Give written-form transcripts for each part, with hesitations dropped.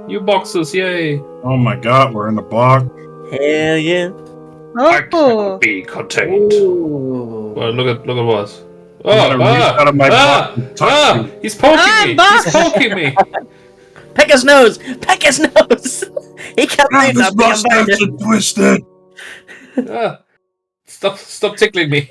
New boxes, yay! Oh my god, we're in the box. Hell yeah. I Oh, cannot be contained. Ooh. Well, look at what. I'm gonna reach out of my box and touch you. He's poking me! box. He's poking me! Peck his nose! Peck his nose! He can't Ah, do this nothing about mustache it. is twisted. Ah, stop tickling me!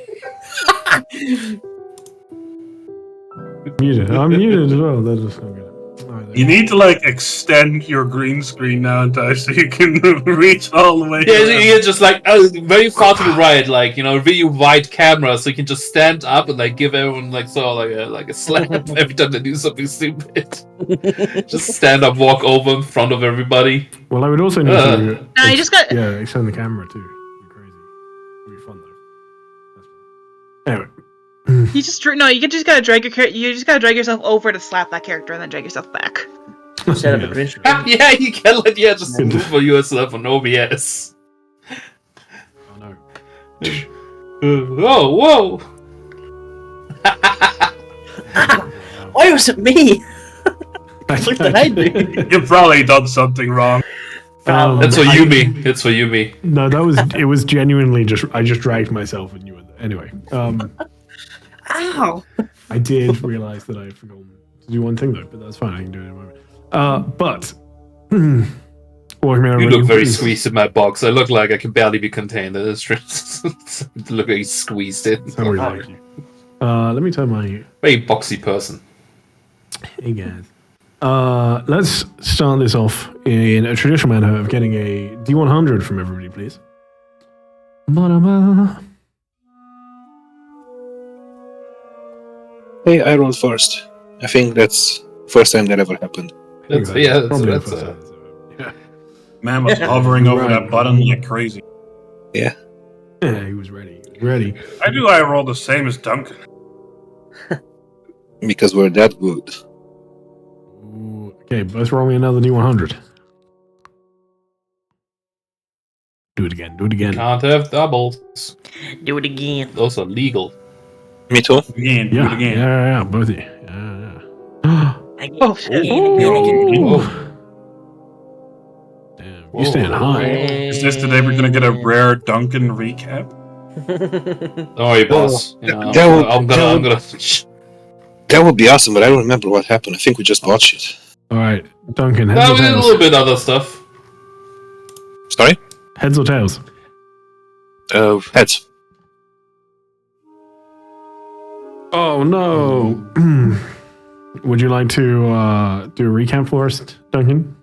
Muted. I'm muted as well. That is not good. Alright, You need to extend your green screen now, Ty, so you can reach all the way. Yeah, around. you're just very far to the right, really wide camera, so you can just stand up and give everyone a slap every time they do something stupid. Just stand up, walk over in front of everybody. well, I would also need to. No, you just got- Yeah, extend the camera too. It'd be crazy. It'd be fun though. Anyway. you just gotta drag yourself over to slap that character and then drag yourself back. Set up a Yes. green screen. Yeah, you can just move for yourself on OBS. Oh no. Whoa! Why was it me? What did I do? You've probably done something wrong. That's for Yumi. It's for Yumi. No, it was genuinely I just dragged myself and you were there. Anyway, Ow! I did realize that I had forgotten to do one thing though, but that's fine. I can do it in a moment. But walking around You really look very pleased. squeezed in my box. I look like I can barely be contained. Look like he's squeezed in. I really like you. Let me turn my Very boxy person. hey guys. Let's start this off in a traditional manner of getting a D100 from everybody, please. Ba-da-ba. Hey, I rolled first. I think that's first time that ever happened. That's Probably the that's first time. Yeah. Man was hovering over Right. that button like crazy. Yeah, he was ready. He was ready. I roll the same as Duncan. Because we're that good. Ooh, okay, let's roll me another D100. Do it again. Do it again. can't have doubles. Do it again. Those are legal. Me too. Again, do Yeah, it again. yeah, both of you. Yeah. Oh shit! Whoa. Damn, Whoa. you stand high. Is this today we're gonna get a rare Duncan recap? Don't worry, boss. You know, that would- I'm that gonna. That would be awesome, but I don't remember what happened. I think we just bought shit. All right, Duncan, heads No, or we did a tails? little bit other stuff. Sorry? Heads or tails? Heads. Oh no. Would you like to do a recap for us, Duncan?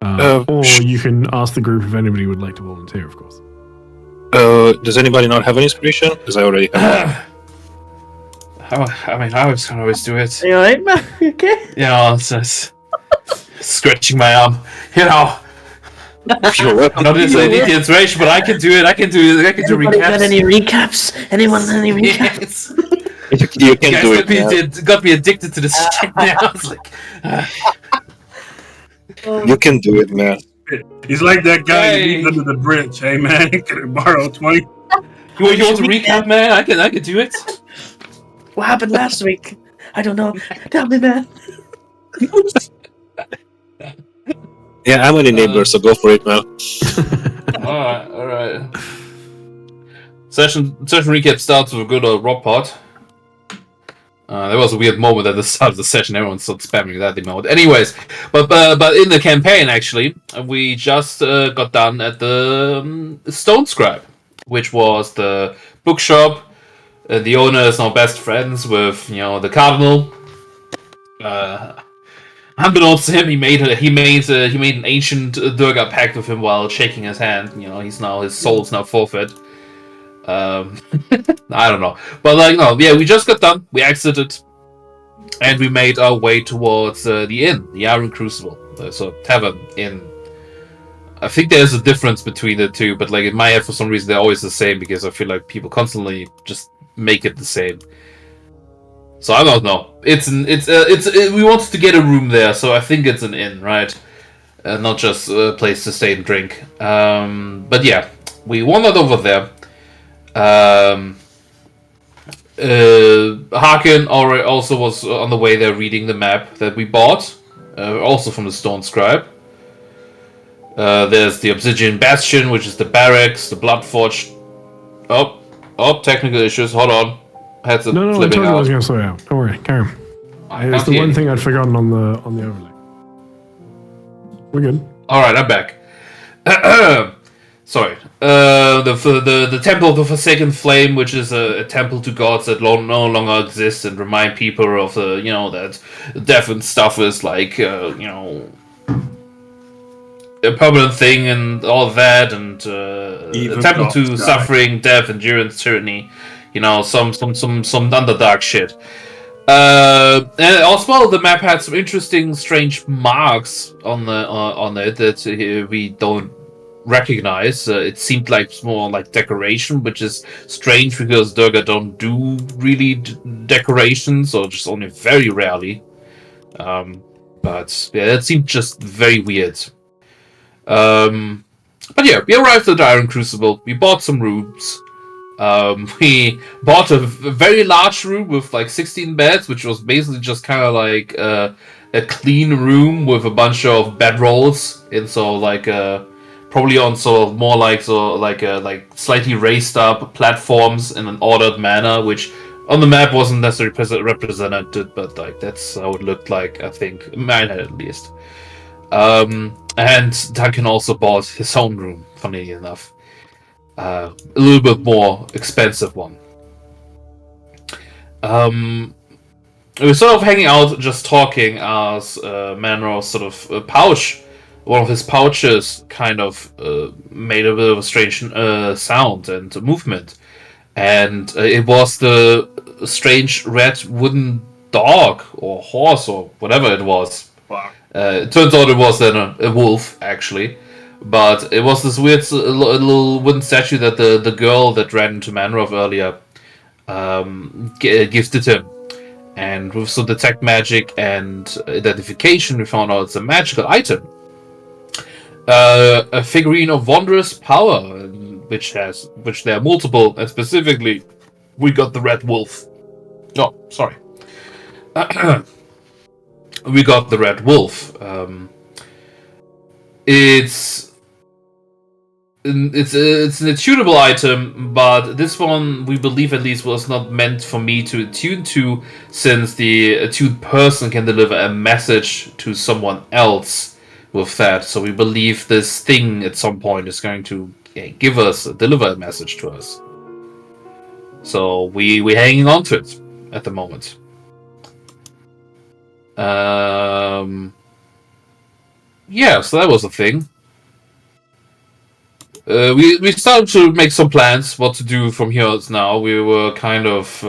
Or you can ask the group if anybody would like to volunteer, of course. Does anybody not have any inspiration? Because I already have. I was gonna always do it. You alright, man? You okay? You know, it's scratching my arm. You know, You're welcome. I'm not just I need the inspiration, but I can do it. I can do Anybody got recaps. any recaps? Anyone any recaps? Yes. You can Guys do it. man. got me addicted to this shit now. It's like, You can do it, man. He's like that guy Hey. who lives under the bridge. Hey man, can I borrow 20? you want to recap, man? I can do it. What happened last week? I don't know. Tell me, man. Yeah, I'm an enabler, so go for it, man. All right. Session recap starts with a good old rock pot. There was a weird moment at the start of the session. Everyone started spamming that emote. Anyways, but in the campaign, actually, we just got done at the Stone Scribe, which was the bookshop. The owner is now best friends with the cardinal. Unbeknownst to him, he made an ancient Durga pact with him while shaking his hand. His soul's now forfeit. I don't know, but we just got done. We exited, and we made our way towards the inn, the Iron Crucible, so tavern inn. I think there's a difference between the two, but in my head, for some reason, they're always the same because I feel like people constantly just make it the same. So I don't know. We wanted to get a room there, so I think it's an inn, right? Not just a place to stay and drink. But yeah, we wandered over there. Haken also was on the way there reading the map that we bought, also from the Stone Scribe. There's the Obsidian Bastion, which is the barracks, the Bloodforge. Oh, technical issues. Hold on. Heads up No, I flipping told you I out. was going to sort it out. Don't worry, carry on. It's the one thing I'd forgotten on the overlay. We're good. All right, I'm back. Sorry. The Temple of the Forsaken Flame, which is a temple to gods that no longer exists, and remind people of that death and stuff is like a permanent thing and all of that, and the Temple to Suffering, Death, Endurance, Tyranny. Some Underdark shit. And also, the map had some interesting, strange marks on it that we don't recognize. It seemed like more like decoration, which is strange because Durga don't do really decorations, or just only very rarely. But yeah, it seemed just very weird. But yeah, we arrived at the Iron Crucible. We bought some rooms. We bought a very large room with like 16 beds, which was basically just kind of like a clean room with a bunch of bedrolls, and so like probably on more like slightly raised up platforms in an ordered manner, which on the map wasn't necessarily represented, but like that's how it looked like. I think mine had at least. And Duncan also bought his own room, funnily enough. A little bit more expensive one. We were sort of hanging out, just talking, as Manro's sort of pouch, one of his pouches, kind of made a bit of a strange sound and movement, and it was the strange red wooden dog or horse or whatever it was. Wow. It turns out it was then a wolf, actually. But it was this weird little wooden statue that the girl that ran into Manrov earlier gifted him. And with some detect magic and identification, we found out it's a magical item. A figurine of wondrous power, which there are multiple, and specifically, we got the red wolf. Oh, sorry. We got the red wolf. It's an attunable item, but this one, we believe at least, was not meant for me to attune to, since the attuned person can deliver a message to someone else with that. So we believe this thing at some point is going to deliver a message to us. So we're hanging on to it at the moment. Yeah, so that was a thing. We started to make some plans what to do from here now. We were kind of,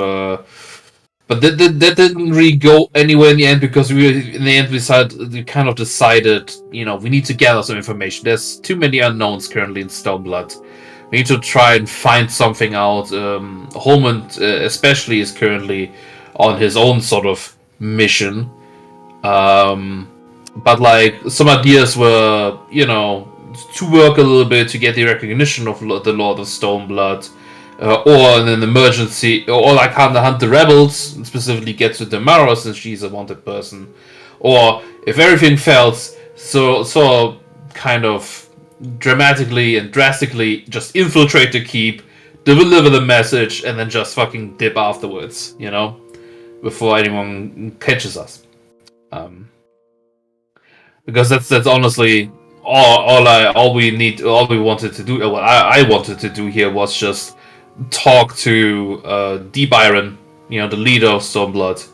but that didn't really go anywhere in the end, because we kind of decided, we need to gather some information. There's too many unknowns currently in Stoneblood. We need to try and find something out. Holman, especially, is currently on his own sort of mission. But like some ideas were, to work a little bit to get the recognition of the Lord of Stoneblood, or in an emergency, or like hunt the rebels, specifically get to Damara since she's a wanted person, or if everything fails, so kind of dramatically and drastically just infiltrate the keep, deliver the message, and then just fucking dip afterwards, before anyone catches us. Because that's honestly all we wanted to do. What I wanted to do here was just talk to D. Byron, the leader of Stormblood,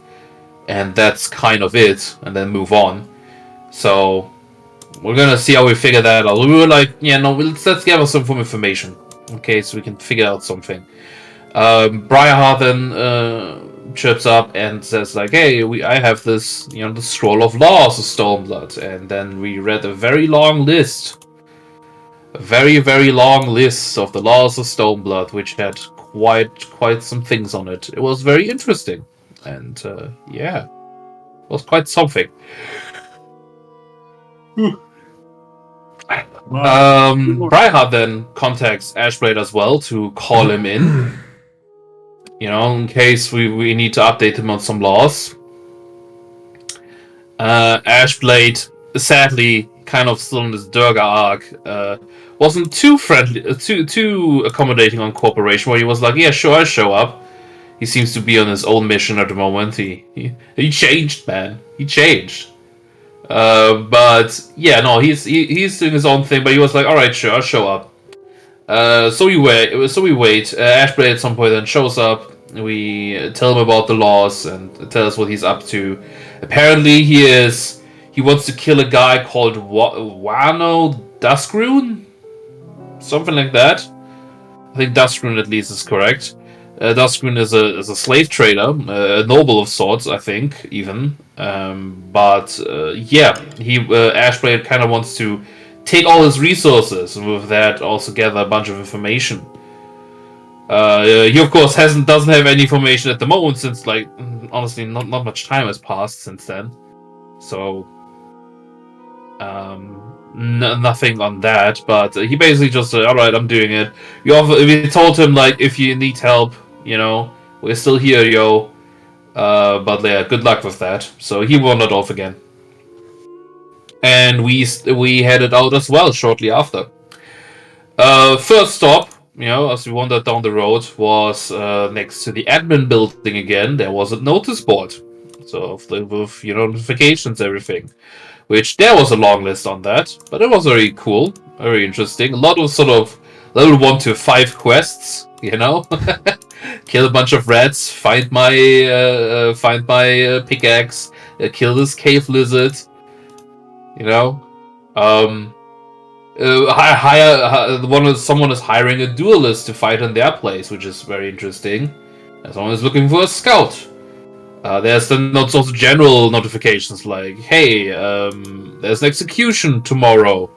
and that's kind of it, and then move on. So we're gonna see how we figure that out. We were like, let's gather some information, okay, so we can figure out something. Briarheart then chirps up and says like, hey, I have this, the Scroll of Laws of Stormblood, and then we read a very long list. A very, very long list of the laws of Stormblood, which had quite some things on it. It was very interesting, and yeah, it was quite something. Briarheart then contacts Ashblade as well to call him in. In case we need to update him on some laws. Ashblade sadly kind of still in this Durga arc, wasn't too friendly, too accommodating on cooperation. Where he was like, "Yeah, sure, I show up." He seems to be on his own mission at the moment. He changed, man. He changed. But yeah, no, he's doing his own thing. But he was like, "All right, sure, I'll show up." So we wait. Ashblade at some point then shows up. We tell him about the laws and tell us what he's up to. Apparently, he wants to kill a guy called Wano Duskrune, something like that. I think Duskrune at least is correct. Duskrune is a slave trader, a noble of sorts, I think, even. Ashblade kind of wants to take all his resources, and with that also gather a bunch of information. He of course doesn't have any information at the moment, since honestly not much time has passed since then. So nothing on that, but he basically just said, "Alright, I'm doing it." We told him, if you need help, we're still here, yo. But yeah, good luck with that. So he wandered off again. And we headed out as well shortly after. First stop, as we wandered down the road, was next to the admin building again. There was a notice board. So with notifications, everything. Which there was a long list on that, but it was very cool, very interesting. A lot of sort of level 1 to 5 quests, Kill a bunch of rats, find my pickaxe, kill this cave lizard, someone is hiring a duelist to fight in their place, which is very interesting. And someone is looking for a scout. There's then also general notifications like, hey, there's an execution tomorrow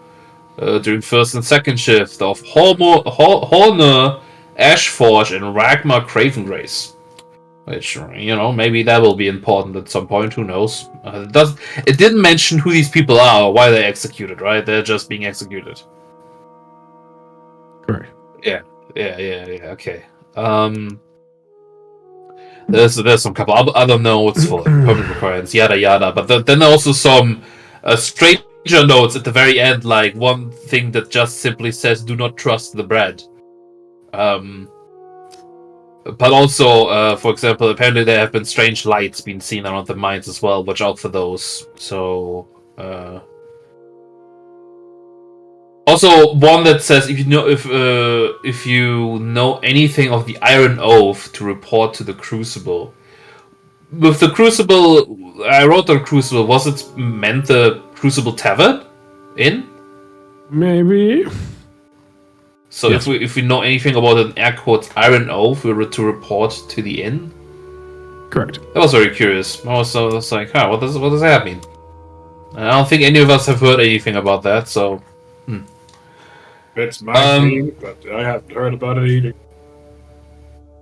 during first and second shift of Horner, Ashforge, and Ragma Cravengrace. Which, maybe that will be important at some point, who knows. It didn't mention who these people are or why they're executed, right? They're just being executed. Correct. Yeah, okay. There's some couple other notes for permanent requirements, yada yada. But then also some stranger notes at the very end, like one thing that just simply says, "Do not trust the bread." But also, for example, apparently there have been strange lights being seen around the mines as well. Watch out for those. So, also one that says if you know anything of the Iron Oath, to report to the Crucible. With the Crucible, I wrote on Crucible. Was it meant the Crucible Tavern Inn? Maybe. So yes. if we know anything about an air quotes Iron Oath, we were to report to the inn. Correct. That was very curious. I was like, what does that mean? I don't think any of us have heard anything about that. So, It's my thing, but I haven't heard about it either.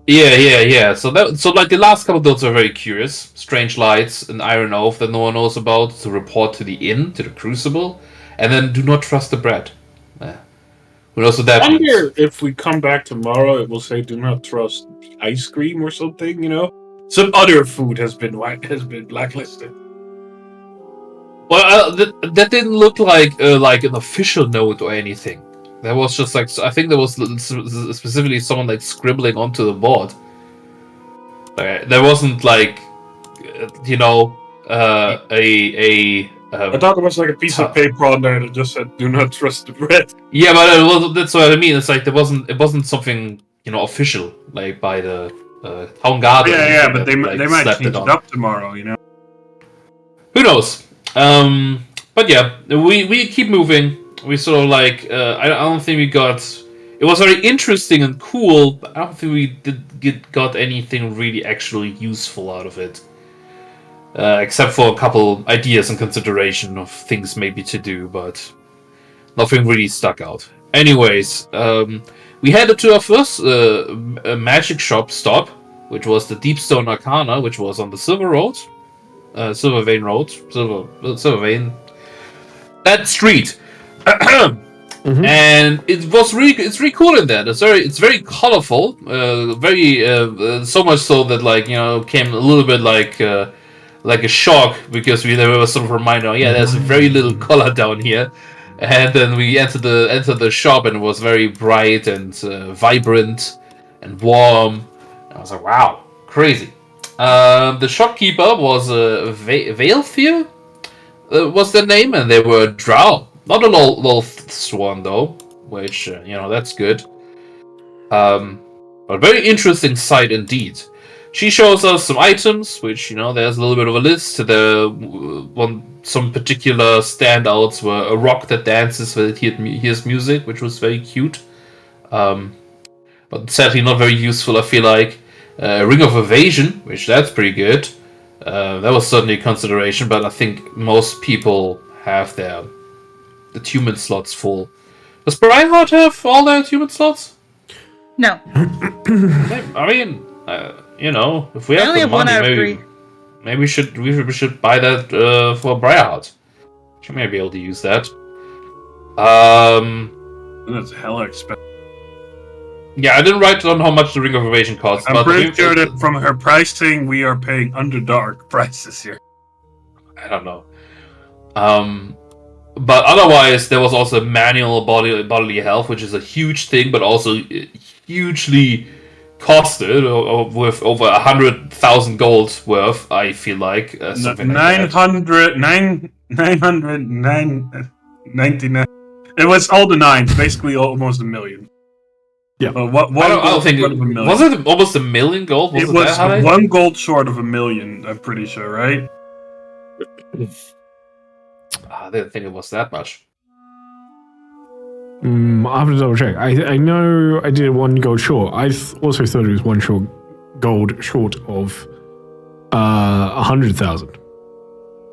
Yeah. So the last couple of notes are very curious. Strange lights, an Iron Oath that no one knows about, to report to the inn, to the Crucible, and then do not trust the bread. Who knows what that means? I wonder if we come back tomorrow, it will say, "Do not trust ice cream" or something. Some other food has been blacklisted. Well, that didn't look like an official note or anything. There was just I think there was specifically someone scribbling onto the board. There wasn't I thought it was a piece of paper on there that just said, "Do not trust the bread." Yeah, but that's what I mean. It's it wasn't something official by the town guard. Yeah, but they might change it up tomorrow. Who knows? But yeah, we keep moving. We sort of I don't think we got. It was very interesting and cool, but I don't think we got anything really actually useful out of it. Except for a couple ideas and consideration of things maybe to do, but nothing really stuck out. Anyways, we headed to our first magic shop stop, which was the Deepstone Arcana, which was on the Silver Vein Road. That street. Mm-hmm. And it's really cool in there. It's very colorful, very so much so that came a little bit like a shock because we were sort of reminded, oh yeah, there's very little color down here, and then we entered the shop and it was very bright and vibrant and warm. And I was like, wow, crazy. The shopkeeper was Veilfear, was their name, and they were drow, not a little swan though, which that's good. But very interesting sight indeed. She shows us some items, which, there's a little bit of a list. Some particular standouts were a rock that dances when it hears music, which was very cute. But sadly not very useful, I feel like. A ring of evasion, which that's pretty good. That was certainly a consideration, but I think most people have the attunement slots full. Does Brianheart have all their attunement slots? No. I mean, if we I have only the have one money, out of 3. maybe we should buy that for Briarheart. She may be able to use that. That's hella expensive. Yeah, I didn't write down how much the Ring of Evasion costs. I'm but pretty sure that from her pricing, we are paying Underdark prices here. I don't know. But otherwise, there was also manual bodily health, which is a huge thing, but also hugely costed, with over 100,000 gold worth. I feel like something like that. 999. It was all the nines, basically almost 1 million. Yeah. I don't think it was it almost 1 million gold. It was 1 gold short of 1 million. I'm pretty sure, right? I didn't think it was that much. I'll have to double check. I know I did 1 gold short. I also thought it was 1 gold short of 100,000.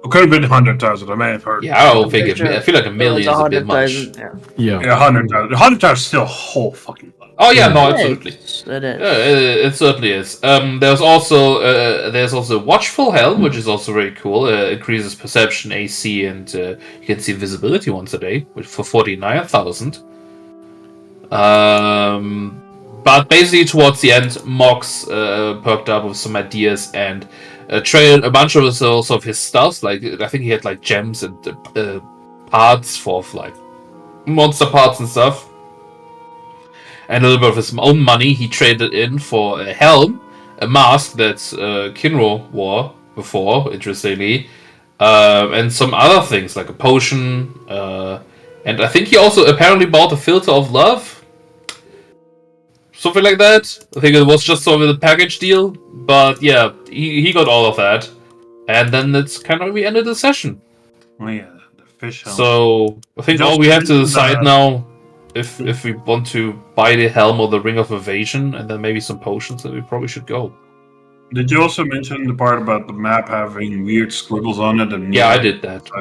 It could have been 100,000. I may have heard. Yeah, I don't think it. I feel like 1 million is a bit much. Yeah. 100,000. 100,000 is still a whole fucking lot. Oh yeah, no, absolutely. It is. It certainly is. There's also Watchful Helm, which is also very cool. Increases perception, AC, and you can see visibility once a day, which for 49,000. But basically towards the end, Mox perked up with some ideas and trailed a bunch of his stuff. Like I think he had like gems and parts for like monster parts and stuff. And a little bit of his own money, he traded in for a helm, a mask that Kinro wore before, interestingly, and some other things like a potion. And I think he also apparently bought a filter of love, something like that. I think it was just sort of a package deal, but yeah, he got all of that, and then it's kind of we ended the session. Oh yeah, the fish helm. So I think all we have to decide now. If we want to buy the helm or the Ring of Evasion and then maybe some potions, then we probably should go. Did you also mention the part about the map having weird squiggles on it? And yeah, I did that.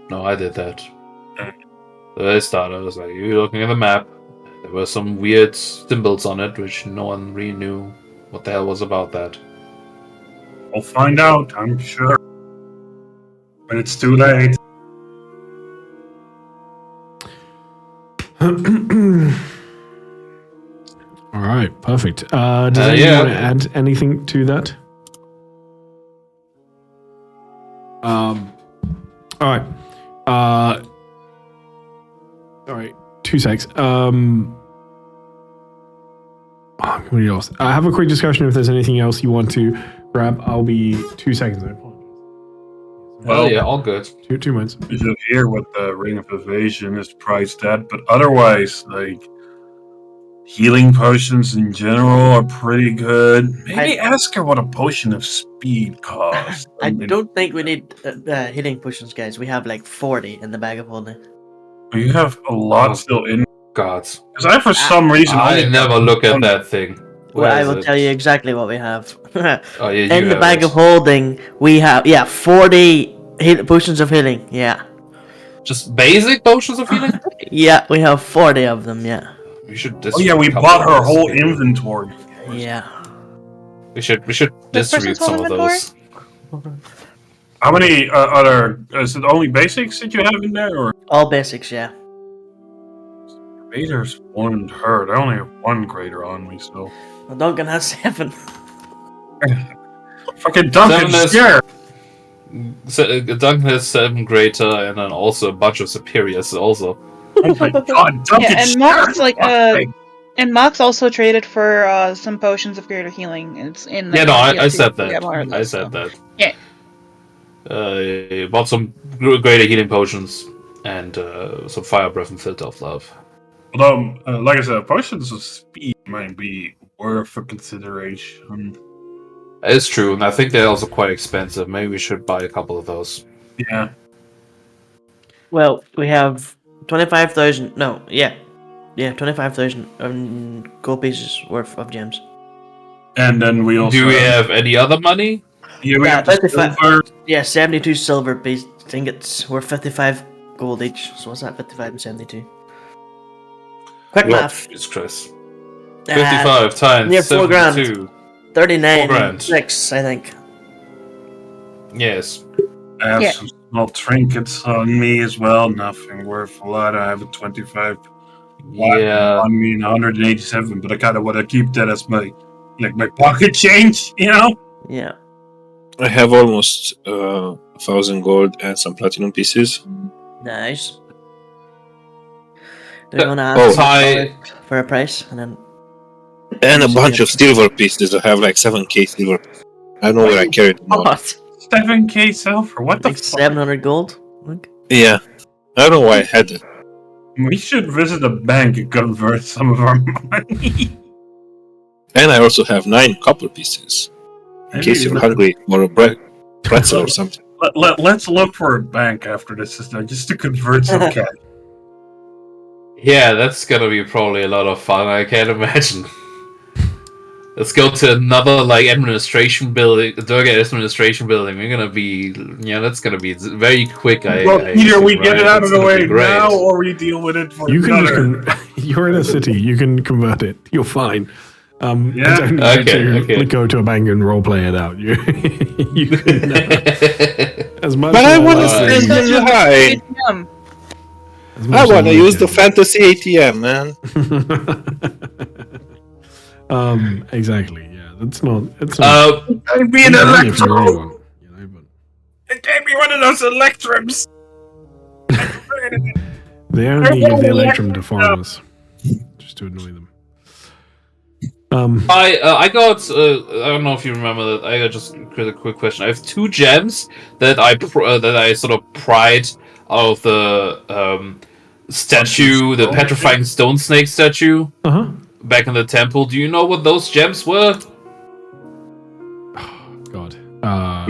No, I did that. So I started. I was like, you're looking at the map. There were some weird symbols on it, which no one really knew what the hell was about that. We'll find out, I'm sure. But it's too late. All right, perfect. Does anyone want to add anything to that? All right. All right. 2 secs. Somebody else. I have a quick discussion if there's anything else you want to grab. I'll be 2 seconds. I apologize. Well, yeah, all good. 2 minutes. You should hear what the Ring of Evasion is priced at, but otherwise, like, healing potions in general are pretty good. Maybe ask her what a potion of speed costs. I don't think we need healing potions, guys. We have like 40 in the bag of holding. You have a lot still in. Gods. Because I, for some reason, I never look at that thing. Well, I will tell you exactly what we have. Oh, yeah, in the bag of holding, we have 40 potions of healing. Yeah. Just basic potions of healing? Yeah, we have 40 of them. Yeah. We should. Oh yeah, we bought her whole inventory. Yeah. We should distribute some of those. How many other? Is it only basics that you have in there, or all basics? Yeah. Vader's warned her. I only have 1 greater on me, so. Well, Duncan has 7. Fucking Duncan, Seven is- scared. Duncan has 7 greater and then also a bunch of superiors also. Oh my god, Duncan, Yeah, and Mox and Mox also traded for some potions of greater healing. It's in the I said that. Yeah, more or I less, said so. that. Yeah. Bought some greater healing potions and some fire breath and filter of love. Although, like I said, potions of speed might be worth a consideration. It's true, and I think they're also quite expensive. Maybe we should buy a couple of those. Yeah. Well, we have 25,000. No, yeah, 25,000 gold pieces worth of gems. And then we also Do we have any other money? Yeah, we Yeah, have the 55. silver. Yeah, 72 silver piece ingots worth 55 gold each. So what's that? 55 and 72. Quick Well, math. Jesus Christ. Ah, 55 times near 4 grand. 72. 39 4 and grand. 6, I think. Yes. I have Yeah. some small trinkets on me as well. Nothing worth a lot. I have a 25 Yeah. on me and 187, but I kind of want to keep that as my pocket change, you know? Yeah. I have almost 1,000 gold and some platinum pieces. Nice. Do you want to Oh, ask hi. for a price? And then And a bunch of silver pieces. I have like 7k silver. I don't know where I carried them all. what? 7k silver. What the Like fuck? 700 gold? Look. Yeah. I don't know why I had it. We should visit a bank and convert some of our money. And I also have 9 copper pieces. In case you're hungry for a pretzel or something. Let's look for a bank after this is done, just to convert some cash. Yeah, that's gonna be probably a lot of fun, I can't imagine. Let's go to another administration building, Durga administration building. We're gonna be, that's gonna be very quick. Well, either we get it out of the way now, or we deal with it for You can another. you're in a city. You can convert it. You're fine. Yeah. You don't need Okay. to go to a bank and roleplay it out. You can, as much. But I as want to like- spend the high. ATM. as much I as want to like use the it. fantasy ATM, man. Exactly. Yeah, that's not. It's not. I'd be you an can if you electro. really want, but It gave me one of those electrums. they only give the electrum to farmers, just to annoy them. I got. I don't know if you remember that. I got just a quick question. I have 2 gems that I sort of pried out of the statue, the petrifying stone snake statue back in the temple. Do you know what those gems were? God. A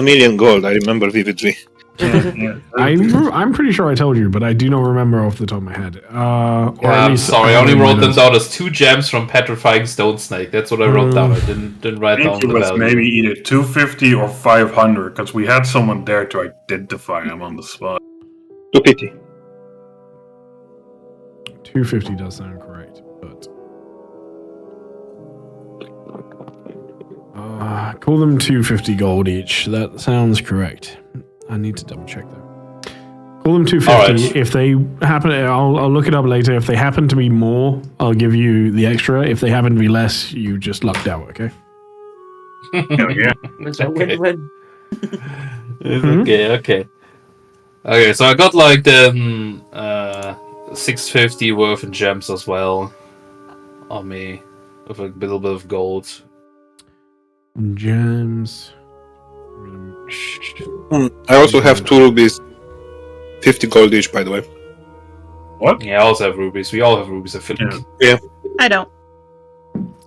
million gold, I remember vividly. Yeah. I'm pretty sure I told you, but I do not remember off the top of my head. Or at I'm least sorry, I only in my wrote them notes. down as 2 gems from petrifying stone snake. That's what I wrote down. I didn't write I down think it the was value. maybe either 250 or 500 because we had someone there to identify him on the spot. 250. 250 does sound correct, but call them 250 gold each. That sounds correct. I need to double check though. Call them 250. Alright. If they happen, I'll look it up later. If they happen to be more, I'll give you the extra. If they happen to be less, you just lucked out. Okay. Hell yeah. It's a win-win. Okay. Okay, so I got like the 650 worth in gems as well on me with a little bit of gold. Gems. I also have 2 rubies. 50 gold each, by the way. Yeah, I also have rubies. We all have rubies, I feel like. I don't.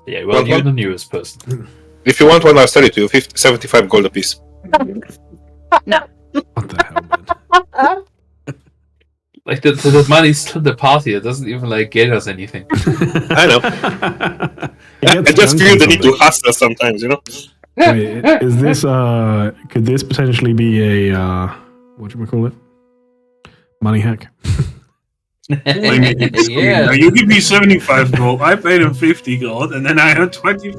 Yeah, well, What- you're what? the newest person. If you want one, I'll sell it to you. 75 gold apiece. What the hell, man? Like, the money's still the party. It doesn't even, like, get us anything. I know. It I gets just drunk feel on the need to something. hustle sometimes, you know? Wait, is this could this potentially be a whatchamacallit? Money hack? Yeah. Now you give me 75 gold, I paid him 50 gold, and then I have 25.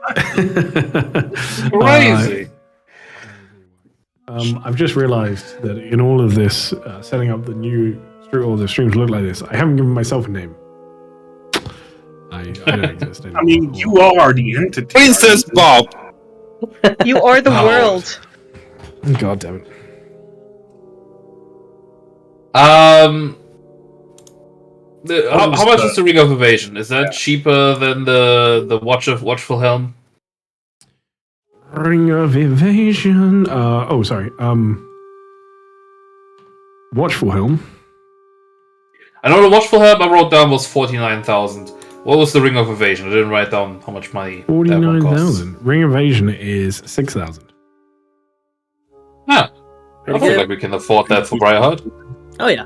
Crazy. I've just realized that in all of this, setting up the new all the streams look like this, I haven't given myself a name. I don't exist anymore. I mean, you are the entity. Princess Bob. You are the Oh. world. God damn it. How much is the Ring of Evasion? Is that cheaper than the Watchful Helm? Ring of Evasion. Sorry. Watchful Helm. I know the Watchful Helm I wrote down was 49,000. What was the Ring of Evasion? I didn't write down how much money that one costs. 49,000. Ring of Evasion is 6,000. Ah, I Pretty feel good. like we can afford that for Briarheart. Oh yeah.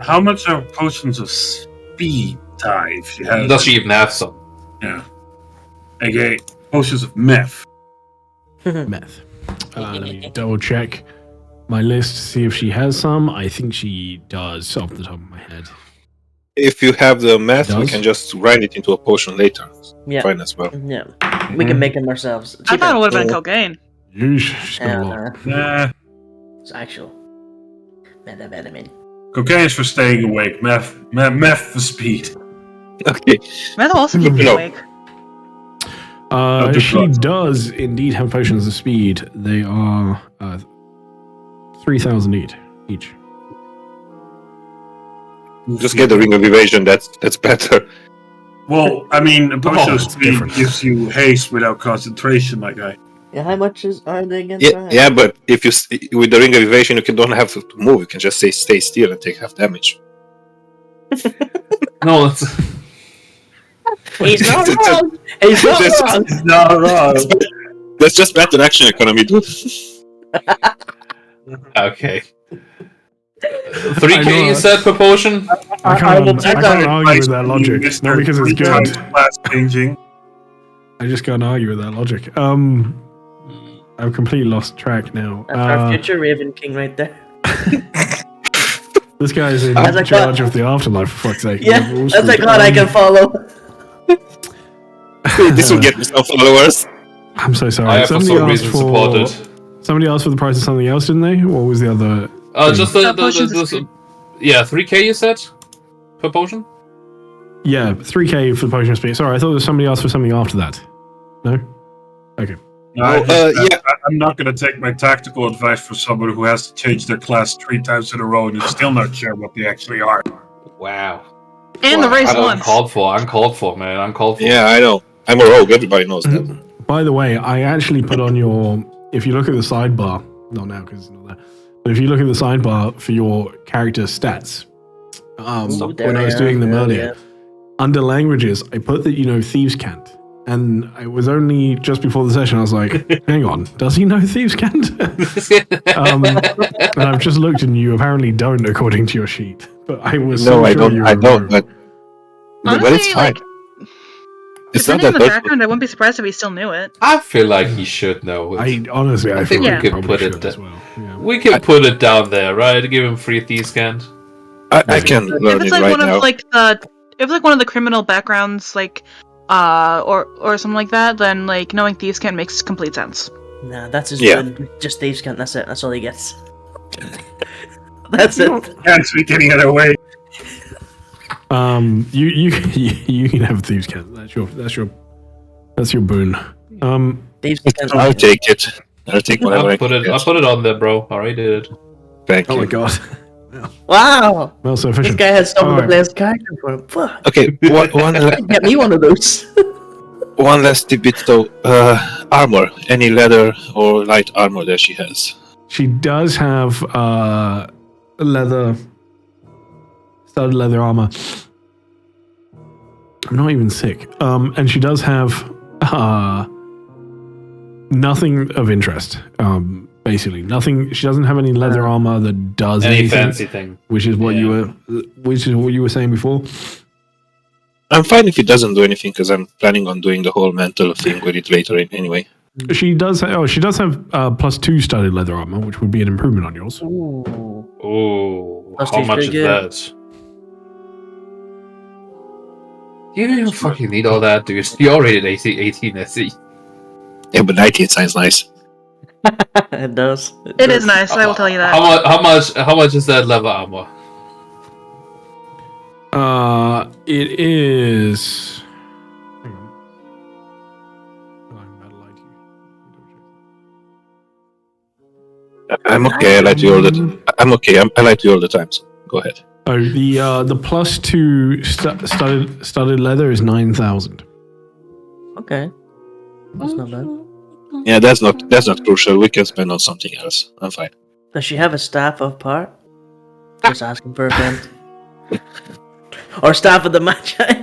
How much are potions of speed tie if she has? Does she even have some? Yeah. Okay, potions of meth. Meth. Let me double check my list to see if she has some. I think she does off the top of my head. If you have the meth, we Does? can just grind it into a potion later. Yeah. Fine as well. Yeah. We can make them ourselves. I thought it would have been Cheaper. cocaine. She's got a lot. Nah, It's actual methamphetamine. cocaine's for staying awake. Meth for speed. Okay. Meth will also keep you No. awake. do She drugs. does indeed have potions of speed. They are 3,000 each. Just get the Ring of Evasion, that's better. Well, I mean, a potion of it's speed different. gives you haste without concentration, my guy. Yeah, how much are they again? Yeah, but if you with the Ring of Evasion, you don't have to move. You can just stay still and take half damage. No, it's He's not It's a- wrong. He's not That's- wrong. No, wrong. That's just better action economy, dude. okay. I 3K know. you said per potion? I can't I argue with that logic. Not because it's good. Class changing. I just can't argue with that logic. I've completely lost track now. That's our future Raven King right there. This guy is in As I charge got- of the afterlife, for fuck's sake. Yeah, We're all that's a screwed. god I can follow. This will get me some followers. I'm so I sorry. have for some reason supported. Somebody asked for the price of something else, didn't they? What was the other? Just potions is good. yeah, 3K you said per potion? Yeah, 3K for the potion of speed. Sorry, I thought there was somebody else for something after that. No? Okay. I'm not going to take my tactical advice from someone who has to change their class 3 times in a row and is still not sure what they actually are. Wow. And the race I'm once. called for, man. I'm called for. Yeah, I know. I'm a rogue. Everybody knows that. By the way, I actually put on your. If you look at the sidebar, not now because it's not there, but if you look at the sidebar for your character stats, when I was doing them earlier, under languages, I put that you know Thieves' Cant. And it was only just before the session I was like, hang on, does he know Thieves' Cant? And I've just looked and you apparently don't according to your sheet. But I was No, so I sure don't. you I were don't. wrong. But it's Honestly, fine. like, It's not depending on that the hurtful. background, I wouldn't be surprised if he still knew it. I feel like he should know. I honestly, I think feel we like could probably put it should there. as well. Yeah. We can put it down there, right? Give him free Thieves' Cant. I can If learn it's it like right one now. of like the, if it's like one of the criminal backgrounds, like, or something like that, then like knowing Thieves' Cant makes complete sense. Nah, that's his Yeah. win. Just Thieves' Cant, that's it. That's all he gets. That's it. Can't speak any other way. You can have Thieves' Cant. That's your boon. Thieves' Cant. I'll take it. I'll take whatever I I put it on there, bro. Already did it. Thank Oh you. my god. Wow! Well, so This efficient. guy has someone to Alright. play his character for him. Fuck. Okay, Get me one of those. one last tidbit though. Armor. Any leather or light armor that she has. She does have studded leather armor. I'm not even sick. And she does have nothing of interest. Basically, nothing. She doesn't have any leather armor that does Any anything, fancy thing. which is what Yeah. you were saying before. I'm fine if it doesn't do anything because I'm planning on doing the whole mental thing with it later anyway. She does. She does have +2 studded leather armor, which would be an improvement on yours. Ooh. Oh, Plus how two's much pretty is good. that? You don't even fucking need all that, dude. You already did 18 SE. Yeah, but 19 sounds nice. It does. It is nice, I will tell you that. How much is that leather armor? It is. Hang on. Oh, I'm about to lie to you. I'm okay. I lie to you all the. I'm okay. I lie to you all the time. So go ahead. Oh, the +2 studded leather is 9,000. Okay. That's not bad. Yeah, that's not crucial. We can spend on something else. I'm fine. Does she have a staff of part? Just asking for a friend. Or staff of the Magi?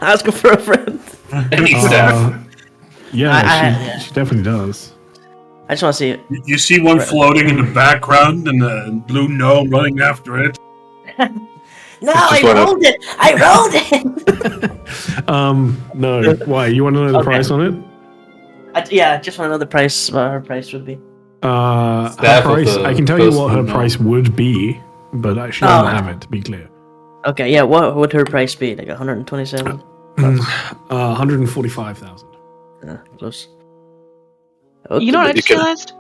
Asking for a friend. Any staff. Yeah, she definitely does. I just want to see it. You see one floating in the background and a blue gnome running after it. No, Just I wanna- rolled it! I rolled it! No. Why? You want to know the Okay. price on it? I just want to know the price, what her price would be. Her Staff of price. the I can tell you first what her one, price would be, but she doesn't have it. To be clear, Okay, yeah, what would her price be? Like 127? 145,000. Yeah, close. You know what I just You can- realized?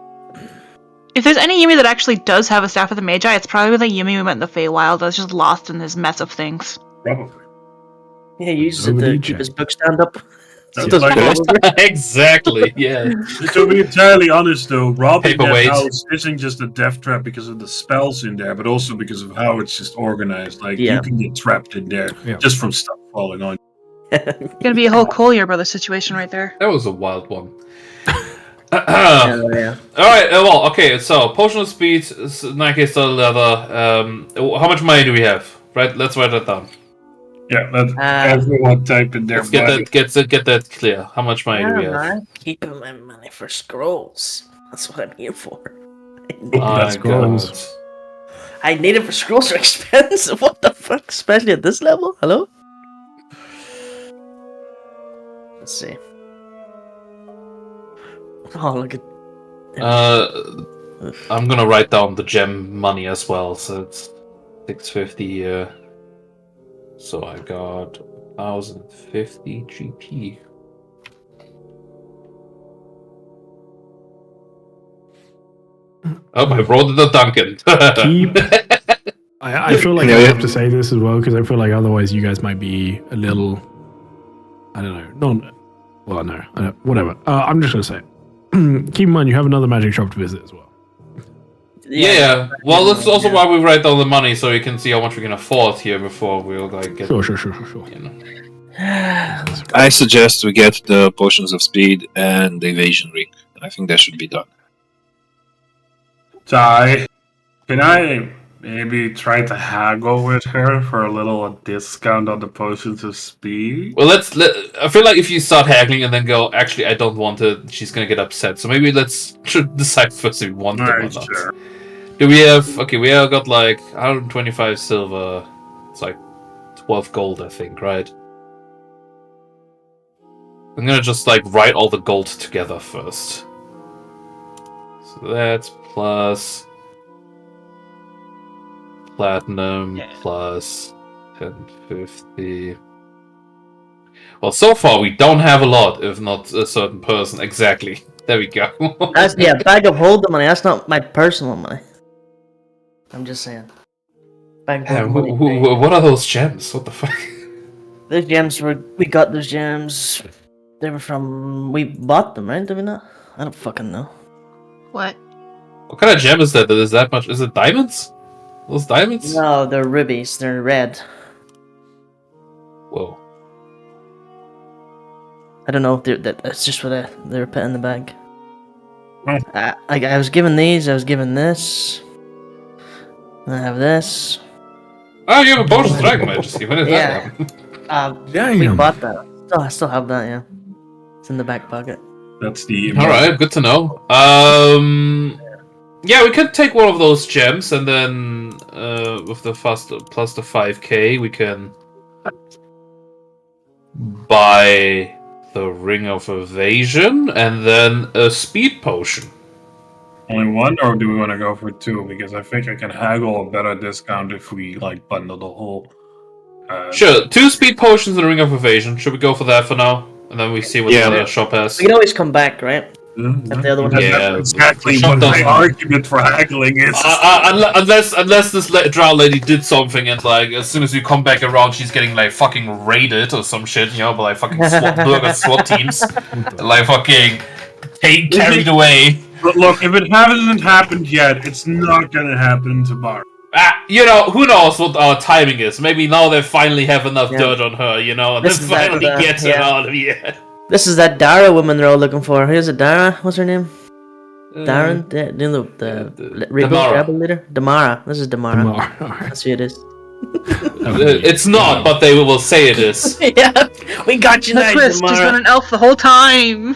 If there's any Yumi that actually does have a staff of the Magi, it's probably the Yumi we met in the Feywild that's just lost in this mess of things. Probably. Yeah, he uses it Nobody to keep check. his book stand up. That's Does like- follow. Exactly. Yeah. To be entirely honest, though, robbing that Paperweight. house isn't just a death trap because of the spells in there, but also because of how it's just organized. Like, Yeah. you can get trapped in there Yeah. just from stuff falling on you. Gonna be a whole Collier Brothers situation right there. That was a wild one. Yeah. All right. Well, okay. So potion of speed, Nike studded leather. How much money do we have? Right. Let's write that down. Yeah, let Uh, everyone type in their Let's get that clear. How much money do we have? I'm keeping my money for scrolls. That's what I'm here for. My scrolls. God. I need it for scrolls are expensive. What the fuck? Especially at this level? Hello? Let's see. Oh, look at. I'm gonna write down the gem money as well. So it's 650 here. So I got 1,050 GP. Oh, I rolled it a Duncan. Keep. I feel like Yeah, I yeah. have to say this as well because I feel like otherwise you guys might be a little. I don't know. Well, no. Whatever. I'm just gonna say it. Keep in mind you have another magic shop to visit as well. Yeah. Well, that's also why we write down the money so you can see how much we can afford here before we'll like get. Sure. You know. I suggest we get the potions of speed and the evasion ring. I think that should be done. Ty, can I maybe try to haggle with her for a little discount on the potions of speed? Well, I feel like if you start haggling and then go, actually, I don't want it, she's gonna get upset. So maybe let's decide first if we want them or Alright, not. sure. Do we have? Okay, we have got like 125 silver. It's like 12 gold, I think, right? I'm gonna just like write all the gold together first. So that's plus platinum plus 1050. Well, so far we don't have a lot, if not a certain person. Exactly. There we go. That's bag of holding money. That's not my personal money. I'm just saying. Bag of Yeah, holding money. what are those gems? What the fuck? Those gems we got those gems. They were from. We bought them, right? Did we not? I don't fucking know. What? What kind of gem is that? That is that much? Is it diamonds? Those diamonds? No, they're rubies. They're red. Whoa. I don't know if that's just what they were put in the bag. Oh. I was given these. I was given this. And I have this. Oh, you have a potion of dragon majesty. When did Yeah. that happen? We Damn. bought that. I still have that. Yeah, it's in the back pocket. That's the. All right, good to know. Yeah, we could take one of those gems, and then with the plus the 5k, we can buy the ring of evasion, and then a speed potion. Only one, or do we want to go for two? Because I think I can haggle a better discount if we like bundle the whole. Sure, 2 speed potions and a ring of evasion. Should we go for that for now, and then we see what Yeah. the other shop has? We can always come back, right? If the other one has Yeah. That's exactly Shut what those my down. argument for haggling is. Unless this drow lady did something and like as soon as you come back around she's getting like fucking raided or some shit, you know, by like fucking burger SWAT teams, like fucking carried away. But look, if it hasn't happened yet, it's not gonna happen tomorrow. Who knows what our timing is? Maybe now they finally have enough dirt on her, and This they is that, finally get her yeah. out of here. This is that Dara woman they're all looking for. Here's a Dara. What's her name? Darren? The rebel leader? Damara. This is Damara. That's who it is. It's not, but they will say it is. Yeah, we got you there, Chris, she's been Damara. an elf the whole time.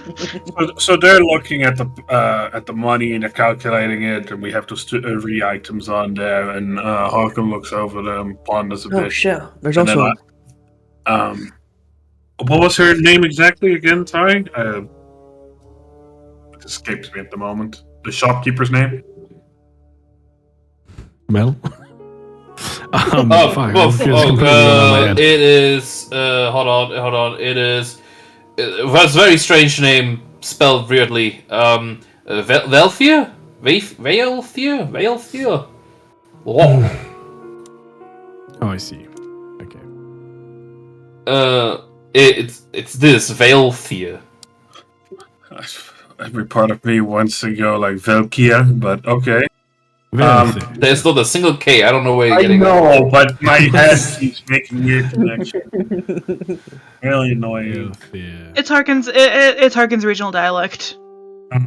So they're looking at the money and they're calculating it, and we have those three items on there. And Harkin looks over them, ponders a bit. Oh shit! There's And also then what was her name exactly again? Sorry, it escapes me at the moment. The shopkeeper's name. Mel? Fine. It is. Hold on. It is. It was a very strange name, spelled weirdly. Velthia? Veilthia? Whoa. Oh, I see. Okay. It's this Veilthia. Every part of me wants to go like Velkia, but okay. There's not a single K. I don't know where you're I getting know, but my head keeps making weird connections. Really annoying. It's Harkin's regional dialect.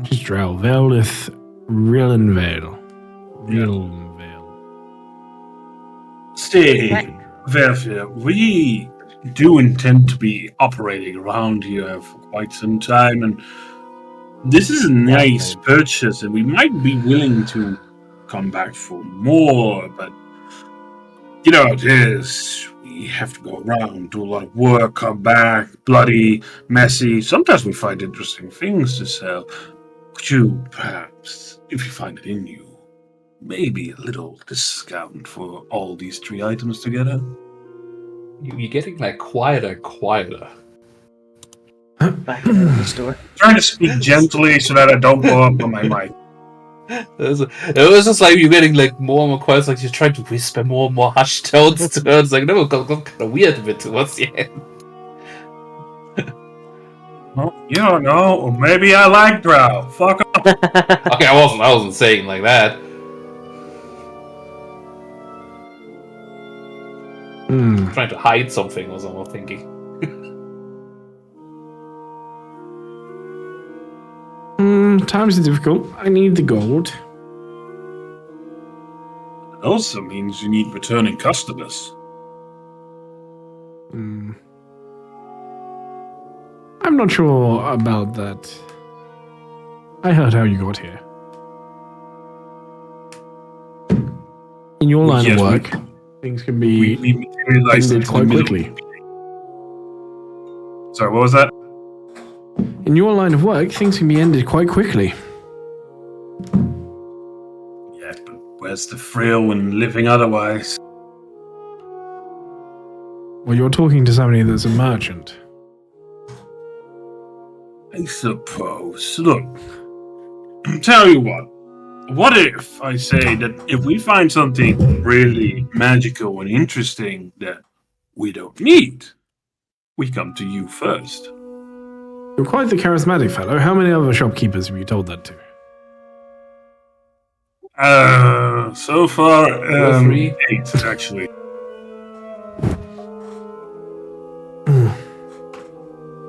Just drow. Velith Rillenvale. Rillenvale. Stay, Velfia. We do intend to be operating around here for quite some time, and this is a nice purchase, and we might be willing to come back for more, but you know how it is. We have to go around, do a lot of work, come back, bloody, messy. Sometimes we find interesting things to sell. Could you, perhaps, if you find it in you, maybe a little discount for all these three items together? You're getting like quieter and quieter. back in the store. Trying to speak gently so that I don't blow up on my mic. It was just like you're getting like more and more quiet. It's like you're trying to whisper more and more hushed tones to her. It's like no, it got kind of weird a bit towards the end. Well, you don't know, or maybe I like Drow. Fuck up. Okay, I wasn't saying like that. Trying to hide something was what I'm thinking. Times are difficult. I need the gold. It also means you need returning customers. I'm not sure about that. I heard how you got here. In your line of work, things can be We materialized ended into quite the middle. quickly. Sorry, what was that? In your line of work, things can be ended quite quickly. Yeah, but where's the thrill in living otherwise? Well, you're talking to somebody that's a merchant. I suppose. Look, tell you what if I say that if we find something really magical and interesting that we don't need, we come to you first? You're quite the charismatic fellow. How many other shopkeepers have you told that to? So far, 3. 8, actually.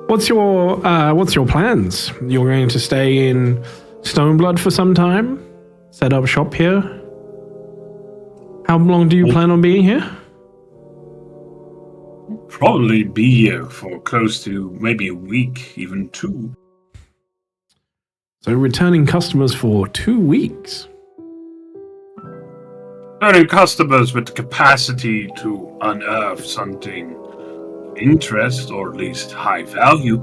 What's your plans? You're going to stay in Stoneblood for some time? Set up shop here? How long do you plan on being here? Probably be here for close to maybe a week, even 2. So returning customers for 2 weeks. Returning customers with the capacity to unearth something of interest, or at least high value.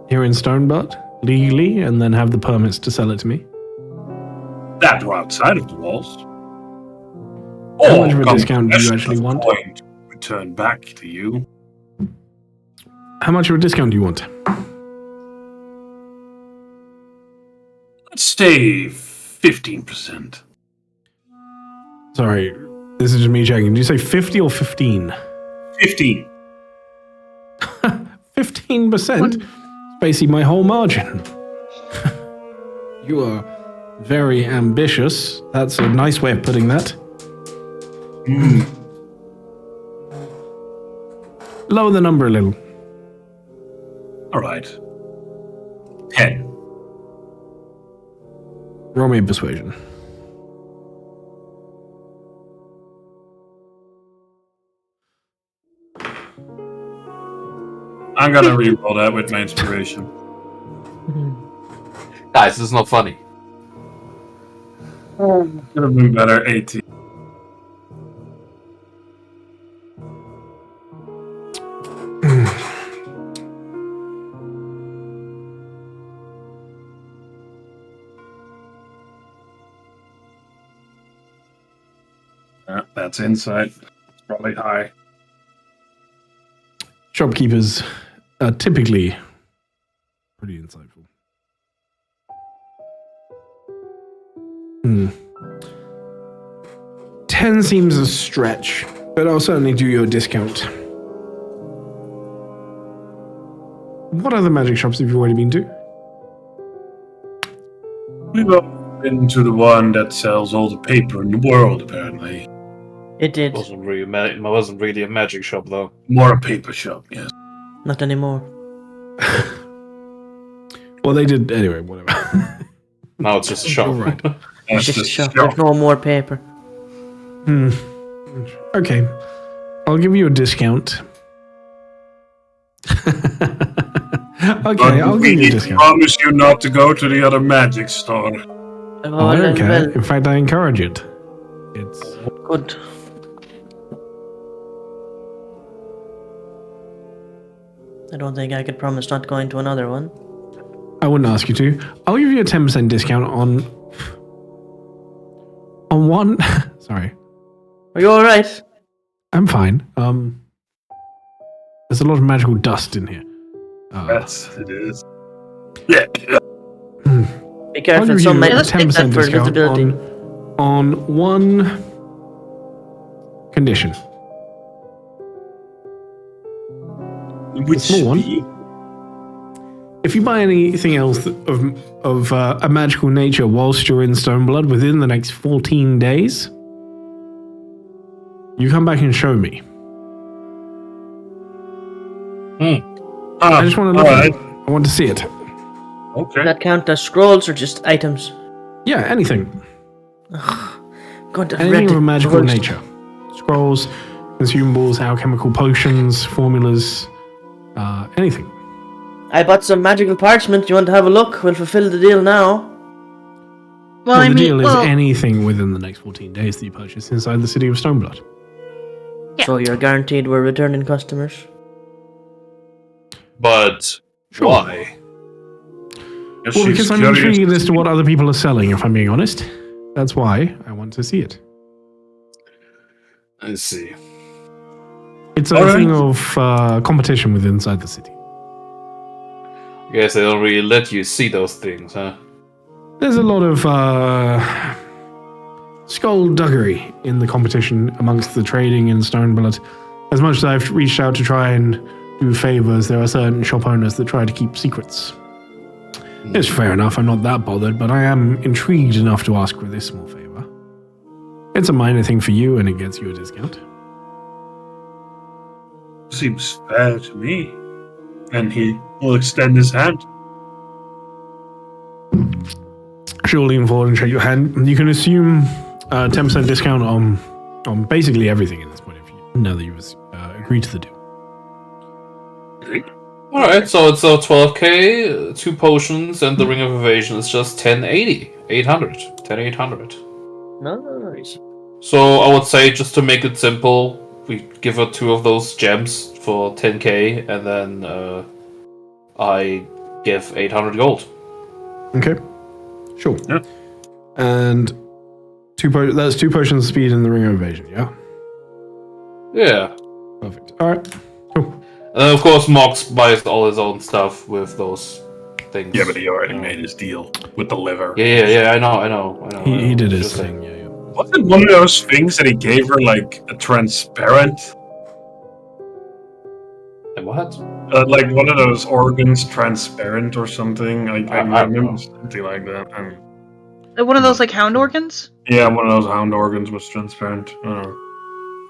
Here in Stoneblood, legally, and then have the permits to sell it to me. That or outside of the walls. How much of a come discount do you possession actually of want? coin to return back to you. How much of a discount do you want? Let's say 15%. Sorry, this is just me checking. Did you say 50 or 15? 15. 15%? It's basically my whole margin. You are very ambitious. That's a nice way of putting that. Lower the number a little. All right. 10. Roll me a persuasion. I'm gonna re-roll that with my inspiration. Guys, this is not funny. Could have been better. 18. That's insight. It's probably high. Shopkeepers are typically pretty insightful. 10 seems a stretch, but I'll certainly do you a discount. What other magic shops have you already been to? We've all been to the one that sells all the paper in the world, apparently. It did. Wasn't really a magic shop though. More a paper shop, yes. Not anymore. Well, they did anyway. Whatever. Now it's just a shop. All right. It's just a shop. There's no more paper. Okay, I'll give you a discount. Okay, I'll give you a discount. Promise you not to go to the other magic store. Oh, Okay. In fact, I encourage it. It's good. I don't think I could promise not going to another one. I wouldn't ask you to. I'll give you a 10% discount on one. Sorry, Are you alright? I'm fine. There's a lot of magical dust in here. Yes, it is. Yeah. Be careful, I'll give some you might a mistake that 10% for discount invisibility. on one condition. Which small one. If you buy anything else of a magical nature whilst you're in Stoneblood within the next 14 days, you come back and show me. I just want to look at it. I want to see it. Okay. Does that count as scrolls or just items? Yeah, anything. Going to Anything of a magical first. nature. Scrolls, consumables, alchemical potions, formulas, anything. I bought some magical parchment. You want to have a look? We'll fulfill the deal now. Well, I the mean, deal well, is anything within the next 14 days that you purchase inside the city of Stoneblood. Yeah. So you're guaranteed we're returning customers. But Sure. why? Well, because I'm intrigued as to what other people are selling, if I'm being honest. That's why I want to see it. Let's see. It's a thing of competition with inside the city. I guess they don't really let you see those things, huh? There's a lot of skullduggery in the competition amongst the trading in Stoneblood. As much as I've reached out to try and do favors, there are certain shop owners that try to keep secrets. It's fair enough, I'm not that bothered, but I am intrigued enough to ask for this small favor. It's a minor thing for you, and it gets you a discount. Seems fair to me. And he will extend his hand. She'll lean forward and shake your hand. You can assume 10% discount on basically everything at this point, if you know that you've agreed to the deal. Alright, so it's 12k, 2 potions, and the Ring of Evasion is just 1080. 800. 800. No worries. So I would say, just to make it simple, we give her 2 of those gems for 10k, and then I give 800 gold. Okay, sure. Yeah. And that's 2 potions of speed in the Ring of Evasion, yeah? Yeah. Perfect. Alright, cool. And then, of course, Mox buys all his own stuff with those things. Yeah, but he already made his deal with the liver. Yeah, I know. He did his Just thing, yeah. Wasn't one of those things that he gave her like a transparent? A what? Like one of those organs transparent or something. I I don't remember know. something like that. One of those like hound organs. Yeah, one of those hound organs was transparent.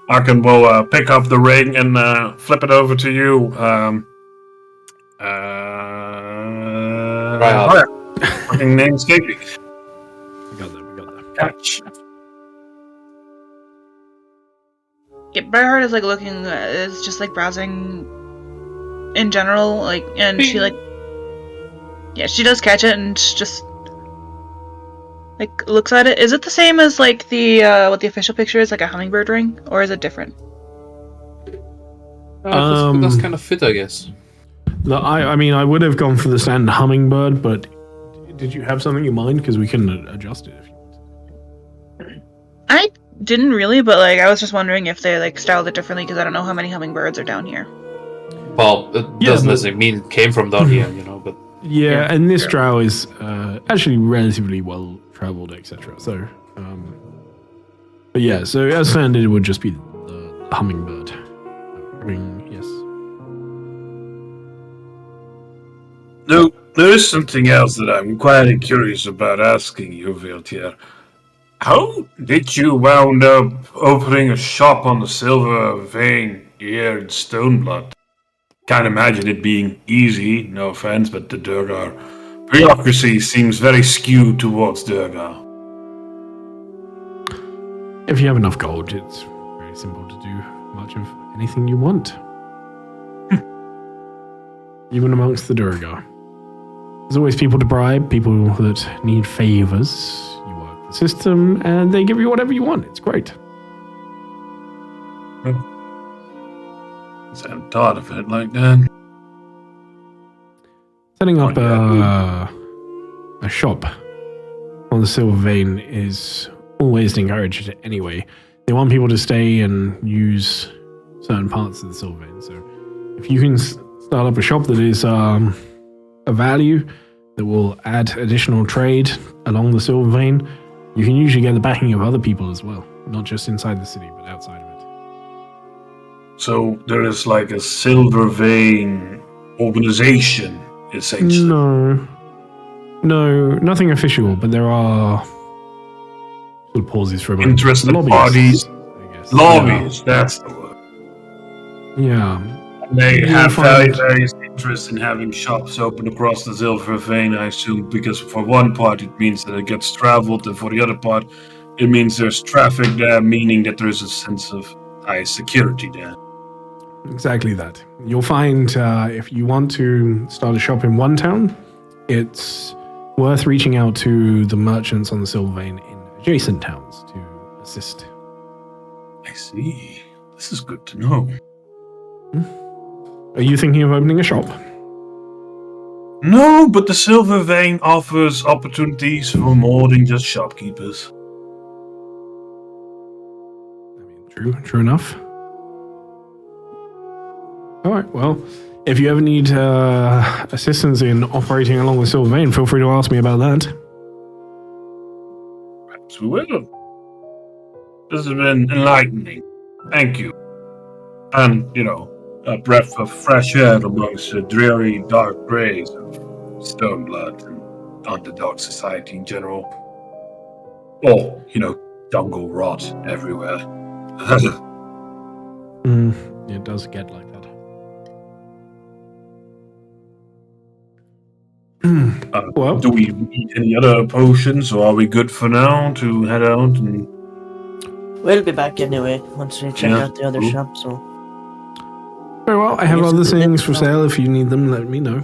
Arkin will pick up the ring and flip it over to you. Right. Fucking name escaping. We got that. Catch. Yeah, Briarheart is like looking, is just like browsing in general, like, and she like, yeah, she does catch it and just like looks at it. Is it the same as like the what the official picture is, like a hummingbird ring, or is it different? That's kind of fit, I guess. No, I mean, I would have gone for the standard hummingbird, but did you have something in mind? Because we can adjust it if you want. I didn't really, but like I was just wondering if they like styled it differently because I don't know how many hummingbirds are down here. Well, it doesn't necessarily mean it came from down here, but Yeah, and this drow is actually relatively well traveled, etc. So, but yeah, so as standard, it would just be the hummingbird ring. Yes. No, there is something else that I'm quite curious about asking you, Viltier. How did you wound up opening a shop on the Silver Vein here in Stoneblood? Can't imagine it being easy, no offense, but the Durgar bureaucracy seems very skewed towards Durgar. If you have enough gold, it's very simple to do much of anything you want. Even amongst the Durgar. There's always people to bribe, people that need favors. You work the system, and they give you whatever you want. It's great. I hadn't thought of it like that. Setting up a shop on the Silver Vein is always encouraged anyway. They want people to stay and use certain parts of the Silver Vein. So if you can start up a shop that is a value that will add additional trade along the Silver Vein, you can usually get the backing of other people as well, not just inside the city, but outside of it. So there is like a Silver Vein organization, essentially. No, nothing official, but there are sort of pauses for a moment. Interested parties. I guess. Lobbies, that's the word. Yeah. And they have various interests in having shops open across the Silver Vein, I assume, because for one part it means that it gets traveled, and for the other part it means there's traffic there, meaning that there's a sense of high security there. Exactly that. You'll find if you want to start a shop in one town, it's worth reaching out to the merchants on the Silver Vein in adjacent towns to assist. I see. This is good to know. Are you thinking of opening a shop? No, but the Silver Vein offers opportunities for more than just shopkeepers. I mean, true enough. All right, well, if you ever need assistance in operating along the Silver Vein, feel free to ask me about that. Perhaps we will. This has been enlightening. Thank you. And, a breath of fresh air amongst the dreary dark grays of Stoneblood and underdog society in general. Or, jungle rot everywhere. It does get like that. Well, do we need any other potions, or are we good for now to head out? And we'll be back anyway once we check out the other shop. So very well. I have other things for sale. If you need them, let me know.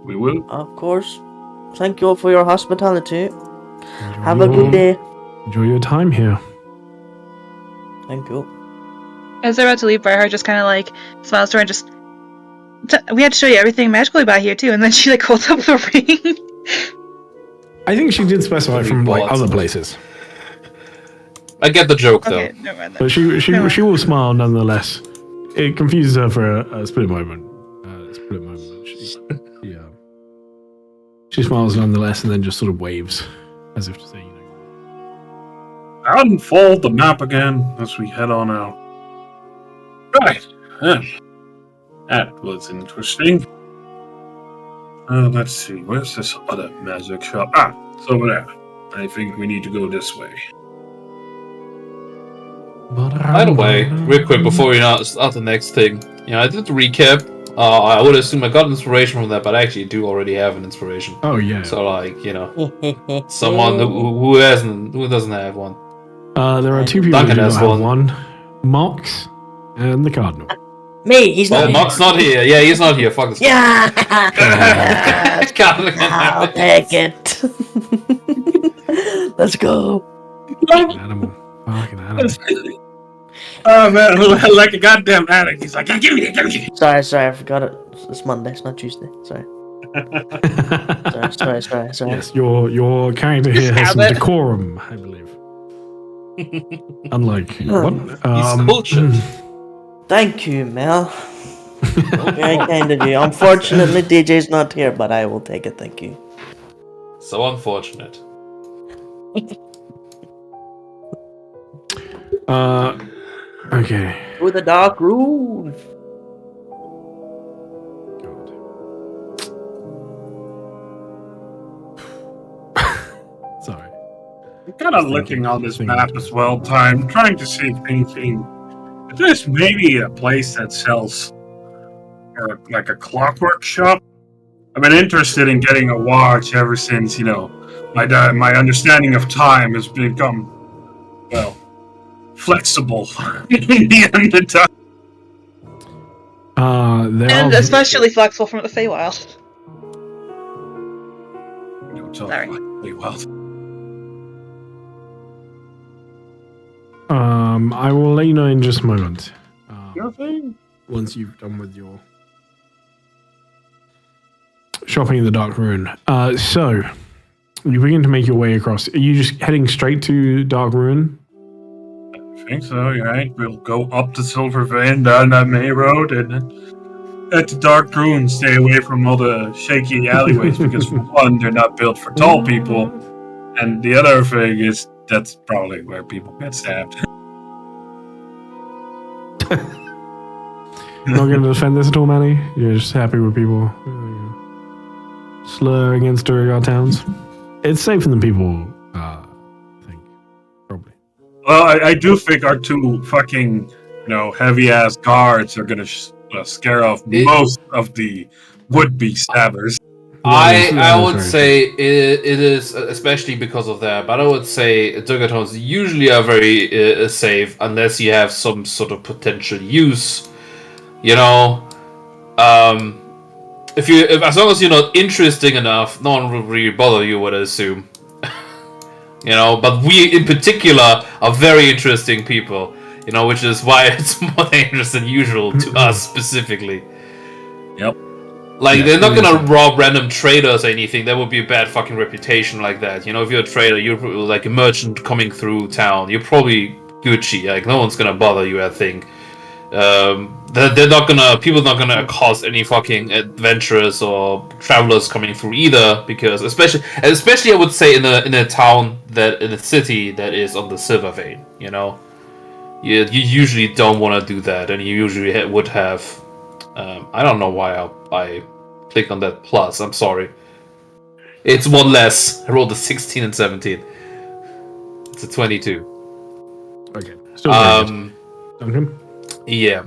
We will. Of course. Thank you all for your hospitality. Have a good day. Enjoy your time here. Thank you. As they're about to leave, Briarheart just kind of like smiles to her and just. We had to show you everything magical about here too, and then she like holds up the ring. I think she did specify from like other places. I get the joke though. Okay, never mind that. But she will smile nonetheless. It confuses her for a split moment. She smiles nonetheless, and then just sort of waves, as if to say, Unfold the map again as we head on out. Right. That was interesting. Let's see. Where's this other magic shop? Ah, it's over there. I think we need to go this way. By the way, real quick before we start the next thing, I did the recap. I would assume I got inspiration from that, but I actually do already have an inspiration. Oh yeah. So someone who doesn't have one. There are two people who do not have one. Mox and the Cardinal. Me, he's not here. Mox not here. Yeah, he's not here. Fuck this. Yeah! I'll take it. Let's go. Fucking animal. Oh man, like a goddamn addict. He's like, give me it. Sorry, I forgot it. It's Monday, it's not Tuesday. Sorry. Sorry. Yes, your character here has some decorum, I believe. Unlike what? He's bullshit. Thank you, Mel. Very kind of you. Unfortunately, DJ's not here, but I will take it. Thank you. So unfortunate. Okay. Through the dark room. Sorry. I'm kind of looking on this map as well, trying to see if anything. If there's maybe a place that sells, or like a clockwork shop. I've been interested in getting a watch ever since my understanding of time has become flexible in the end of time. And especially flexible from the Feywild. Sorry. I will let you know in just a moment. Nothing. Once you've done with your shopping in the Dark Ruin. So you begin to make your way across. Are you just heading straight to Dark Ruin? I think so, right? We'll go up the Silver Vein, down that main road, and then head to Dark Ruin. Stay away from all the shaky alleyways because, for one, they're not built for tall people, and the other thing is that's probably where people get stabbed. Not going to defend this at all, Manny? You're just happy with people slur against Durgar towns? It's safer than people think, probably. Well, I do think our two fucking, heavy-ass guards are going to scare off most of the would-be stabbers. I would say it is, especially because of that, but I would say Durgar towns usually are very safe unless you have some sort of potential use. As long as you're not interesting enough, no one will really bother you, would I assume. But we in particular are very interesting people, which is why it's more dangerous than usual to us specifically. Yep. They're not gonna rob random traders or anything. That would be a bad fucking reputation like that. If you're a trader, you're like a merchant coming through town. You're probably Gucci. No one's gonna bother you, I think. People are not gonna accost any fucking adventurers or travelers coming through either, because especially I would say in a town in a city that is on the Silver Vein, you usually don't want to do that, and you usually would have. I don't know why I click on that plus. I'm sorry. It's one less. I rolled a 16 and 17. It's a 22. Okay. Still Duncan? Yeah.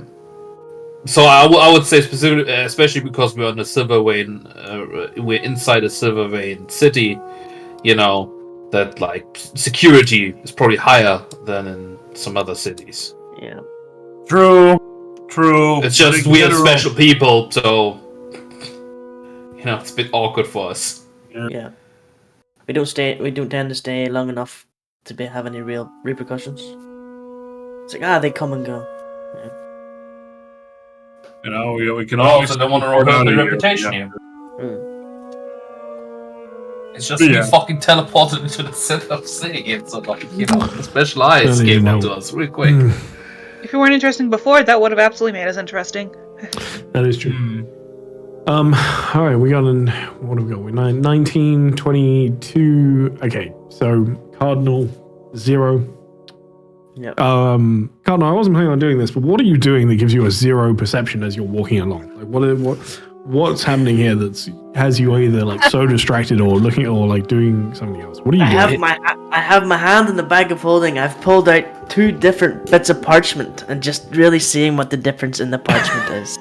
So I would say specifically, especially because we're on the Silver Vein, we're inside a Silver Vein city. That security is probably higher than in some other cities. Yeah. True. It's just we are special people, so it's a bit awkward for us. Yeah. We don't tend to stay long enough to have any real repercussions. It's like they come and go. Yeah. We can always. Also, don't want to ruin the reputation here. It's just we fucking teleported into the center of the city. It's the special eyes came up to us real quick. If you weren't interesting before, that would have absolutely made us interesting. That is true. All right, we got what have we got? We're 19, 22. Okay, so Cardinal 0, Yep. Cardinal, I wasn't planning on doing this, but what are you doing that gives you a 0 perception as you're walking along? Like what's happening here that has you either like so distracted or looking or like doing something else? What are you doing? I have my hand in the bag of holding. I've pulled out 2 different bits of parchment and just really seeing what the difference in the parchment is.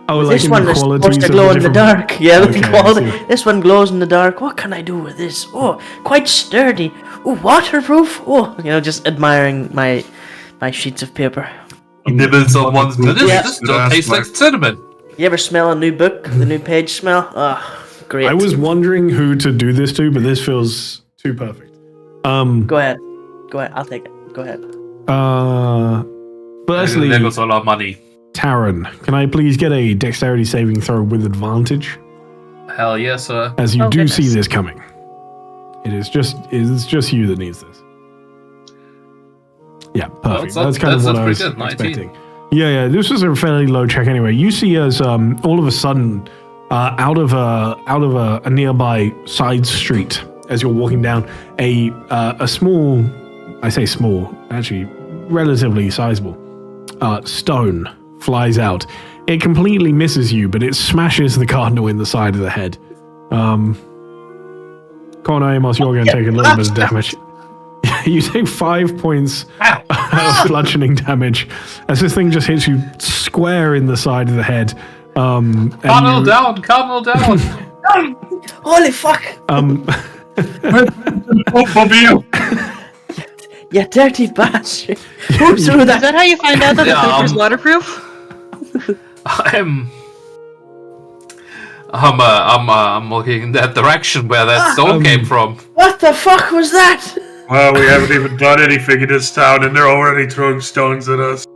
Oh, like this in one the is supposed qualities to of glow the in the different- dark. Yeah, Okay, the I quality. see. This one glows in the dark. What can I do with this? Oh, quite sturdy. Oh, waterproof. Oh, just admiring my sheets of paper. He nibbles on one's delicious. Yeah. This don't taste like cinnamon. You ever smell a new book? The new page smell? Oh, great. I was wondering who to do this to, but this feels too perfect. Go ahead. I'll take it. Go ahead. Firstly, There goes all our money. Taran, can I please get a dexterity saving throw with advantage? Hell yes, sir. As you Oh, do goodness. see this coming. It's just you that needs this. Yeah, perfect. That's kind of what I was pretty good, 19. expecting. Yeah, this was a fairly low check anyway. You see as all of a sudden, out of a nearby side street, as you're walking down, a small, I say small, actually relatively sizable, stone flies out. It completely misses you, but it smashes the cardinal in the side of the head. Connor Amos, you're going to take a little bit of damage. You take 5 points of bludgeoning damage as this thing just hits you square in the side of the head. Cardinal down! Holy fuck! You dirty bastard! Who threw Is that? that how you find out that the Yeah, paper's waterproof? I'm looking in that direction where that stone came from. What the fuck was that? Well, we haven't even done anything in this town, and they're already throwing stones at us.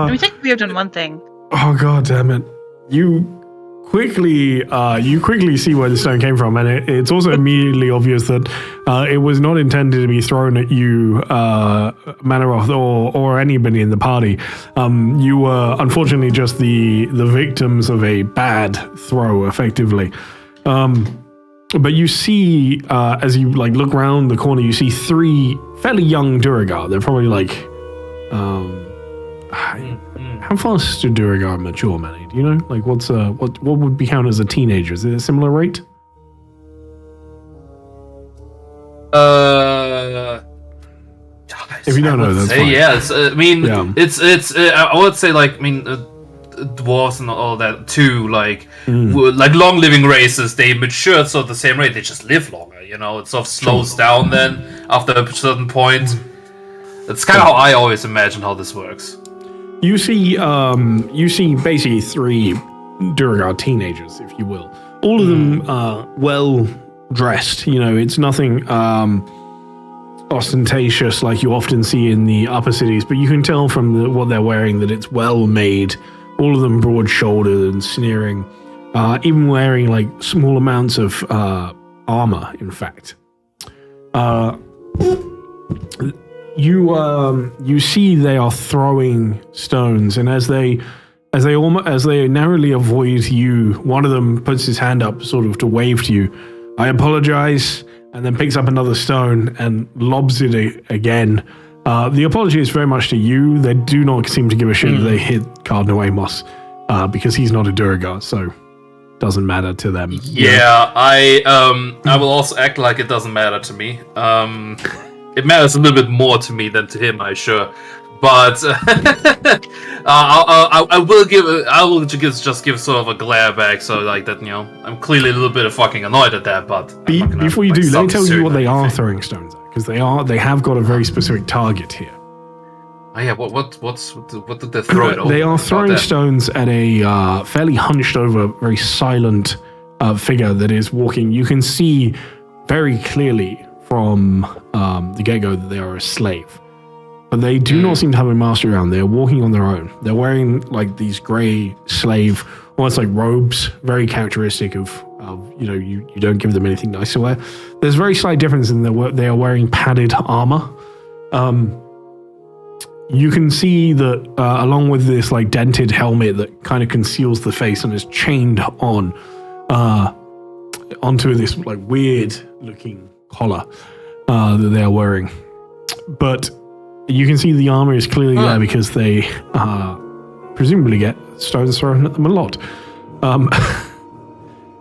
We think we have done one thing. Oh god damn it! You quickly see where the stone came from, and it's also immediately obvious that it was not intended to be thrown at you, Manaroth, or anybody in the party. You were unfortunately just the victims of a bad throw, effectively. But you see, as you look around the corner, you see 3 fairly young Duragar. They're probably how fast do Duragar mature, Manny? Do you know? What would be counted as a teenager? Is it a similar rate? If you don't know, that's fine. Yes, I mean, Yeah. it's I would say dwarves and all that too, like long living races, they mature sort of the same rate, they just live longer, it sort of slows down then after a certain point. That's kind of how I always imagine how this works. You see basically 3 Duragar teenagers, if you will. All of them are well dressed. It's nothing ostentatious like you often see in the upper cities, but you can tell from what they're wearing that it's well made. All of them broad-shouldered and sneering, even wearing small amounts of armor. In fact, you see they are throwing stones, and as they narrowly avoid you, one of them puts his hand up sort of to wave to you. I apologize, and then picks up another stone and lobs it again. The apology is very much to you. They do not seem to give a shit that they hit Cardinal Amos, because he's not a Duragar, so doesn't matter to them. Yeah, I will also act like it doesn't matter to me. It matters a little bit more to me than to him, I'm sure. But I will just give sort of a glare back, so that I'm clearly a little bit of fucking annoyed at that. But before you do, let me tell you what they are throwing stones at, because they have got a very specific target here. Oh yeah, what did they throw it over? They are throwing stones at a fairly hunched over, very silent figure that is walking. You can see very clearly from the get-go that they are a slave. But they do not seem to have a master around. They're walking on their own. They're wearing these grey slave, almost like robes, very characteristic of you don't give them anything nice to wear. There's a very slight difference in they are wearing padded armor. You can see that along with this dented helmet that kind of conceals the face and is chained onto this weird looking collar that they are wearing. but you can see the armor is clearly there because they presumably get stones thrown at them a lot.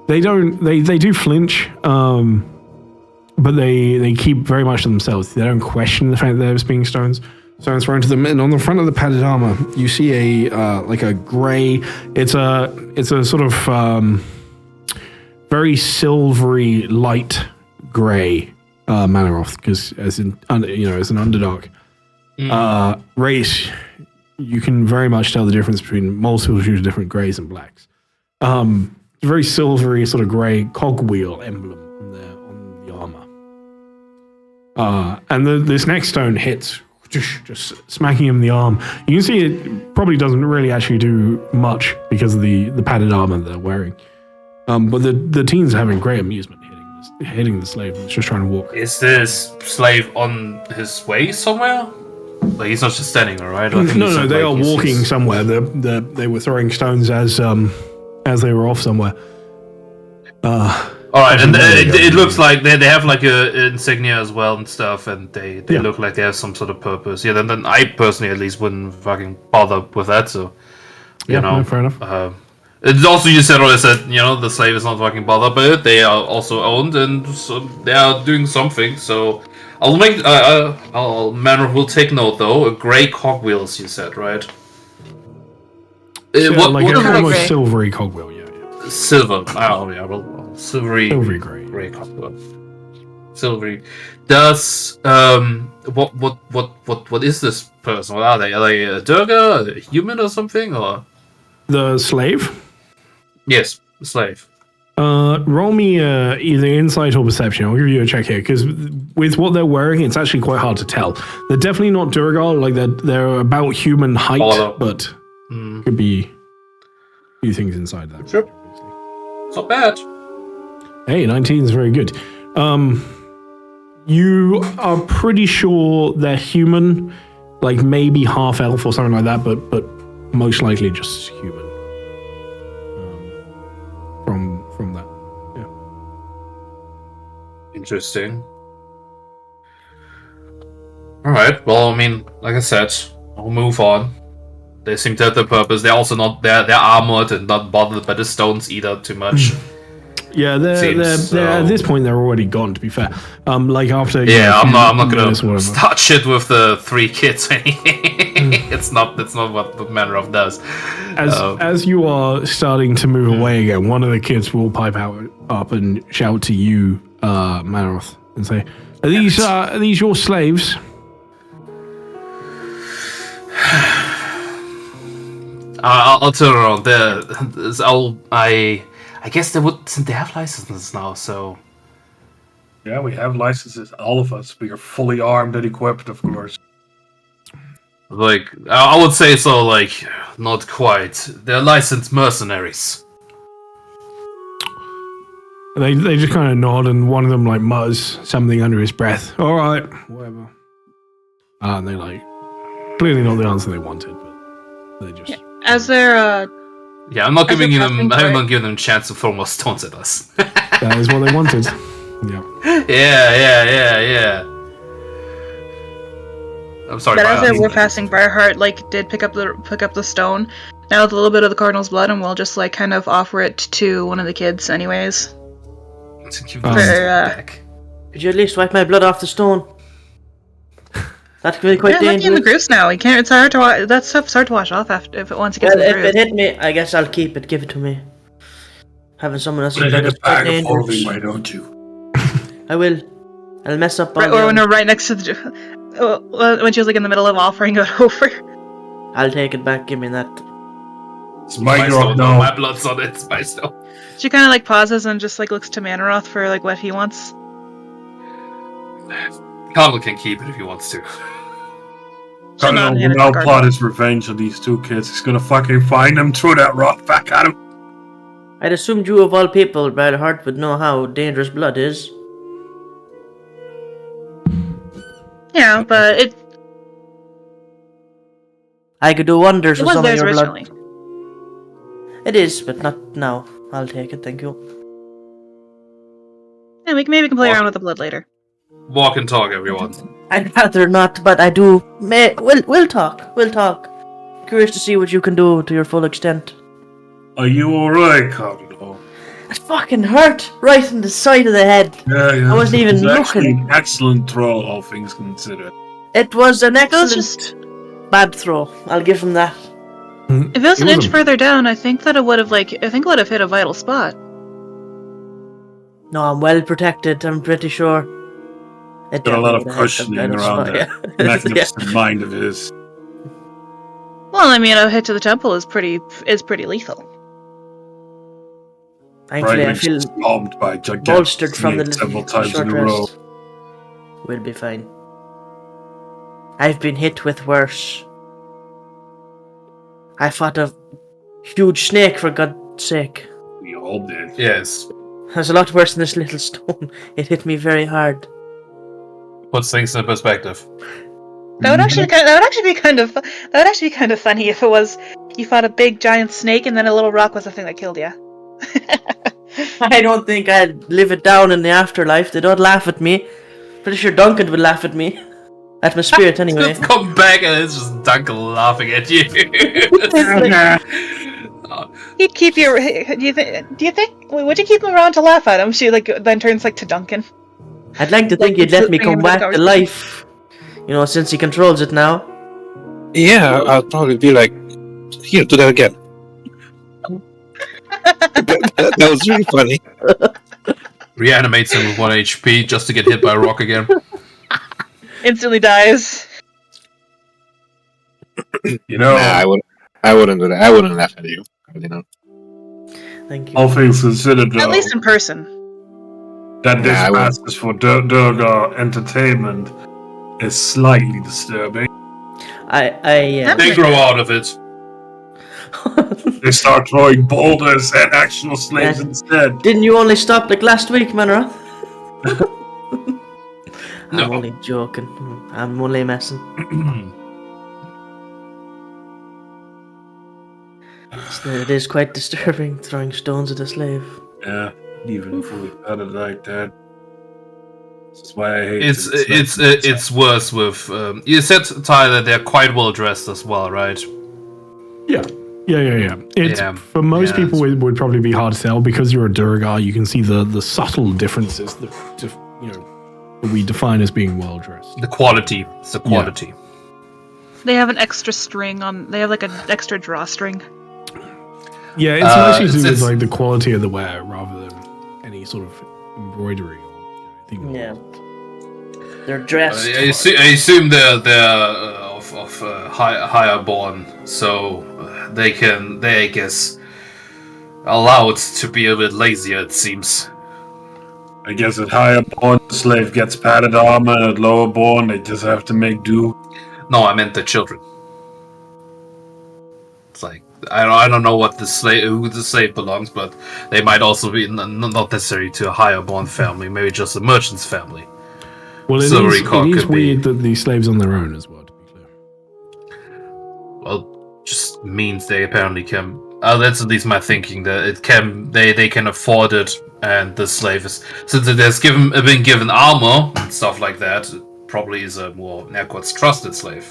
They do flinch, but they keep very much to themselves. They don't question the fact that there's being stones thrown to them. And on the front of the padded armor, you see a gray. It's a sort of very silvery light gray Manaroth, because as an Underdark race, you can very much tell the difference between multitudes of different grays and blacks. Very silvery sort of gray cogwheel emblem on the armor. And this next stone hits, just smacking him in the arm. You can see it probably doesn't really actually do much because of the padded armor they're wearing. But the teens are having great amusement hitting the slave that's just trying to walk. Is this slave on his way somewhere? Like, he's not just standing there, right? No, they are walking somewhere. They were throwing stones as they were off somewhere. All right, and it looks like they have like a insignia as well and stuff, and they look like they have some sort of purpose. Yeah, then I personally at least wouldn't fucking bother with that. So, you know, no, fair enough. It's also you said the slave is not fucking bothered by it. They are also owned, and so they are doing something. So I'll make Manor will take note though. A gray cogwheels, you said, right? What kind of silvery cogwheel? Yeah. Silver. Oh yeah, well, silvery gray cogwheel. Silvery. Does what is this person? What are they? Are they a Durga, a human, or something? Or the slave? Yes, the slave. Roll me either insight or perception. I'll give you a check here, because with what they're wearing, it's actually quite hard to tell. They're definitely not Durga, like they're about human height, but could be a few things inside that. Sure. It's not bad. Hey, 19 is very good. You are pretty sure they're human, like maybe half elf or something like that, but most likely just human. From that, yeah. Interesting. All right. Well, I mean, like I said, I'll move on. They seem to have their purpose. They're also not they're armored and not bothered by the stones either too much. Yeah, they're at this point they're already gone. To be fair, like after I'm not gonna start shit with the 3 kids. It's not what the Manaroth does. As you are starting to move away again, one of the kids will pipe up and shout to you, Manaroth, and say, "Are these your slaves?" I'll turn around. I guess they have licenses now, so... Yeah, we have licenses, all of us. We are fully armed and equipped, of course. Like, I would say so, like, not quite. They're licensed mercenaries. They just kind of nod, and one of them, like, mutters something under his breath. All right, whatever. And they, like, clearly not the answer they wanted, but they just... Yeah. As they're, Yeah, I'm not giving them a chance to throw more stones at us. That is what they wanted. Yeah. I'm sorry. But as they were passing, Briarheart did pick up the stone. Now with a little bit of the cardinal's blood, and we'll just kind of offer it to one of the kids, anyways. Back. Could you at least wipe my blood off the stone? That could be quite dangerous. In the grooves now. You can't. It's hard to that stuff's hard to wash off once it gets in the grooves. If it hit me, I guess I'll keep it. Give it to me. Having someone else's blood is quite dangerous. Why don't you? I will. I'll mess up. Or when we're right next to the. When she was in the middle of offering it over. I'll take it back. Give me that. It's my stone. No, my blood's on it. It's my stone. She kind of pauses and just looks to Manaroth for what he wants. Cardinal can keep it if he wants to. Cardinal will now plot his revenge on these 2 kids. He's gonna fucking find them, throw that rock back at him. I'd assumed you of all people, Briarheart, would know how dangerous blood is. Yeah, but it... I could do wonders with some of your originally. blood. It is, but not now. I'll take it, thank you. Yeah, maybe we can play around with the blood later. Walk and talk, everyone. I'd rather not, but I do. We'll talk. We'll talk. Curious to see what you can do to your full extent. Are you alright, Carlo? It fucking hurt right in the side of the head. Yeah. I wasn't even It was actually looking. an excellent throw, all things considered. It was an If it was excellent bad throw. I'll give him that. If it was an inch further down, I think it would have hit a vital spot. No, I'm well protected. I'm pretty sure. It Got a lot of definitely would have hit cushioning the vital around spot, that yeah. magnificent mind of his. Well, I mean, a hit to the temple is pretty lethal. Thankfully, I feel bombed by gigantic bolstered from the snake several times short in a row. rest. We'll be fine. I've been hit with worse. I fought a huge snake, for God's sake. We all did. Yes. It was a lot worse than this little stone. It hit me very hard. Puts things in perspective. That would actually be kind of funny if it was you fought a big giant snake and then a little rock was the thing that killed you. I don't think I'd live it down in the afterlife. They don't laugh at me. Pretty sure Duncan would laugh at me. At my spirit, anyway. Just come back and it's just Duncan laughing at you. He'd keep you. Do you think? Would you keep him around to laugh at him? She then turns to Duncan. I'd like to think he'd let me come back to life. You know, since he controls it now. Yeah, I'll probably be like, here, do that again. that was really funny. Reanimates him with 1 HP just to get hit by a rock again. Instantly dies. You know, Nah, I wouldn't do that. I wouldn't laugh at you. You know. Thank you. all things considered, though, At least in person. that this Nah, I wouldn't. passes for Durgar entertainment is slightly disturbing. They grow out of it. They start throwing boulders at actual slaves Yeah. instead. Didn't you only stop like last week, Manra? I'm No. only joking. I'm only messing. It is quite disturbing throwing stones at a slave. Yeah, even if we had it like that. This is why I hate It's worse with. You said, Tyler, they're quite well dressed as well, right? Yeah. It's Yeah. for most Yeah, people it would probably be hard to tell because you're a Durgar. You can see the subtle differences that we define as being well dressed. The quality. It's the quality. They have an extra string on. They have like an extra drawstring. Yeah, it's mostly to do with it's- like the quality of the wear rather than any sort of embroidery or anything. Yeah. They're dressed. I assume they're of higher born, so they I guess, allowed to be a bit lazier. It seems. I guess at higher born, the slave gets padded armor, and at lower born, they just have to make do. No, I meant the children. It's like I don't know what who the slave belongs, but they might also be not necessarily to a higher born family, maybe just a merchant's family. Well, it Silvery is cock could be- weird that the slaves on their own as well, to be clear. Well, just means they apparently can. That's at least my thinking, that it can they can afford it, and the slave is, since it has been given armor and stuff like that, it probably is a more in air quotes trusted slave.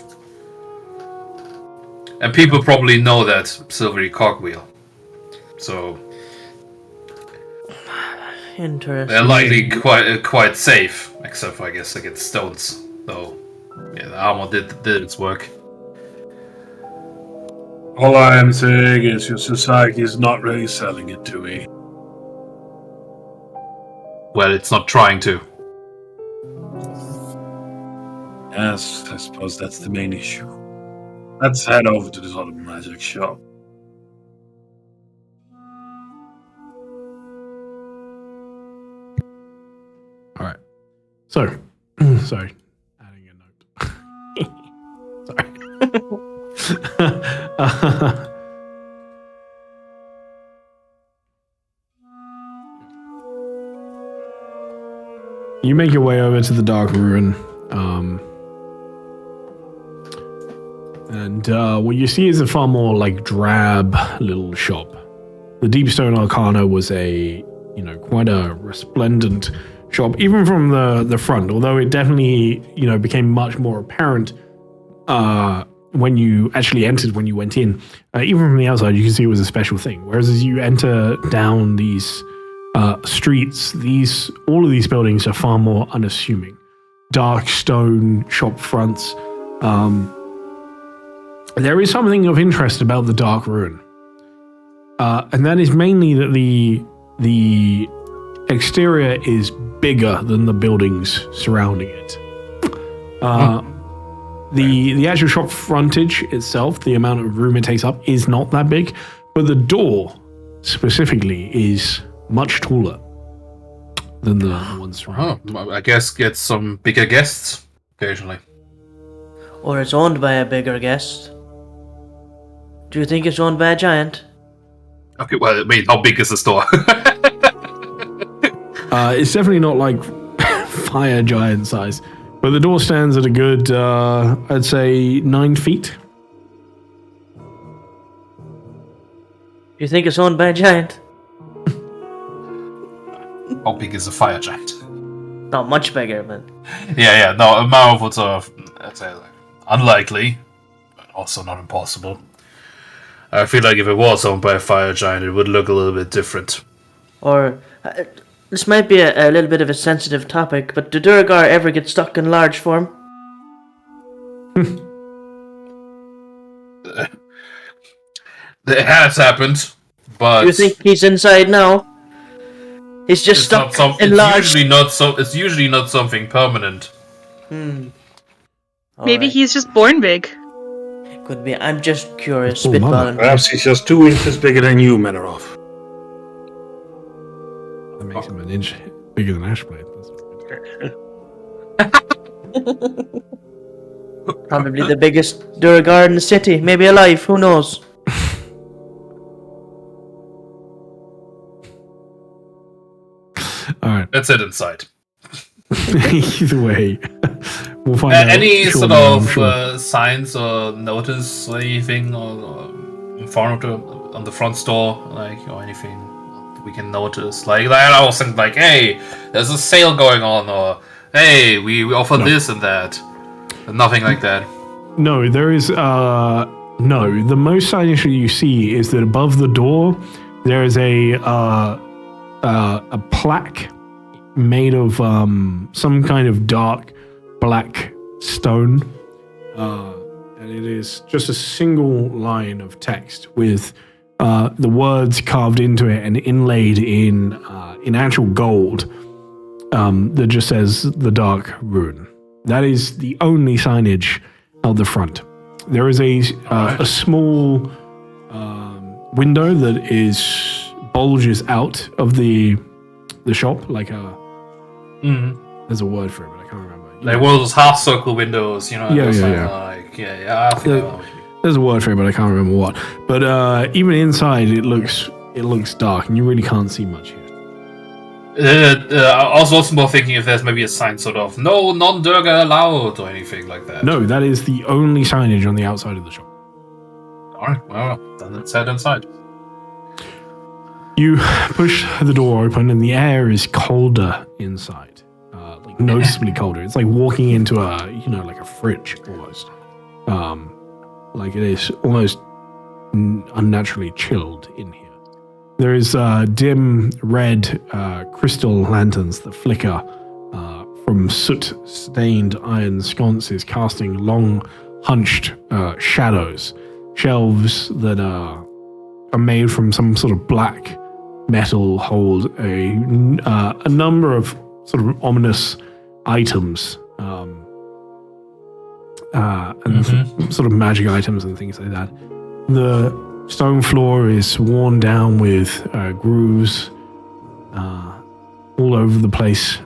And people probably know that silvery cogwheel, so Interesting. they're likely quite safe, except for I guess against stones. Though, yeah, the armor did its work. All I am saying is your society is not really selling it to me. Well, it's not trying to. Yes, I suppose that's the main issue. Let's head over to this other magic shop. All right. So, sorry, adding a note. Sorry. You make your way over to the Dark Ruin, and what you see is a far more like drab little shop. The Deepstone Arcana was quite a resplendent shop, even from the front, although it definitely, became much more apparent when you actually entered, when you went in. Even from the outside, you can see it was a special thing. Whereas as you enter down these streets, all of these buildings are far more unassuming. Dark stone shop fronts. There is something of interest about the Dark Ruin. And that is mainly that the exterior is bigger than the buildings surrounding it. The actual shop frontage itself, the amount of room it takes up, is not that big, but the door specifically is much taller than the ones surrounding. Oh, I guess get some bigger guests occasionally. Or it's owned by a bigger guest. Do you think it's owned by a giant? Okay, well, I mean, how big is the store? It's definitely not like fire giant size, but the door stands at a good, I'd say, 9 feet. You think it's owned by a giant? How big is a fire giant? Not much bigger, but... Yeah, no, a amount of sort of, I'd say, like, unlikely, but also not impossible. I feel like if it was owned by a fire giant, it would look a little bit different. Or, this might be a little bit of a sensitive topic, but do Durgar ever get stuck in large form? It has happened, but... Do you think he's inside now? He's just stuck in large... It's usually not something permanent. Maybe he's just born big. Could be. I'm just curious. Oh, Spitballing. Perhaps he's just 2 inches bigger than you, Menoroff. That makes him an inch bigger than Ashblade. Probably the biggest Durgar in the city. Maybe alive. Who knows? All right. That's it inside. Either way, we'll find out. Any shortly, sort I'm of sure. signs or notice or anything or in front of on the front store, like, or anything we can notice? Like I was thinking, like, hey, there's a sale going on, or hey, we offer this and that. But nothing like that. No, there is no. The most signage that you see is that above the door there is a plaque made of some kind of dark black stone, and it is just a single line of text with the words carved into it and inlaid in actual gold that just says the Dark Ruin. That is the only signage out the front. There is a small window that bulges out of the shop, like a... There's a word for it, but I can't remember. Like one of those half-circle windows, you know? Yeah. Like, I think I know. There's a word for it, but I can't remember what. But even inside, it looks dark, and you really can't see much here. I was also more thinking if there's maybe a sign sort of, no non-Durga allowed, or anything like that. No, that is the only signage on the outside of the shop. Alright, well, then let's head inside. You push the door open, and the air is colder inside, like noticeably colder. It's like walking into like a fridge almost. Like it is almost unnaturally chilled in here. There is dim red crystal lanterns that flicker from soot-stained iron sconces, casting long, hunched shadows. Shelves that are made from some sort of black metal hold a number of sort of ominous items and sort of magic items and things like that. The stone floor is worn down with grooves all over the place,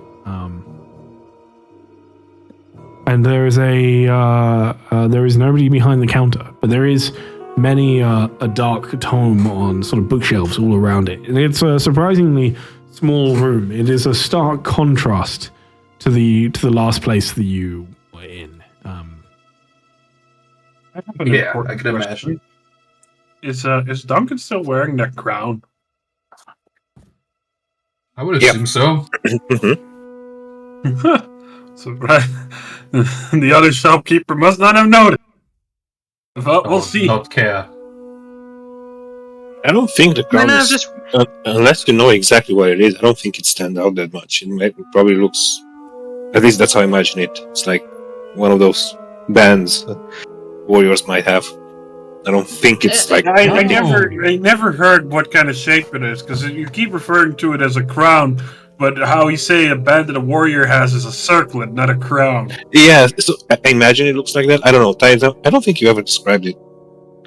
and there is there is nobody behind the counter, but there is many a dark tome on sort of bookshelves all around it. And it's a surprisingly small room. It is a stark contrast to the last place that you were in. Yeah, I can imagine. Is Duncan still wearing that crown? I would assume so. Surprise! The other shopkeeper must not have noticed. Well, we'll see. Not care. I don't think the crown No, is, just unless you know exactly what it is, I don't think it stands out that much. It probably looks, at least that's how I imagine it. It's like one of those bands that warriors might have. I don't think it's like... I never heard what kind of shape it is, because you keep referring to it as a crown, but how you say a band that a warrior has is a circlet, not a crown. Yeah, so I imagine it looks like that. I don't know. I don't think you ever described it.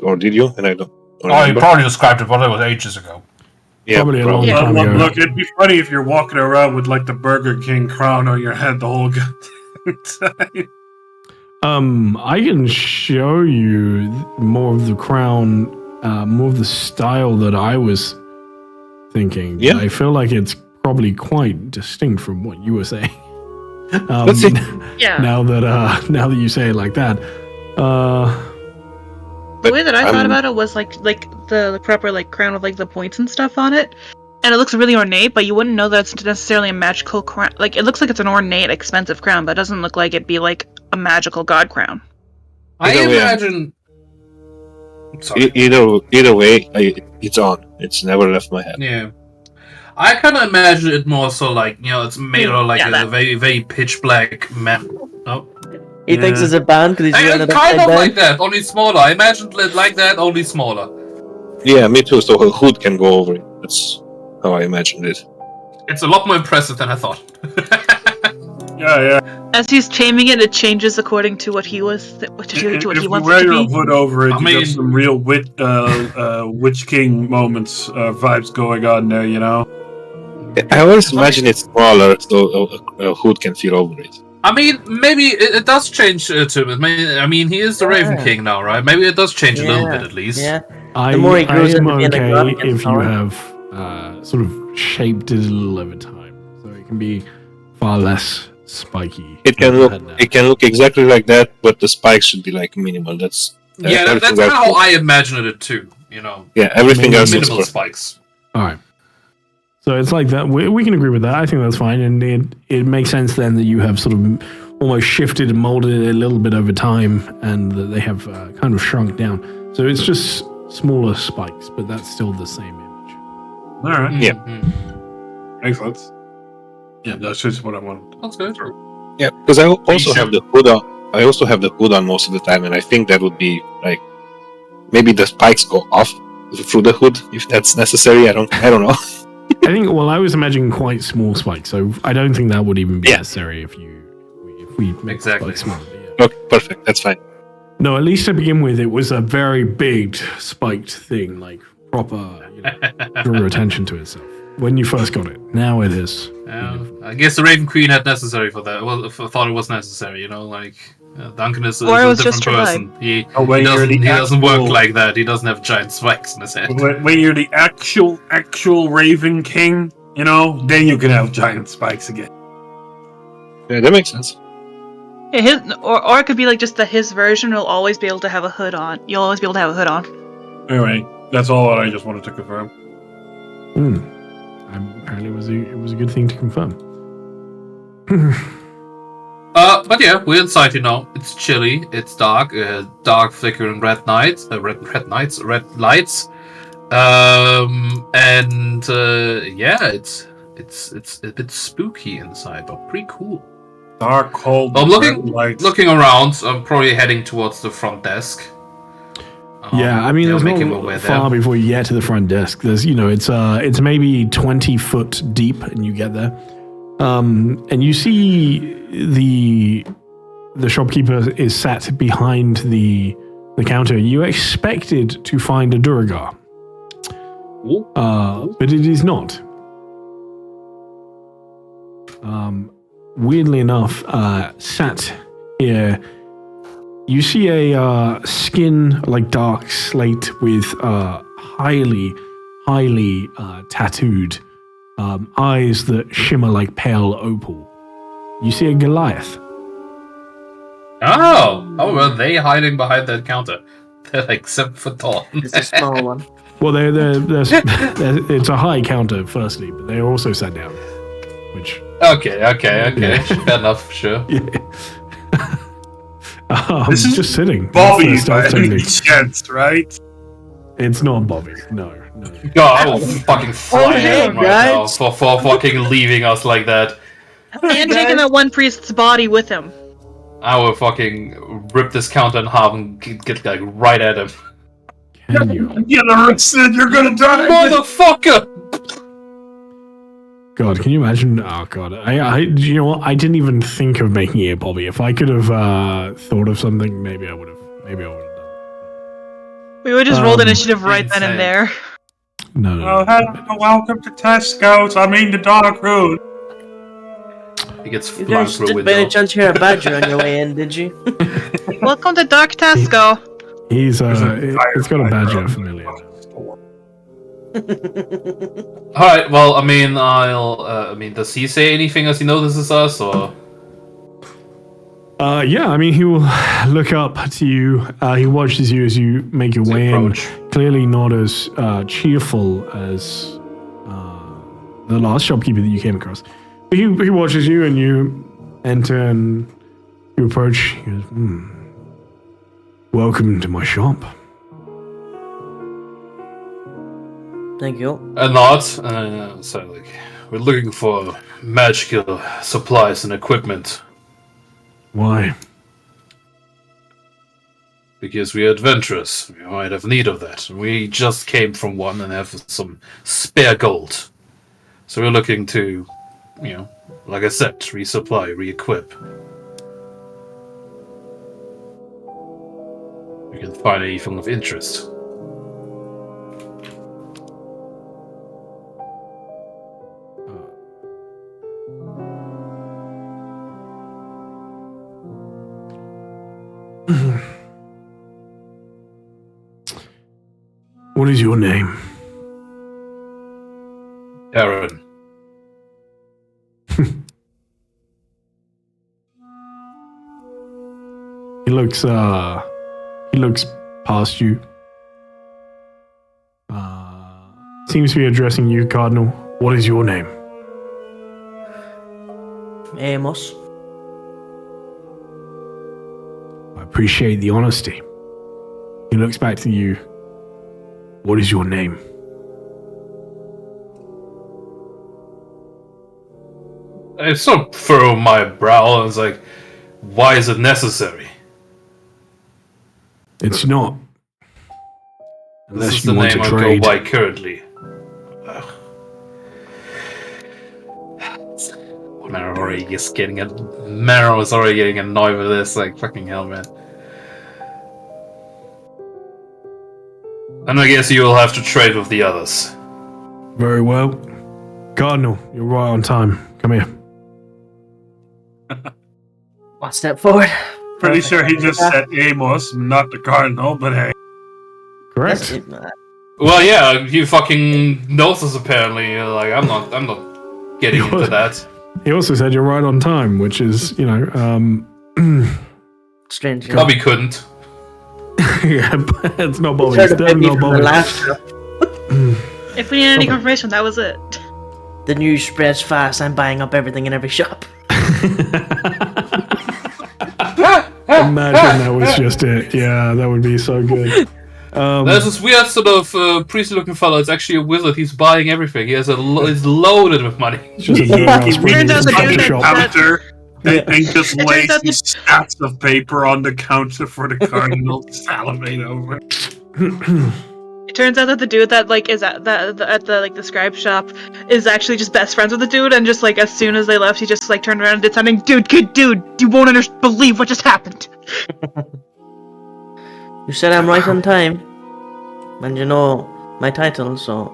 Or did you? And I don't Oh, you remember. probably described it, but it was ages ago. Yeah, Probably a long Yeah. time ago. Look, it'd be funny if you're walking around with like the Burger King crown on your head the whole goddamn time. I can show you more of the crown, more of the style that I was thinking. Yeah. I feel like it's probably quite distinct from what you were saying. Let's see. yeah. Now that you say it like that, The way that I thought I'm- about it was like the proper like crown with like the points and stuff on it, and it looks really ornate. But you wouldn't know that it's necessarily a magical crown. Like it looks like it's an ornate, expensive crown, but it doesn't look like it'd be like a magical god crown. I Either way, imagine. Sorry. Either way, it's on. It's never left my head. Yeah. I kind of imagine it more so like, it's made of like Yeah, a that. very, very pitch black map. Oh. He thinks it's a band because he's wearing it Kind upside of down. like that, only smaller. I imagined it like that, only smaller. Yeah, me too. So her hood can go over it. That's how I imagined it. It's a lot more impressive than I thought. Yeah. As he's taming it, it changes according to what he was, to what If he you wants wear it to your be. hood over it, I you mean- got some real Witch King moments, vibes going on there, you know? I always imagine it's smaller, so a hood can fit over it. I mean, maybe it does change to him. I mean, he is the Raven Yeah. King now, right? Maybe it does change a little bit at least. Yeah. I more he grows am into being a okay god against if you power. have sort of shaped it a little over time, so it can be far less spiky. It can than look that now. it can look exactly like that, but the spikes should be like minimal. That's That's everything how else- I imagined it too. Yeah, everything else looks Minimal perfect. spikes. All right. So it's like that. We can agree with that. I think that's fine, and it makes sense then that you have sort of almost shifted and molded it a little bit over time, and that they have kind of shrunk down. So it's just smaller spikes, but that's still the same image. Alright, Yeah. Mhm. makes sense. Yeah, that's just what I wanted. That's good. Yeah, because I also sure? have the hood on. I also have the hood on most of the time, and I think that would be like maybe the spikes go off through the hood if that's necessary. I don't know. I think. Well, I was imagining quite small spikes, so I don't think that would even be Yeah. necessary if we make Exactly. spikes smaller. Yeah. Okay, perfect. That's fine. No, at least to begin with, it was a very big spiked thing, like proper, drew attention to itself when you first got it. Now it is. I guess the Raven Queen had necessary for that. Well, thought it was necessary, like Duncan is Or it a was different just her person. He when you're doesn't work actual- like that. He doesn't have giant spikes in his head. When you're the actual Raven King, then you can have giant spikes again. Yeah, that makes sense. Yeah, or it could be like just that his version will always be able to have a hood on. You'll always be able to have a hood on. Anyway, that's all I just wanted to confirm. Apparently, it was a good thing to confirm. But yeah, we're inside. It's chilly. It's dark. Dark flickering red lights. It's a bit spooky inside, but pretty cool. Dark, cold, I'm red lights. looking around. I'm probably heading towards the front desk. Yeah, I mean, they'll there's make him not aware far there. before you get to the front desk. There's, it's maybe 20 foot deep, and you get there, and you see the shopkeeper is sat behind the counter. You expected to find a Durgar, but it is not. Weirdly enough, sat here. You see a skin like dark slate with highly tattooed eyes that shimmer like pale opal. You see a Goliath. Oh, were they hiding behind that counter? They're like 7 foot tall. It's a small one. Well, it's a high counter, firstly, but they are also sat down. which... Okay. Yeah. Fair enough, sure. Yeah. This is just sitting. Bobby That's the by stealth any technique. chance, right? It's not Bobby. No. God, I will fucking fly at hey, him right now guys. for fucking leaving us like that. And taking that one priest's body with him. I will fucking rip this counter in half and get like right at him. Can you? Get arrested, you're gonna die! Motherfucker! God, can you imagine? Oh God, I you know what? I didn't even think of making it Bobby. If I could have thought of something, maybe I would have done. We would just rolled initiative right then and insane. there. No. Oh, hello, welcome to Tesco's. I mean the dark room. He gets You flung guys through a did by any window. chance hear a badger on your way in, did you? Welcome to Dark Tesco. He's There's a it's got a firefighter badger on the familiar. store. Alright, well, I mean, does he say anything as he notices us, or? Yeah, I mean, he will look up to you. He watches you as you make your way in. Approach. Clearly not as cheerful as the last shopkeeper that you came across. But he watches you, and you enter, and you approach. He goes, "Welcome to my shop." Thank you. A nod. So, like, we're looking for magical supplies and equipment Why? because we are adventurous. We might have need of that. We just came from one and have some spare gold. So we're looking to, like I said, resupply, re-equip. We can find anything of interest. What is your name? Aaron. He looks past you. Seems to be addressing you, Cardinal. What is your name? Amos. I appreciate the honesty. He looks back to you. What is your name? I sort of furrow my brow and it's like, why is it necessary? It's not. This Unless is you the want name to I go trade. by currently. Marrow is already getting annoyed with this, like, fucking hell, man. And I guess you will have to trade with the others. Very well. Cardinal, you're right on time. Come here. One step forward. Pretty sure he just said Amos, not the Cardinal, but hey. Correct. That's it. Well, yeah, you fucking knows us apparently. Like, I'm not getting into that. He also said you're right on time, which is, Strange. Bobby couldn't. yeah, but it's not Bobby. Heard It's a definitely baby not from the Bobby. last show. If we need any confirmation, that was it. The news spreads fast. I'm buying up everything in every shop. Imagine that was just it. Yeah, that would be so good. There's this weird sort of priestly-looking fellow. It's actually a wizard. He's buying everything. He's loaded with money. It's just a dirty ass Turns out the fucking dude shop. that- Counter. And just It lays turns out these stacks of paper on the counter for the Cardinal to salivate over. It turns out that the dude that like is at the scribe shop is actually just best friends with the dude, and just like as soon as they left, he just like turned around and did something. Dude, you won't believe what just happened. You said I'm right on time. And you know my title, so...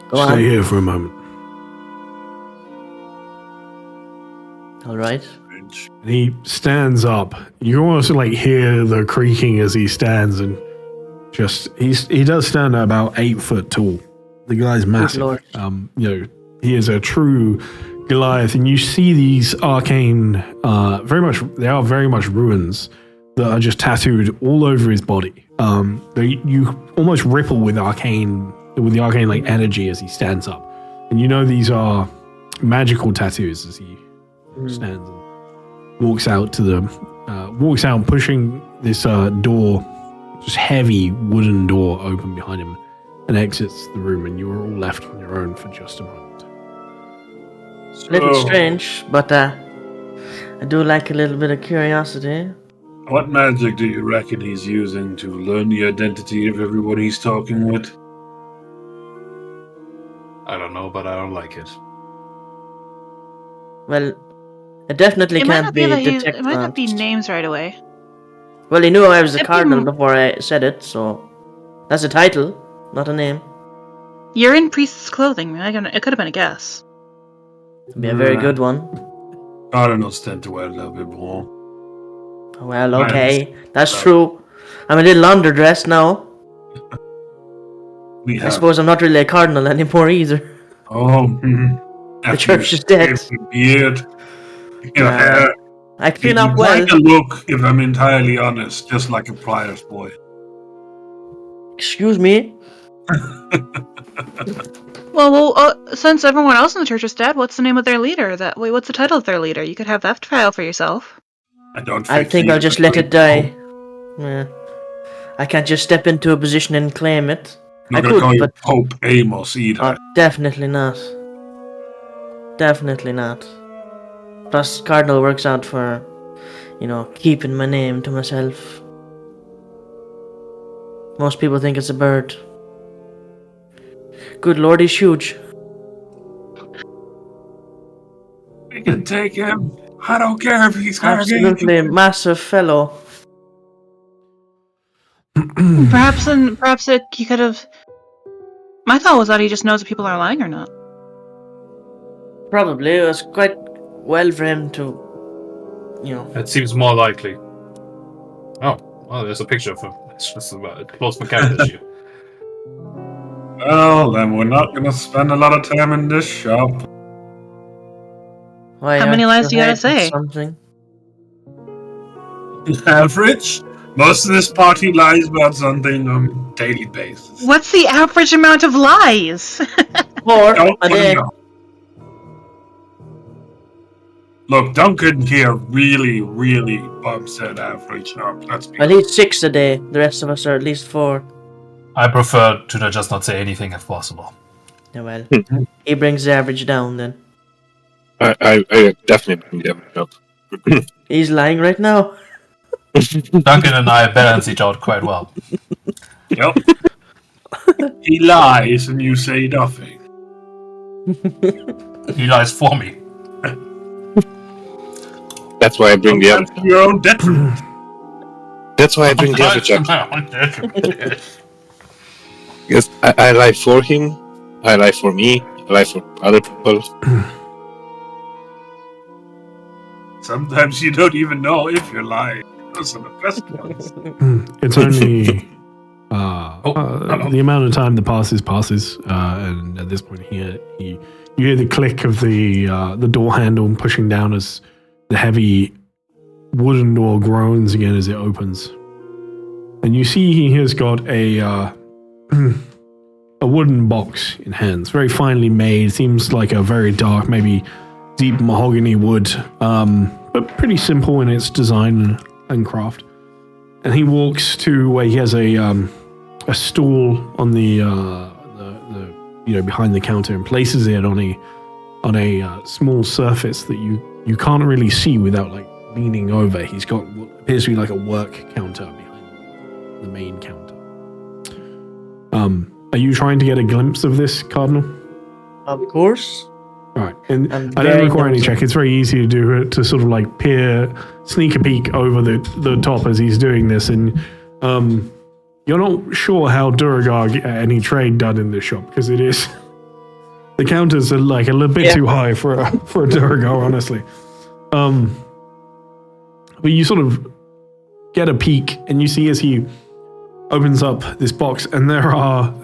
Go Stay on. here for a moment. Alright. And he stands up. You almost like hear the creaking as he stands, and he does stand at about 8 foot tall. The guy's massive. Lord. He is a true Goliath, and you see these arcane, they are very much ruins that are just tattooed all over his body. You almost ripple with the arcane like energy as he stands up. And you know these are magical tattoos as he stands and walks out pushing this door, just heavy wooden door open behind him, and exits the room, and you are all left on your own for just a moment. A little strange, but I do like a little bit of curiosity. What magic do you reckon he's using to learn the identity of everyone he's talking with? I don't know, but I don't like it. Well, it definitely can't be detect. It might not be names right away. Well, he knew I was a cardinal before I said it, so that's a title, not a name. You're in priest's clothing. It could have been a guess. It'd be a very good one. Cardinals tend to wear a little bit more. Well, okay, that's true. I'm a little underdressed now. I suppose I'm not really a cardinal anymore either. Oh, the church is dead. Beard. Your hair. I clean up well. You look, if I'm entirely honest, just like a prior's boy. Excuse me? Well, since everyone else in the church is dead, what's the name of their leader? What's the title of their leader? You could have that trial for yourself. I think I'll just let it die. Yeah. I can't just step into a position and claim it. I'm not going to call you Pope Amos either. Definitely not. Definitely not. Plus, Cardinal works out for, keeping my name to myself. Most people think it's a bird. Good lord, he's huge. We can take him. I don't care if he's absolutely massive fellow. Perhaps he could have. My thought was that he just knows if people are lying or not. Probably. It was quite well for him to, It seems more likely. Oh, well, there's a picture of him. It's just a close mechanic issue. Well, then we're not going to spend a lot of time in this shop. Why, how many lies do you gotta say? Something. Average? Most of this party lies about something on a daily basis. What's the average amount of lies? 4 a day. Look, Duncan here really, really bumps that average up. Well, he's 6 a day. The rest of us are at least 4. I prefer to just not say anything if possible. Yeah, well, he brings the average down then. I definitely bring the average up. He's lying right now. Duncan and I balance each out quite well. Yep. He lies and you say nothing. He lies for me. That's why I bring the average up. Your own detriment. That's why I bring the average up. Yes, I lie for him, I lie for me, I lie for other people. Sometimes you don't even know if you're lying. Those are the best ones. It's only the amount of time that passes, and at this point here, you hear the click of the door handle pushing down as the heavy wooden door groans again as it opens, and you see he has got a wooden box in hands, very finely made. Seems like a very dark, maybe deep mahogany wood, but pretty simple in its design and craft. And he walks to where he has a stool on the behind the counter and places it on a small surface that you can't really see without like leaning over. He's got what appears to be like a work counter behind the main counter. Are you trying to get a glimpse of this, Cardinal? Of course. All right, and I don't require any check. It's very easy to do it, to sort of like sneak a peek over the top as he's doing this, and you're not sure how Duragar get any trade done in this shop, because it is the counters are like a little bit too high for a Duragar, honestly. But you sort of get a peek, and you see as he opens up this box, and there are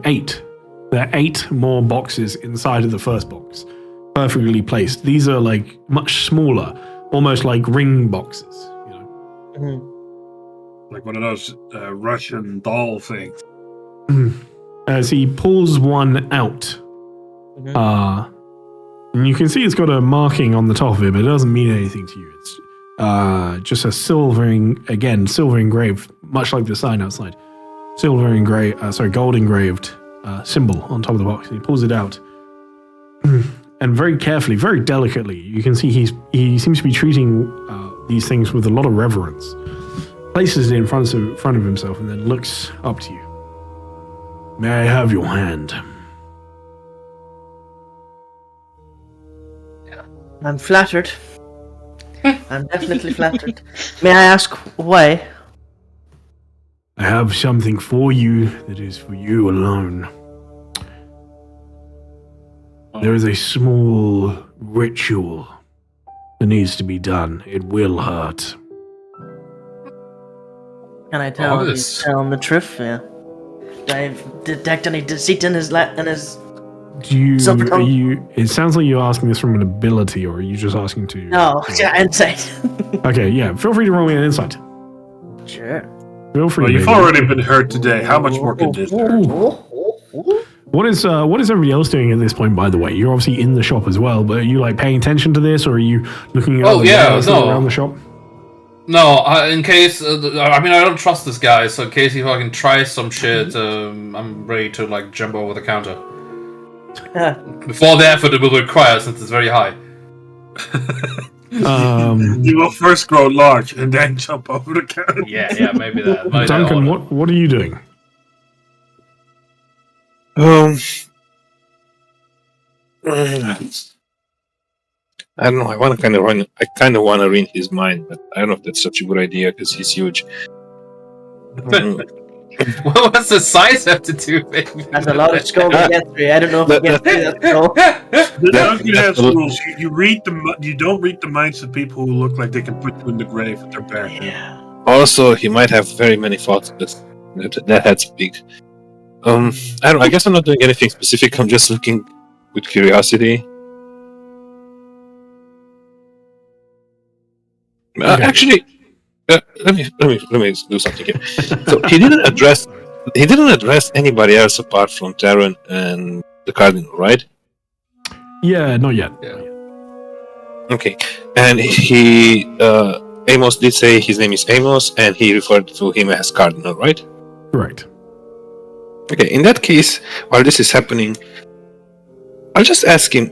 8. There are 8 more boxes inside of the first box, perfectly placed. These are like much smaller, almost like ring boxes, Like one of those Russian doll things. as he pulls one out. And you can see it's got a marking on the top of it, but it doesn't mean anything to you. It's just a silver engraved, much like the sign outside. Gold engraved symbol on top of the box. And he pulls it out. And very carefully, very delicately, you can see he seems to be treating these things with a lot of reverence. Places it in front of himself and then looks up to you. May I have your hand? I'm flattered. I'm definitely flattered. May I ask why? I have something for you that is for you alone. There is a small ritual that needs to be done. It will hurt. Can I tell him the truth? Yeah. Do I detect any deceit in his silver tongue? It sounds like you're asking this from an ability, or are you just asking to? No, insight. Okay, yeah. Feel free to roll me an insight. Sure. Feel free. Well, you've already been hurt today. How much more can this hurt? What is everybody else doing at this point? By the way, you're obviously in the shop as well. But are you like paying attention to this, or are you looking at around the shop? No, in case I don't trust this guy, so in case he fucking tries some shit, I'm ready to like jump over the counter. Before the effort it will require, since it's very high. You will first grow large and then jump over the counter. Yeah, maybe that. Duncan, what are you doing? I don't know. I kind of want to read his mind, but I don't know if that's such a good idea because he's huge. What does the size have to do with it? That's a lot of skull to get through. I don't know if we get through that skull. The Duncan has rules. You don't read the minds of people who look like they can put you in the grave with their bare hand. Yeah. Also, he might have very many thoughts. That head's big. I don't know. I guess I'm not doing anything specific. I'm just looking with curiosity. Actually, let me do something here. So he didn't address anybody else apart from Terran and the Cardinal, right? Yeah, not yet. Yeah. Okay, and he Amos did say his name is Amos, and he referred to him as Cardinal, right? Correct. Okay, in that case, while this is happening, I'll just ask him,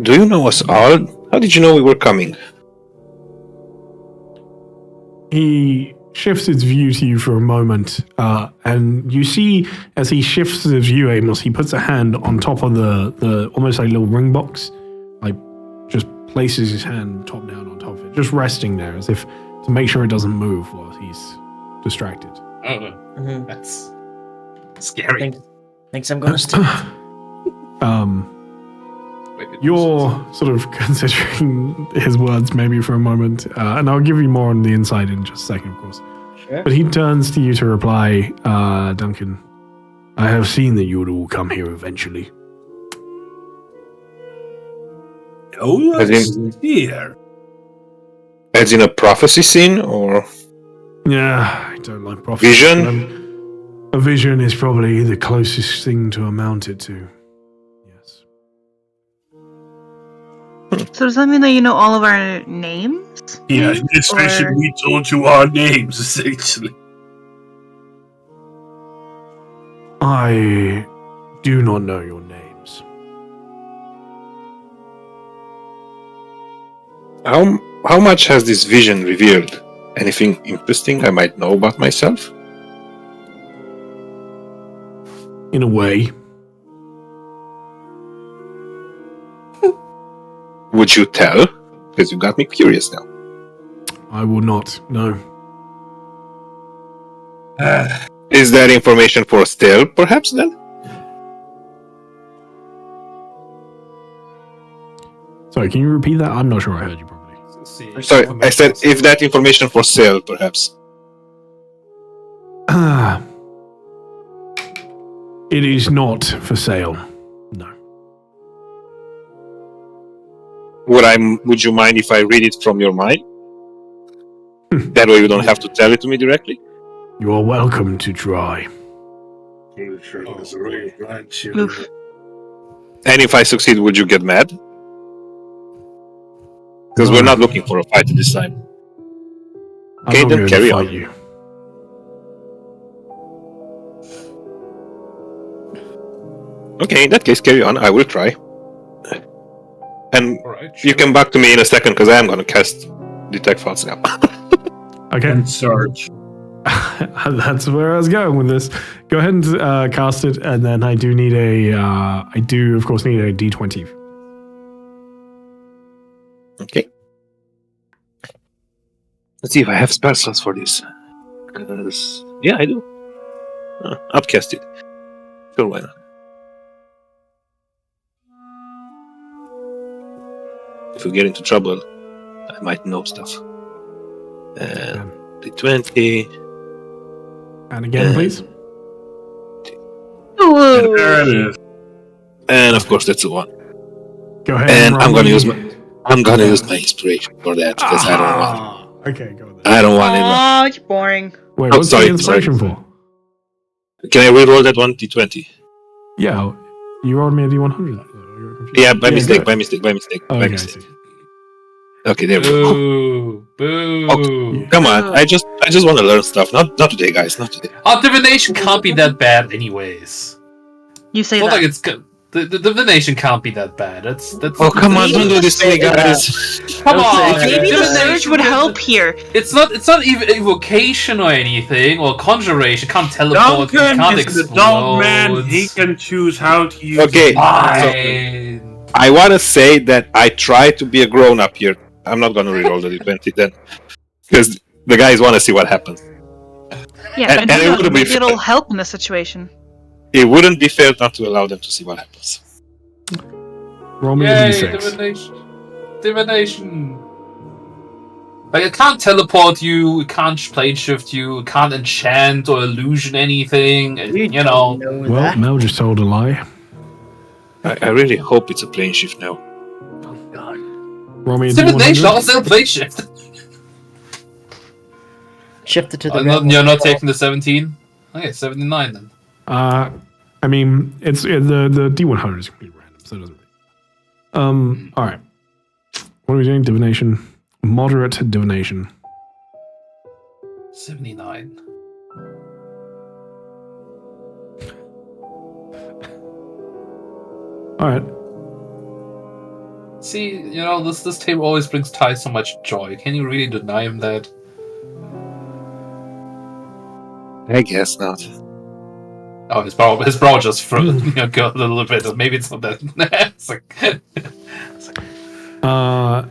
do you know us all? How did you know we were coming? He shifts his view to you for a moment, and you see as he shifts his view, Amos, he puts a hand on top of the almost like little ring box, like just places his hand top down on top of it, just resting there as if to make sure it doesn't move while he's distracted. That's scary. Thinks I'm gonna steal it. You're sort of considering his words maybe for a moment, and I'll give you more on the inside in just a second, of course. Sure. But he turns to you to reply, Duncan, I have seen that you would all come here eventually. Oh, As here. As in a prophecy scene, or Yeah, I don't like prophecy. vision? A vision is probably the closest thing to amount it to. Yes. So does that mean that you know all of our names? Yeah, in this vision we told you our names, essentially. I do not know your names. How much has this vision revealed? Anything interesting I might know about myself? In a way. Would you tell? Because you got me curious now. I will not, no. Is that information for sale, perhaps, then? Sorry, can you repeat that? I'm not sure I heard you properly. Sorry, I said, is that information for sale, perhaps? It is not for sale. No. Would you mind if I read it from your mind? That way you don't have to tell it to me directly? You are welcome to try. Oof. And if I succeed, would you get mad? Because we're not looking for a fight this time. Okay, I'm not then going carry to on. fight you. Okay, in that case, carry on. I will try. And Alright, you come back to me in a second because I am going to cast Detect Thoughts now. Okay. And Sarge. That's where I was going with this. Go ahead and cast it, and then I do need of course, need a D20. Okay. Let's see if I have spell slots for this. Because, yeah, I do. Upcast it. Sure, why not? If we get into trouble, I might know stuff. And D20. And again, please. Ooh. There it is. And of course, that's a 1. Go ahead. And roll I'm going to me. use my inspiration for that because I don't want. Okay, go with that. I don't want it. Oh, it's boring. Wait, Oh, what's sorry, the inspiration sorry. for? Can I reroll that one D20? Yeah, you rolled me a D100. Yeah, by mistake. go. By Okay, mistake. Okay, there we go. Boo! Boo! Okay, come on, I just want to learn stuff. Not today, guys. Not today. Our divination can't be that bad, anyways. You say It's not that. like it's good. The divination can't be that bad. That's. Oh, come on! Don't do this to me, Maybe guys. Come on! Maybe the divination surge would help here. It's not even evocation or anything or conjuration. Can't teleport. Duncan Can't is an explode. adult man. He can choose how to use Okay. it. Fine. I want to say that I try to be a grown up here. I'm not going to reroll the D20 then, because the guys want to see what happens. Yeah, And it wouldn't be maybe it'll fair. help in this situation. It wouldn't be fair not to allow them to see what happens. Roll me a Yay! D6. Divination. Divination. Like it can't teleport you. It can't plane shift you. It can't enchant or illusion anything. And, you know. Well, Mel just told a lie. I really hope it's a plane shift now. Roll me a Divination D100. also a plane shift. Shifted to the You're not taking the 17. Okay, 79 then. I mean, it's the D100 is completely random, so it doesn't really. All right. What are we doing? Divination. Moderate divination. 79. All right. See, you know, this table always brings Ty so much joy. Can you really deny him that? I guess not. Oh, his brow just froze, got a little bit. Maybe it's not that. It's like,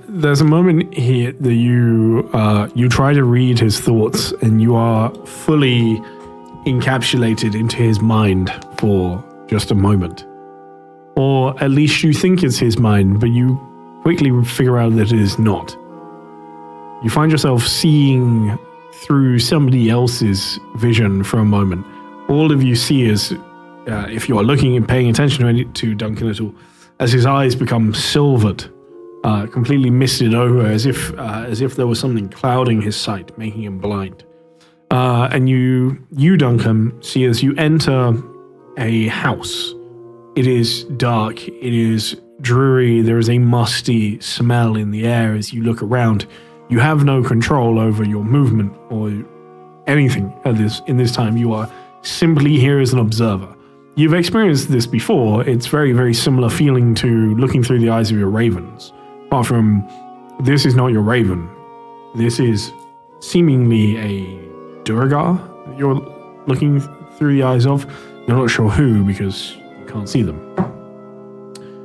There's a moment here that you try to read his thoughts, and you are fully encapsulated into his mind for just a moment. Or at least you think it's his mind, but you quickly figure out that it is not. You find yourself seeing through somebody else's vision for a moment. All of you see is, if you are looking and paying attention to Duncan at all, as his eyes become silvered, completely misted over, as if there was something clouding his sight, making him blind. And you, Duncan, see as you enter a house. It is dark. It is dreary. There is a musty smell in the air as you look around. You have no control over your movement or anything in this time. You are simply here as an observer. You've experienced this before. It's very, very similar feeling to looking through the eyes of your ravens. Apart from, this is not your raven. This is seemingly a Durgar that you're looking through the eyes of. You're not sure who because you can't see them.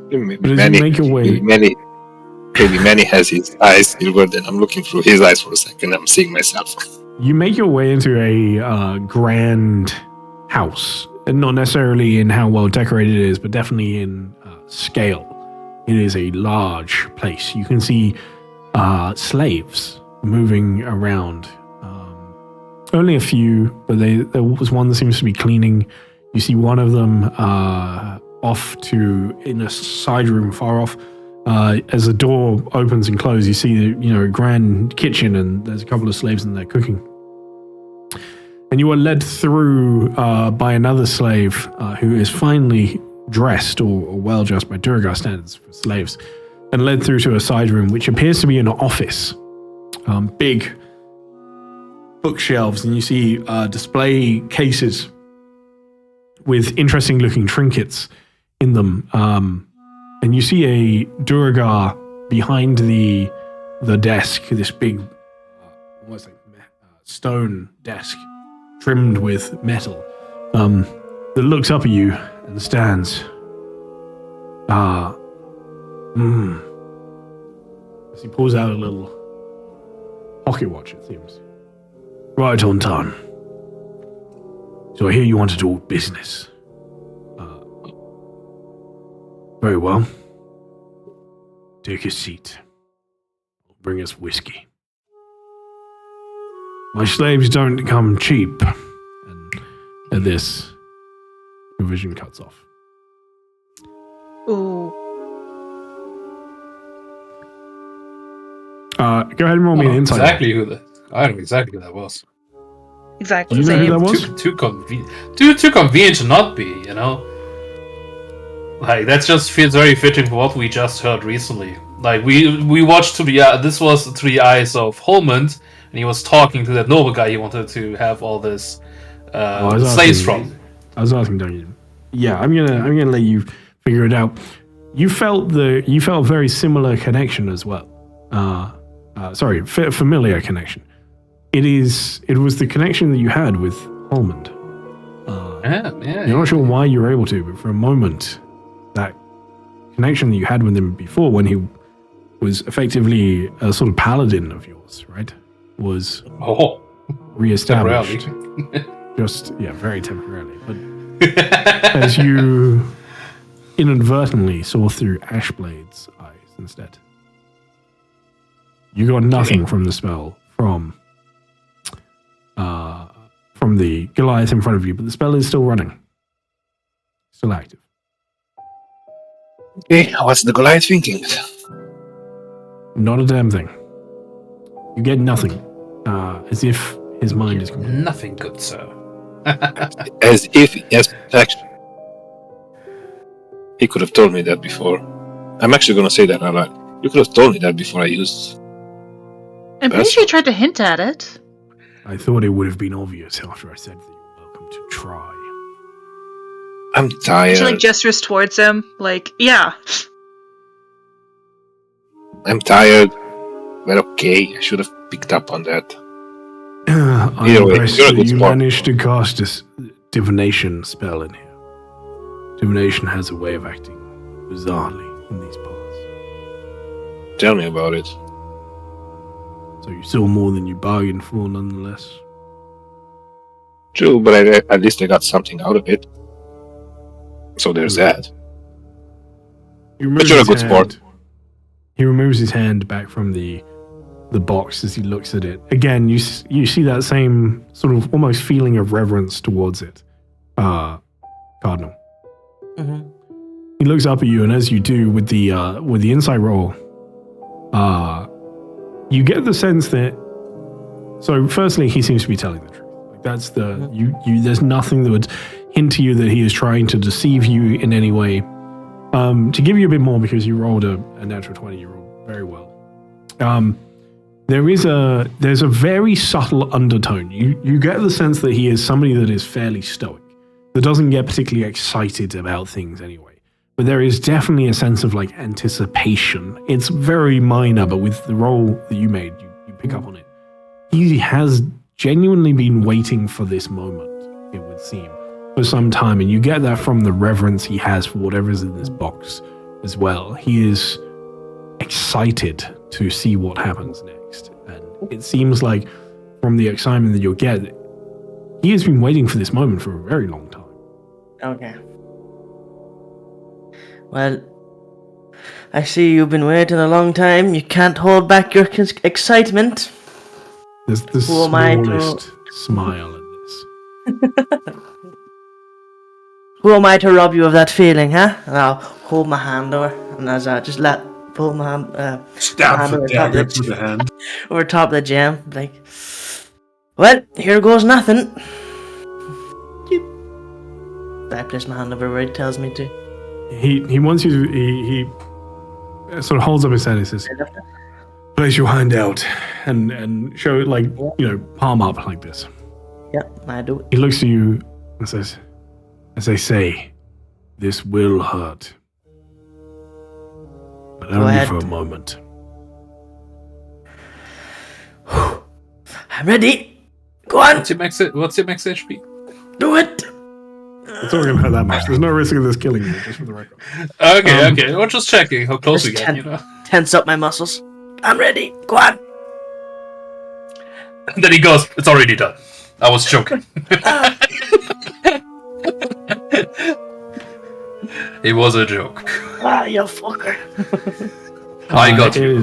But as you make your way... Maybe Manny has his eyes silvered, and I'm looking through his eyes for a second. I'm seeing myself. You make your way into a grand house, and not necessarily in how well decorated it is, but definitely in scale. It is a large place. You can see slaves moving around. Only a few, but there was one that seems to be cleaning. You see one of them off in a side room far off. As the door opens and closes, you see a grand kitchen, and there's a couple of slaves in there cooking. And you are led through by another slave who is finely dressed or well dressed by Durgar standards for slaves, and led through to a side room which appears to be an office. Big bookshelves, and you see display cases with interesting looking trinkets in them. And you see a Durgar behind the desk, this big almost like stone desk trimmed with metal, that looks up at you and stands. As he pulls out a little pocket watch, it seems. Right on time. So I hear you want to talk business. Very well. Take a seat. Bring us whiskey. My slaves don't come cheap. And at this, your vision cuts off. Ooh. Go ahead and roll me an insight. I know exactly who that was. Exactly. You know who Same. that was? Too convenient to not be, you know? Like, that just feels very fitting for what we just heard recently. Like, we watched this was through the eyes of Holmond, and he was talking to that noble guy he wanted to have all this slaves from. I was asking Duncan. Yeah, I'm gonna let you figure it out. You felt a very similar connection as well. Familiar connection. It was the connection that you had with Holmond. You're not sure why you were able to, but for a moment, that connection that you had with him before, when he was effectively a sort of paladin of yours, right, was reestablished. Very temporarily. But as you inadvertently saw through Ashblade's eyes instead, you got nothing from the spell from the Goliath in front of you, but the spell is still running, still active. Okay, what's the Goliath thinking? Not a damn thing. You get nothing, as if his mind is complete. Nothing good, sir. As if, yes, actually. He could have told me that before. I'm actually going to say that out loud. You could have told me that before I used. I'm pretty sure you tried to hint at it. I thought it would have been obvious after I said that you're welcome to try. I'm tired. She gestures towards him, yeah. I'm tired. But okay, I should have picked up on that. I'm impressed that you managed to cast a divination spell in here. Divination has a way of acting bizarrely in these parts. Tell me about it. So you saw more than you bargained for, nonetheless. True, but at least I got something out of it. So there's that. But you're a good sport. He removes his hand back from the box as he looks at it. Again, you see that same sort of almost feeling of reverence towards it, Cardinal. Mm-hmm. He looks up at you, and as you do with the insight roll, you get the sense that. So, firstly, he seems to be telling the truth. That's the you. There's nothing that would hint to you that he is trying to deceive you in any way. To give you a bit more, because you rolled a natural 20, you rolled very well. There's a very subtle undertone. You get the sense that he is somebody that is fairly stoic, that doesn't get particularly excited about things anyway. But there is definitely a sense of anticipation. It's very minor, but with the roll that you made, you pick up on it. He has genuinely been waiting for this moment, it would seem, for some time, and you get that from the reverence he has for whatever is in this box as well. He is excited to see what happens next, and it seems like from the excitement that you'll get, he has been waiting for this moment for a very long time. Okay. Well, I see you've been waiting a long time. You can't hold back your excitement. There's the smallest smile at this. Who am I to rob you of that feeling, huh? And I'll hold my hand over, and as I just pull my hand, Stab the dagger through the hand. over top of the jam, well, here goes nothing. I place my hand over where he tells me to. He wants you to. He sort of holds up his hand and says, "Place your hand out and show it like palm up like this." Yeah, I do it. He looks at you and says, "As they say, this will hurt, but only for a moment." I'm ready. Go on. What's your max HP? Do it. It's not going to hurt that much. There's no risk of this killing you, just for the record. Okay. We're just checking how close we get, Tense up my muscles. I'm ready. Go on. And then he goes, "It's already done. I was joking." It was a joke. You fucker. I got you.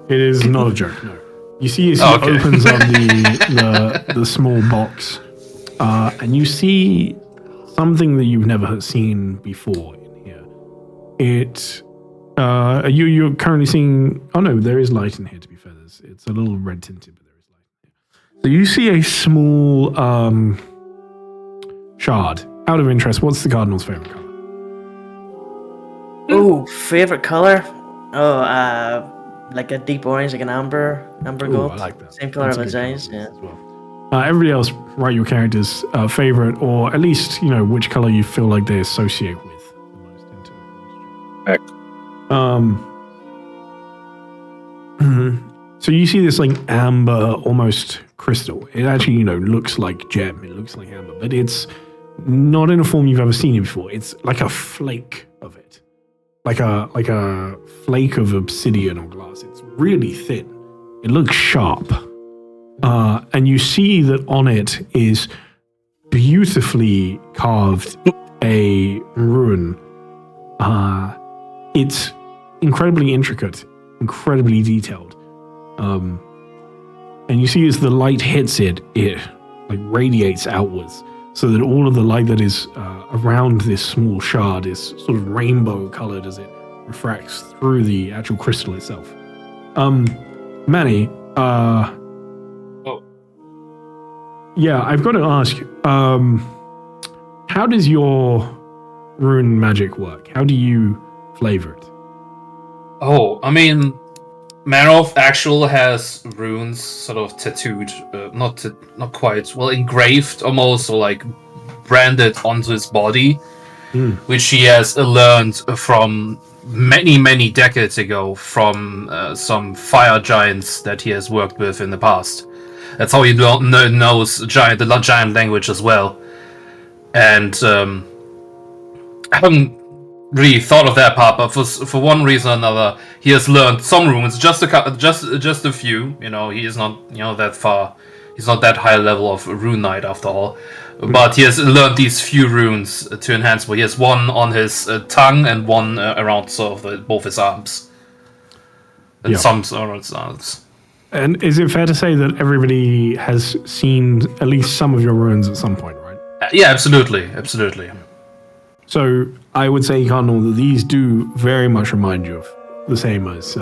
It is not a joke, no. You see as he opens up the small box, and you see something that you've never seen before in here. You're currently seeing... Oh no, there is light in here, to be fair. It's a little red tinted, but there is light in here. So you see a small shard. Out of interest, what's the Cardinal's favorite color? Oh, favorite color? Oh, like a deep orange, like an amber gold. I like that. Same color of his eyes. Yeah. As well. Everybody else, write your character's favorite, or at least which color you feel like they associate with the most into it. So you see this like amber, almost crystal. It actually looks like gem. It looks like amber, but it's not in a form you've ever seen it before. It's like a flake of it. Like a flake of obsidian or glass. It's really thin. It looks sharp. And you see that on it is beautifully carved a rune. It's incredibly intricate, incredibly detailed. And you see as the light hits it like radiates outwards, so that all of the light that is around this small shard is sort of rainbow colored as it refracts through the actual crystal itself. Manny, yeah, I've got to ask, how does your rune magic work? How do you flavor it? Oh, I mean, Manolf actual has runes sort of tattooed, not quite, well, engraved almost, or like branded onto his body, which he has learned from many decades ago from some fire giants that he has worked with in the past. That's how he knows the giant language as well. And I haven't really thought of that part, but for one reason or another, he has learned some runes, just a few. He is not that far. He's not that high level of rune knight after all. But he has learned these few runes to enhance. Well, he has one on his tongue and one around sort of both his arms, and some around his arms. And is it fair to say that everybody has seen at least some of your runes at some point, right? Yeah, absolutely. So I would say, Cardinal, that these do very much remind you of the same as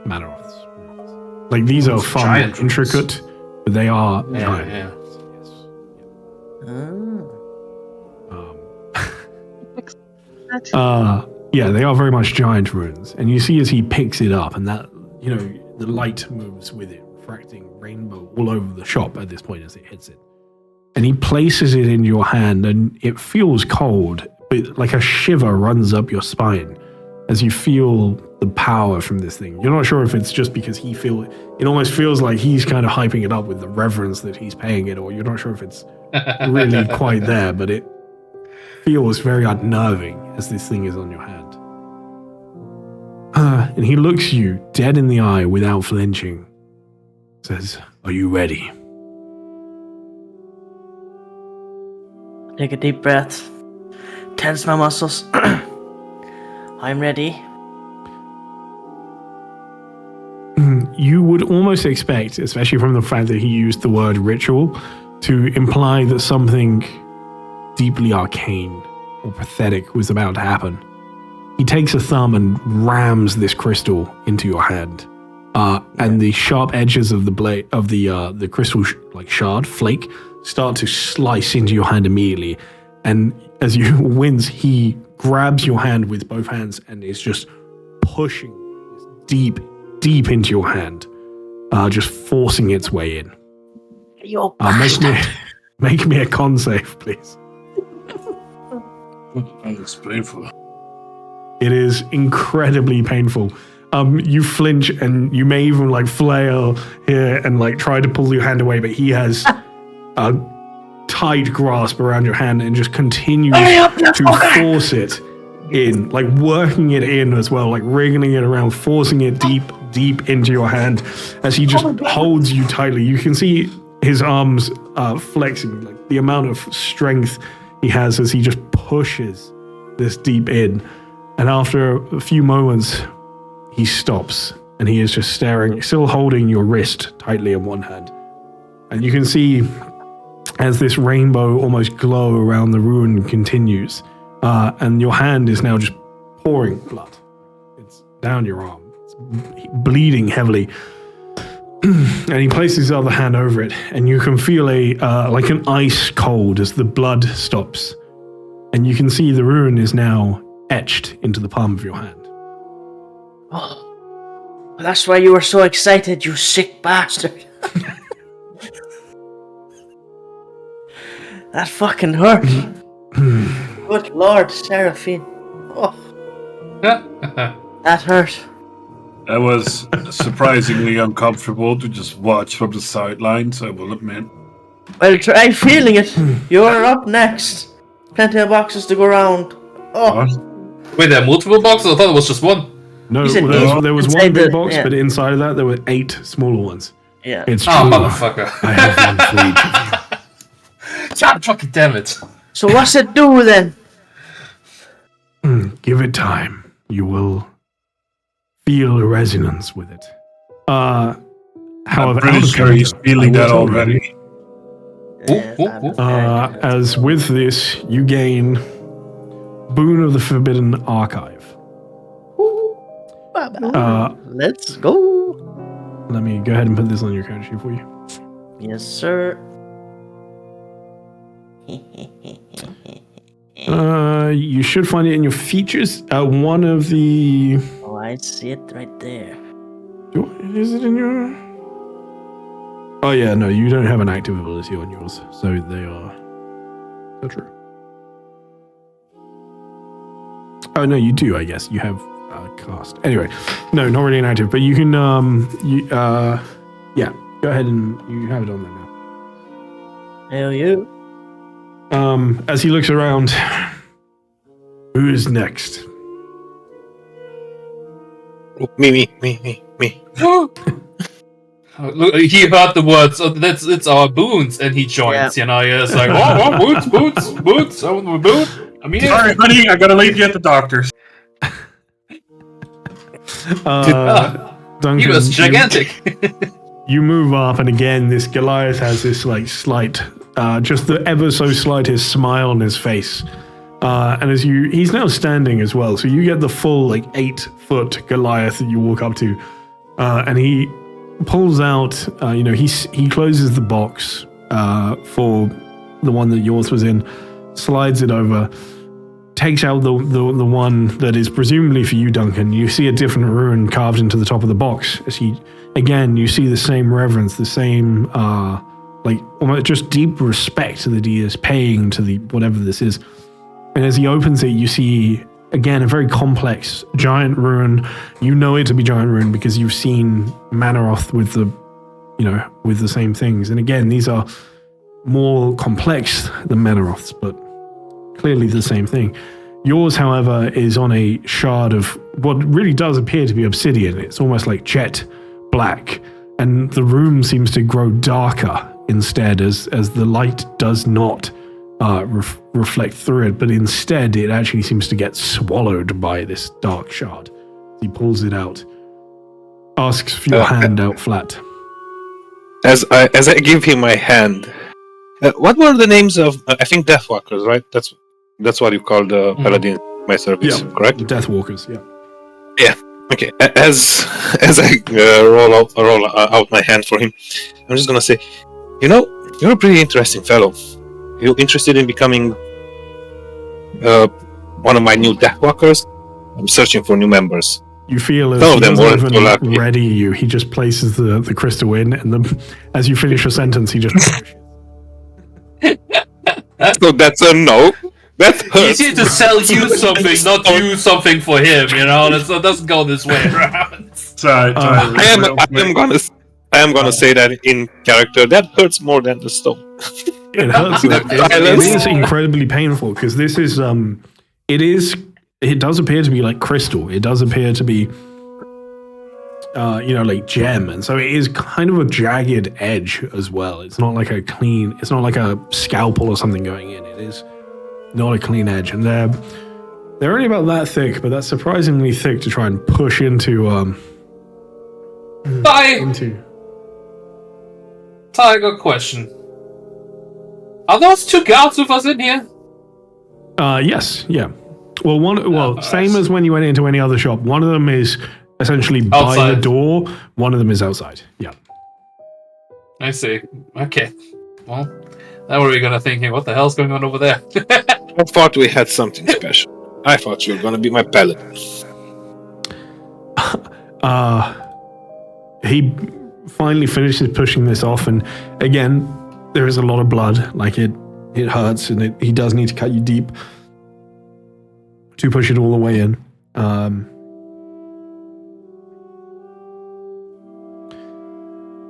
Manorov's runes. Like, these are far more intricate, but they are giant. Yeah. Yeah, they are very much giant runes. And you see as he picks it up, and that, the light moves with it, refracting rainbow all over the shop at this point as it hits it. And he places it in your hand, and it feels cold, but like a shiver runs up your spine as you feel the power from this thing. You're not sure if it's just because it almost feels like he's kind of hyping it up with the reverence that he's paying it, or you're not sure if it's really quite there, but it feels very unnerving as this thing is on your hand. And he looks you dead in the eye without flinching. Says, "Are you ready?" Take a deep breath. Tense my muscles. I'm ready. You would almost expect, especially from the fact that he used the word ritual, to imply that something deeply arcane or pathetic was about to happen. He takes a thumb and rams this crystal into your hand, and the sharp edges of the blade of the crystal shard flake start to slice into your hand immediately. And as you wince, he grabs your hand with both hands and is just pushing deep into your hand, just forcing its way in. You bastard. Make me a con save, please. It's painful. It is incredibly painful. You flinch and you may even like flail here and like try to pull your hand away, but he has a tight grasp around your hand and just continues to force it in, like working it in as well, like wriggling it around, forcing it deep into your hand as he just holds you tightly. You can see his arms flexing, like the amount of strength he has as he just pushes this deep in. And after a few moments, he stops and he is just staring, still holding your wrist tightly in one hand. And you can see as this rainbow almost glow around the ruin continues, and your hand is now just pouring blood. It's down your arm. It's bleeding heavily. And he places his other hand over it, and you can feel like an ice cold as the blood stops. And you can see the ruin is now etched into the palm of your hand. Oh, that's why you were so excited, you sick bastard. That fucking hurt. Good Lord, Seraphine. Oh. That hurt. That was surprisingly uncomfortable to just watch from the sidelines, I will admit. Well, try feeling it. You're up next. Plenty of boxes to go around. Oh. What? Wait, there are multiple boxes? I thought it was just one. No, He said there was one inside big the- box, yeah. but inside of that there were 8 smaller ones. Yeah. It's true. Oh, motherfucker. I have one for each of you. God fucking damn it. So what's it do then? Give it time. You will feel a resonance with it. However, I'm out pretty of sure he's character, feeling I will that tell you, already. As with this, you gain Boon of the Forbidden Archive. Let's go. Let me go ahead and put this on your character sheet for you. Yes, sir. You should find it in your features. One of the... Oh, I see it right there. Is it in your... Oh yeah, no, you don't have an active ability on yours, so they are... So true. Oh no, you do, I guess. You have cast. Anyway, no, not really an active, but you can, yeah, go ahead and you have it on there now. Hell you. As he looks around, who is next? Me. Look, he heard the words, it's our boons, and he joins, you know, it's like, oh, boots, I want my boot. I mean, Sorry, honey, I gotta leave you at the doctor's. Duncan, he was gigantic. You move up, and again, this Goliath has this like slight, just the ever so slightest smile on his face. And as he's now standing as well, so you get the full like 8-foot Goliath that you walk up to, and he pulls out, he closes the box for the one that yours was in, slides it over, takes out the one that is presumably for you, Duncan. You see a different rune carved into the top of the box. As you see the same reverence, the same almost just deep respect that he is paying to the whatever this is. And as he opens it, you see again a very complex giant rune. You know it to be giant rune because you've seen Manaroth with the same things. And again, these are more complex than Manaroth's, but clearly the same thing. Yours, however, is on a shard of what really does appear to be obsidian. It's almost like jet black, and the room seems to grow darker instead as the light does not reflect through it, but instead it actually seems to get swallowed by this dark shard. He pulls it out, asks for your hand out flat. As I give him my hand, what were the names of? I think Deathwalkers, right? That's what you call the paladin in my service, correct? Deathwalkers, yeah. Yeah. Okay. As I roll out my hand for him, I'm just gonna say, you're a pretty interesting fellow. You interested in becoming one of my new Deathwalkers. I'm searching for new members. You feel as Some of he them doesn't weren't even so lucky. ready you. He just places the crystal in, and then as you finish your sentence, he just. So that's a no. That hurts. Easy to sell you something, not you something for him. You know, it doesn't go this way around. Sorry, I am gonna say that in character. That hurts more than the stone. It hurts. It is incredibly painful because this is it does appear to be like crystal. It does appear to be like gem, and so it is kind of a jagged edge as well. It's not like it's not like a scalpel or something going in. It is not a clean edge, and they're only about that thick, but that's surprisingly thick to try and push into Ty, I got a question. Are those two guards with us in here? Yes, yeah. Well, same as when you went into any other shop. One of them is essentially by outside. the door. One of them is outside. Yeah. I see. Okay. Well, now we're gonna thinking, what the hell's going on over there? I thought we had something special. I thought you were gonna be my paladin. He finally finishes pushing this off, and again, there is a lot of blood. Like it hurts, and he does need to cut you deep to push it all the way in.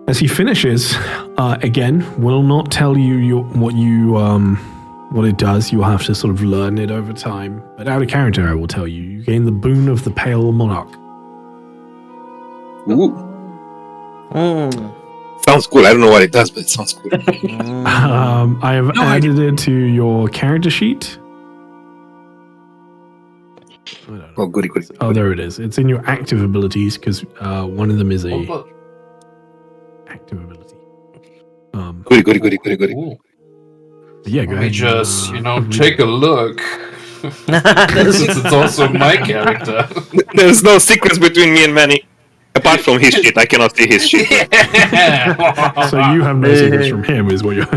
As he finishes, again, will not tell you what it does. You'll have to sort of learn it over time. But out of character, I will tell you, you gain the boon of the Pale Monarch. Ooh. Sounds cool. I don't know what it does, but it sounds cool. I have added it to your character sheet. Oh, goody. Oh, there it is. It's in your active abilities because one of them is a active ability. Goody. Ooh. Yeah, go Let me ahead. just, take a look. Since it's also my character. There's no secrets between me and Manny. Apart from his shit, I cannot see his shit. So you have no secrets from him, is what you're.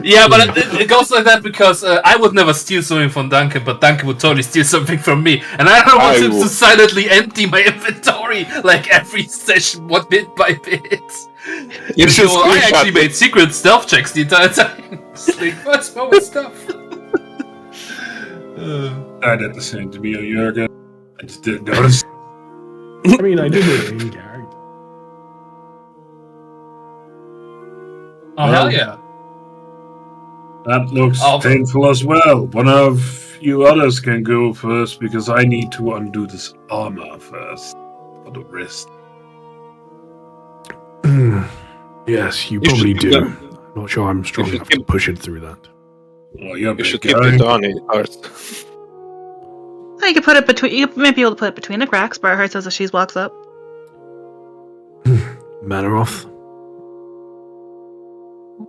Yeah, but it goes like that because I would never steal something from Duncan, but Duncan would totally steal something from me, and I don't want him to silently empty my inventory like every session, one bit by bit. I actually made secret stealth checks the entire time. It's like, what's wrong with stuff? I did the same to me, Jurgen. I just didn't notice. I mean, I did it in character. Oh, hell yeah. That looks painful as well. One of you others can go first because I need to undo this armor first for the wrist. Yes, you probably do. I'm not sure I'm strong enough to push it through that. Oh, you're You should keep it on. It hurts. You could put it between. You might be able to put it between the cracks. Briarheart says as she walks up. Manaroth.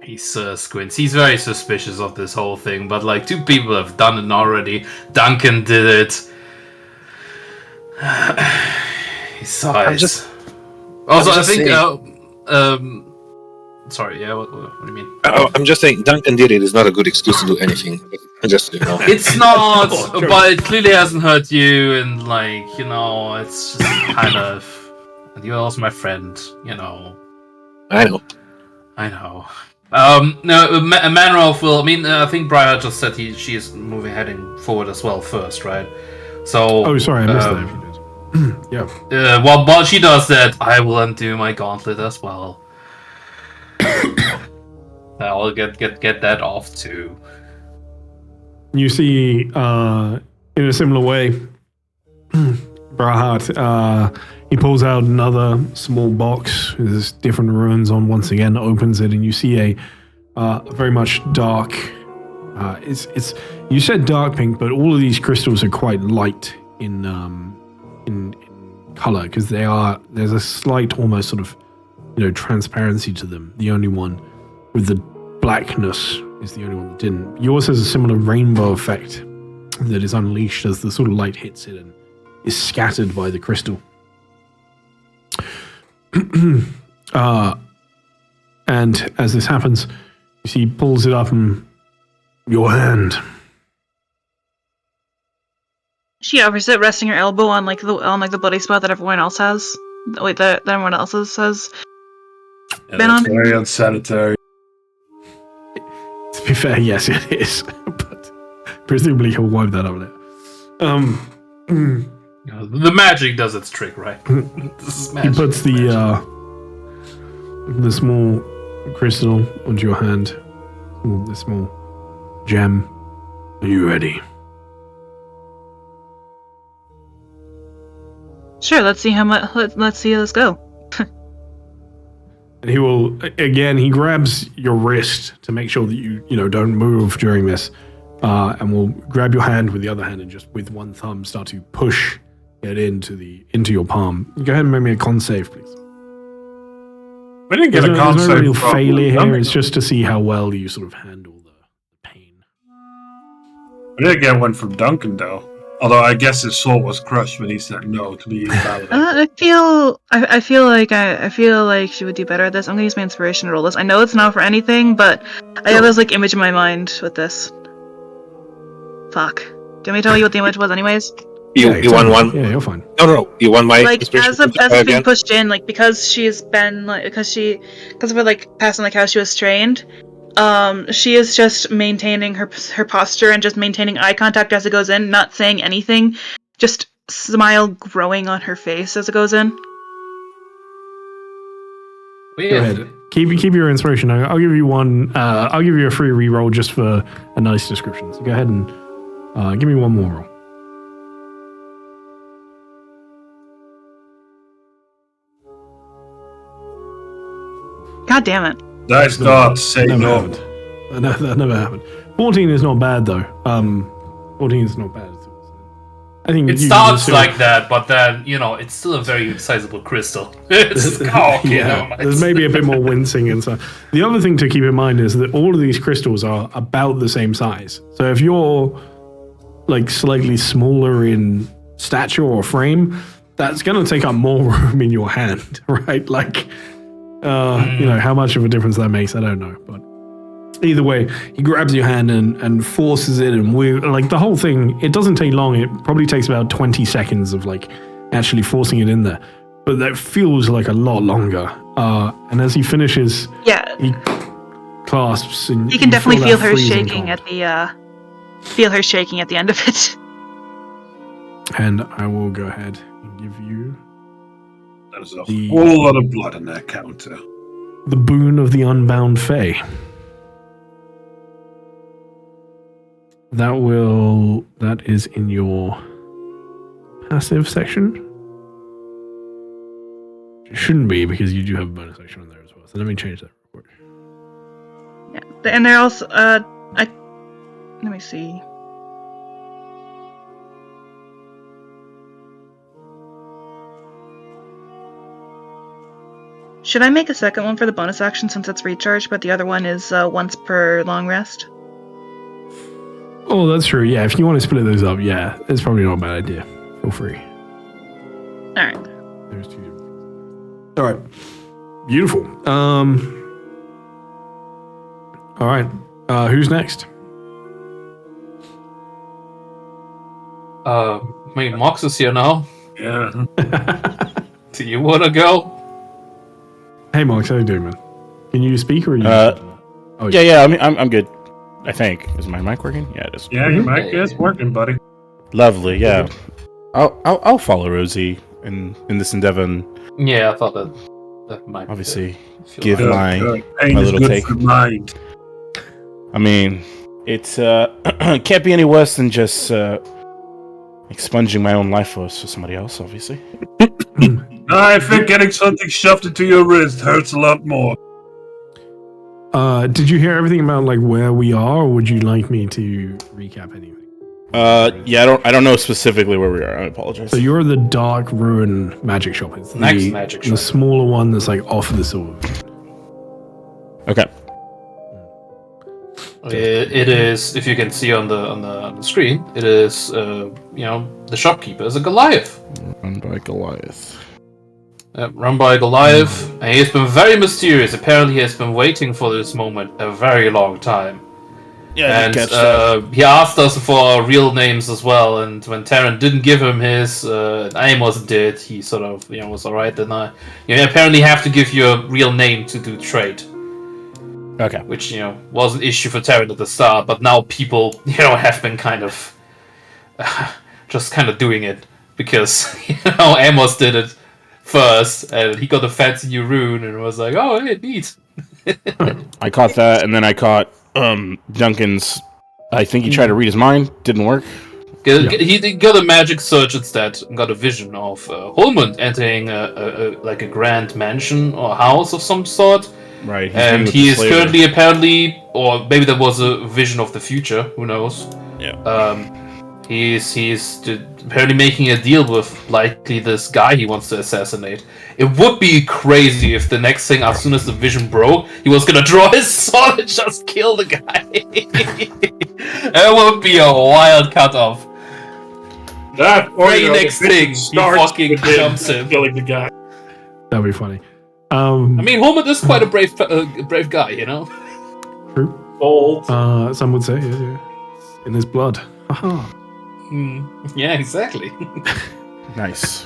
He squints. He's very suspicious of this whole thing, but like 2 people have done it already. Duncan did it. He sighs. I think. Sorry. Yeah. What do you mean? I'm just saying, Duncan did it is not a good excuse to do anything. Just It's not, but it clearly hasn't hurt you, and it's just kind of. And you're also my friend, I know. No, Manrolf will. I think Briar just said she is heading forward as well first, right? So. Oh, sorry, I missed that. If you did. Yeah. While she does that, I will undo my gauntlet as well. I'll get that off too. You see, in a similar way, Brahat, he pulls out another small box. There's different runes on. Once again, opens it, and you see a very much dark. It's you said dark pink, but all of these crystals are quite light in color because there's a slight, almost sort of, transparency to them. The only one with the blackness is the only one that didn't. Yours has a similar rainbow effect that is unleashed as the sort of light hits it and is scattered by the crystal. And as this happens, you see he pulls it up and your hand. She offers it, resting her elbow on the bloody spot that everyone else has. Wait, that everyone else has Yeah, been that's on. very unsanitary. To be fair, yes, it is. But presumably he'll wipe that up later. The magic does its trick, right? This is He magic. puts the small crystal onto your hand. The small gem. Are you ready? Sure, let's see how much. Let's see. Let's go. And he will again. He grabs your wrist to make sure that you don't move during this, and will grab your hand with the other hand and just with one thumb start to push it into your palm. Go ahead and make me a con save, please. We didn't get There's a con no save real from failure here. Dominic. It's just to see how well you sort of handle the pain. We didn't get one from Duncan though. Although I guess his soul was crushed when he said no to be invalidated. I feel like she would do better at this. I'm gonna use my inspiration to roll this. I know it's not for anything, but I have this image in my mind with this. Fuck. Do you want me to tell you what the image was, anyways? You won one. Yeah, you're fine. No. You won my inspiration. As it's being pushed in, because she's been because of her passing how she was trained. She is just maintaining her posture and just maintaining eye contact as it goes in, not saying anything, just smile growing on her face as it goes in. Go ahead. Keep your inspiration. I'll give you one. I'll give you a free reroll just for a nice description. So go ahead and give me one more roll. God damn it. Nice God, say That never no. happened. That never happened. 14 is not bad though. 14 is not bad at all. I think It you starts can like that, but then, it's still a very sizable crystal. It's there's maybe a bit more wincing inside. The other thing to keep in mind is that all of these crystals are about the same size. So if you're slightly smaller in stature or frame, that's going to take up more room in your hand, right? How much of a difference that makes, I don't know. But either way, he grabs your hand and forces it, and the whole thing, it doesn't take long. It probably takes about 20 seconds of actually forcing it in there. But that feels like a lot longer. And as he finishes, he clasps, and you can definitely feel her freezing shaking cold. at the end of it. And I will go ahead and give you There's a whole lot of blood in that counter. the boon of the Unbound Fae. That is in your passive section. It shouldn't be, because you do have a bonus section on there as well. So let me change that real quick. Yeah, and they're also let me see. Should I make a second one for the bonus action since it's recharged, but the other one is once per long rest? Oh, that's true. Yeah, if you want to split those up, yeah, it's probably not a bad idea. Feel free. Alright. There's two different things. All right. Beautiful. All right. Who's next? Mox is here now. Yeah. Do you want to go? Hey, Mark, how you doing, man? Can you speak or are you? Yeah. I'm good. I think is my mic working? Yeah, it is. Yeah, your mic is working, buddy. Lovely. Yeah, I'll follow Rosie in this endeavor, and Yeah, I thought that might obviously feel give right. my Pain is little good take. for mind. I mean, it's can't be any worse than just expunging my own life force for somebody else. Obviously. I think getting something shoved into your wrist hurts a lot more. Did you hear everything about where we are, or would you like me to recap anything? Yeah, I don't know specifically where we are. I apologize. So you're the Dark Ruin Magic Shop. It's Next magic the shop. smaller one that's off the silver. Okay. It is, if you can see on the screen, it is the shopkeeper is a Goliath. Run by Goliath. Run by Goliath, and he has been very mysterious. Apparently, he has been waiting for this moment a very long time. And he asked us for our real names as well, and when Terran didn't give him his, Amos did, he sort of, was alright, then you apparently have to give your real name to do trade. Okay. Which, was an issue for Terran at the start, but now people, have been kind of, just kind of doing it, because, Amos did it first, and he got a fancy new rune, and was like, oh, hey, neat. I caught that, and then I caught Duncan's. I think he tried to read his mind. Didn't work. He got a magic surge instead. Got a vision of Holmund entering a grand mansion or house of some sort. Right. And he is currently apparently, or maybe that was a vision of the future. Who knows? Yeah. He's apparently making a deal with likely this guy he wants to assassinate. It would be crazy if the next thing, as soon as the vision broke, he was gonna draw his sword and just kill the guy. That would be a wild cutoff. That very next thing, he fucking jumps him, killing the guy. That'd be funny. I mean, Holmund is quite a brave guy, True. Bold. Some would say, yeah. In his blood. Haha. Yeah, exactly. Nice.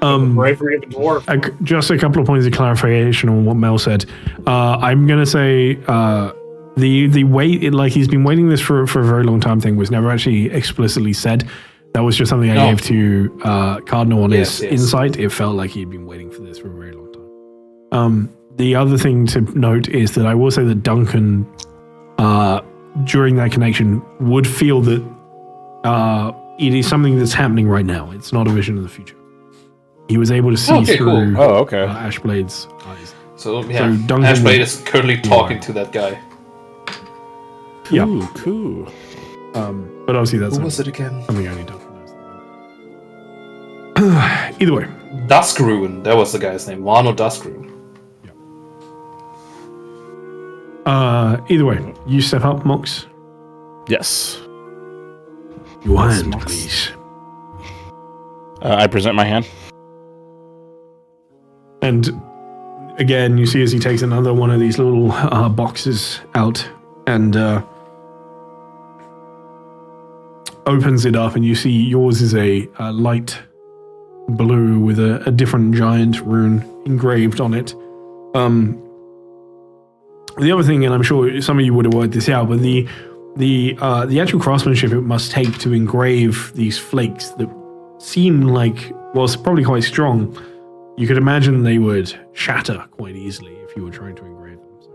Bravery of a dwarf. Just a couple of points of clarification on what Mel said. I'm gonna say the wait, like he's been waiting this for a very long time thing was never actually explicitly said. That was just something I gave to Cardinal on his insight. It felt like he'd been waiting for this for a very long time. The other thing to note is that I will say that Duncan, during that connection, would feel that it is something that's happening right now. It's not a vision of the future. He was able to see through Ashblade's eyes. So Ashblade is currently talking to that guy. Cool. But obviously that's who was it again? Something only Duncan knows. Either way. Duskruin, that was the guy's name. Wano Duskruin. Either way, you step up, Mox. Yes. Your hand, please. I present my hand. And again, you see as he takes another one of these little boxes out and opens it up, and you see yours is a light blue with a different giant rune engraved on it. The other thing, and I'm sure some of you would have worked this out, but the actual craftsmanship it must take to engrave these flakes that seem like, well, it's probably quite strong. You could imagine they would shatter quite easily if you were trying to engrave them. So,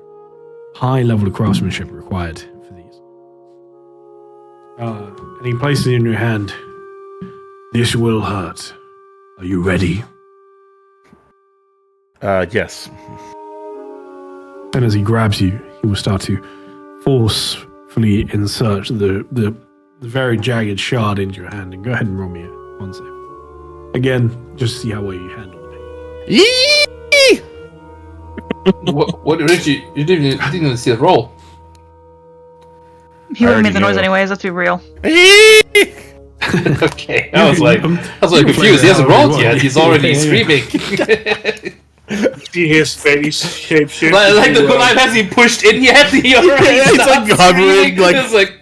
high level of craftsmanship required for these. And he places it in your hand. This will hurt. Are you ready? Yes. And as he grabs you, he will start to forcefully insert the very jagged shard into your hand. And go ahead and roll me a 1 save. Again, just to see how well you handle the pain. What did you didn't even see the roll? He would have made the noise anyways, let's be real. Okay, I was like confused. He hasn't rolled yet. He's already screaming. See his face shape. Like the knife hasn't pushed in yet. He already it's like hovering. Like it's like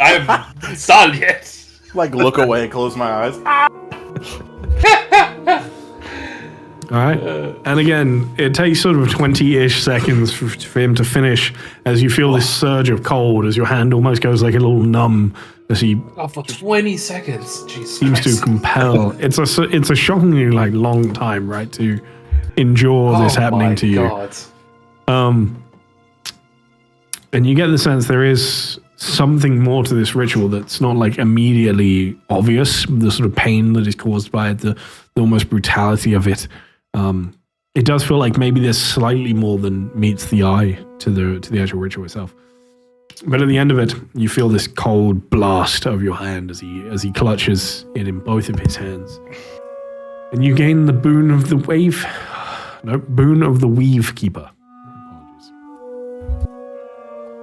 I haven't started yet. Like look away and close my eyes. All right. And again, it takes sort of 20-ish seconds for him to finish as you feel this surge of cold as your hand almost goes like a little numb as he for 20 seconds. Jesus seems Christ. to compel. It's a shockingly long time, right, to endure this happening to you. God. And you get the sense there is something more to this ritual that's not like immediately obvious. The sort of pain that is caused by it, the almost brutality of it. It does feel like maybe there's slightly more than meets the eye to the actual ritual itself. But at the end of it, you feel this cold blast of your hand as he clutches it in both of his hands, and you gain the boon of the wave. No, boon of the weave keeper. Apologies.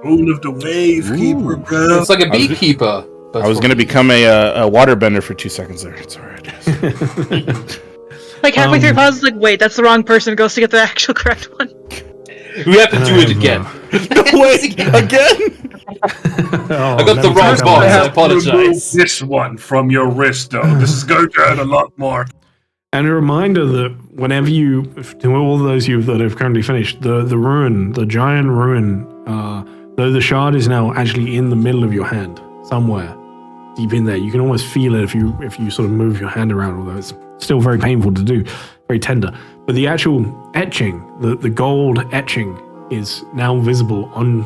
Boon of the wave keeper, bro. It's like a beekeeper. I was gonna become a waterbender for 2 seconds there. It's alright. Like halfway through, I was like, wait, that's the wrong person. Goes to get the actual correct one. We have to do it again. Wait, again? Oh, I got the wrong box. I apologize. This one from your wrist, though. This is going to hurt a lot more. And a reminder that whenever you, to all those of you that have currently finished, the ruin, the giant ruin, though the shard is now actually in the middle of your hand, somewhere deep in there, you can almost feel it if you sort of move your hand around, although it's still very painful to do, very tender. But the actual etching, the gold etching, is now visible on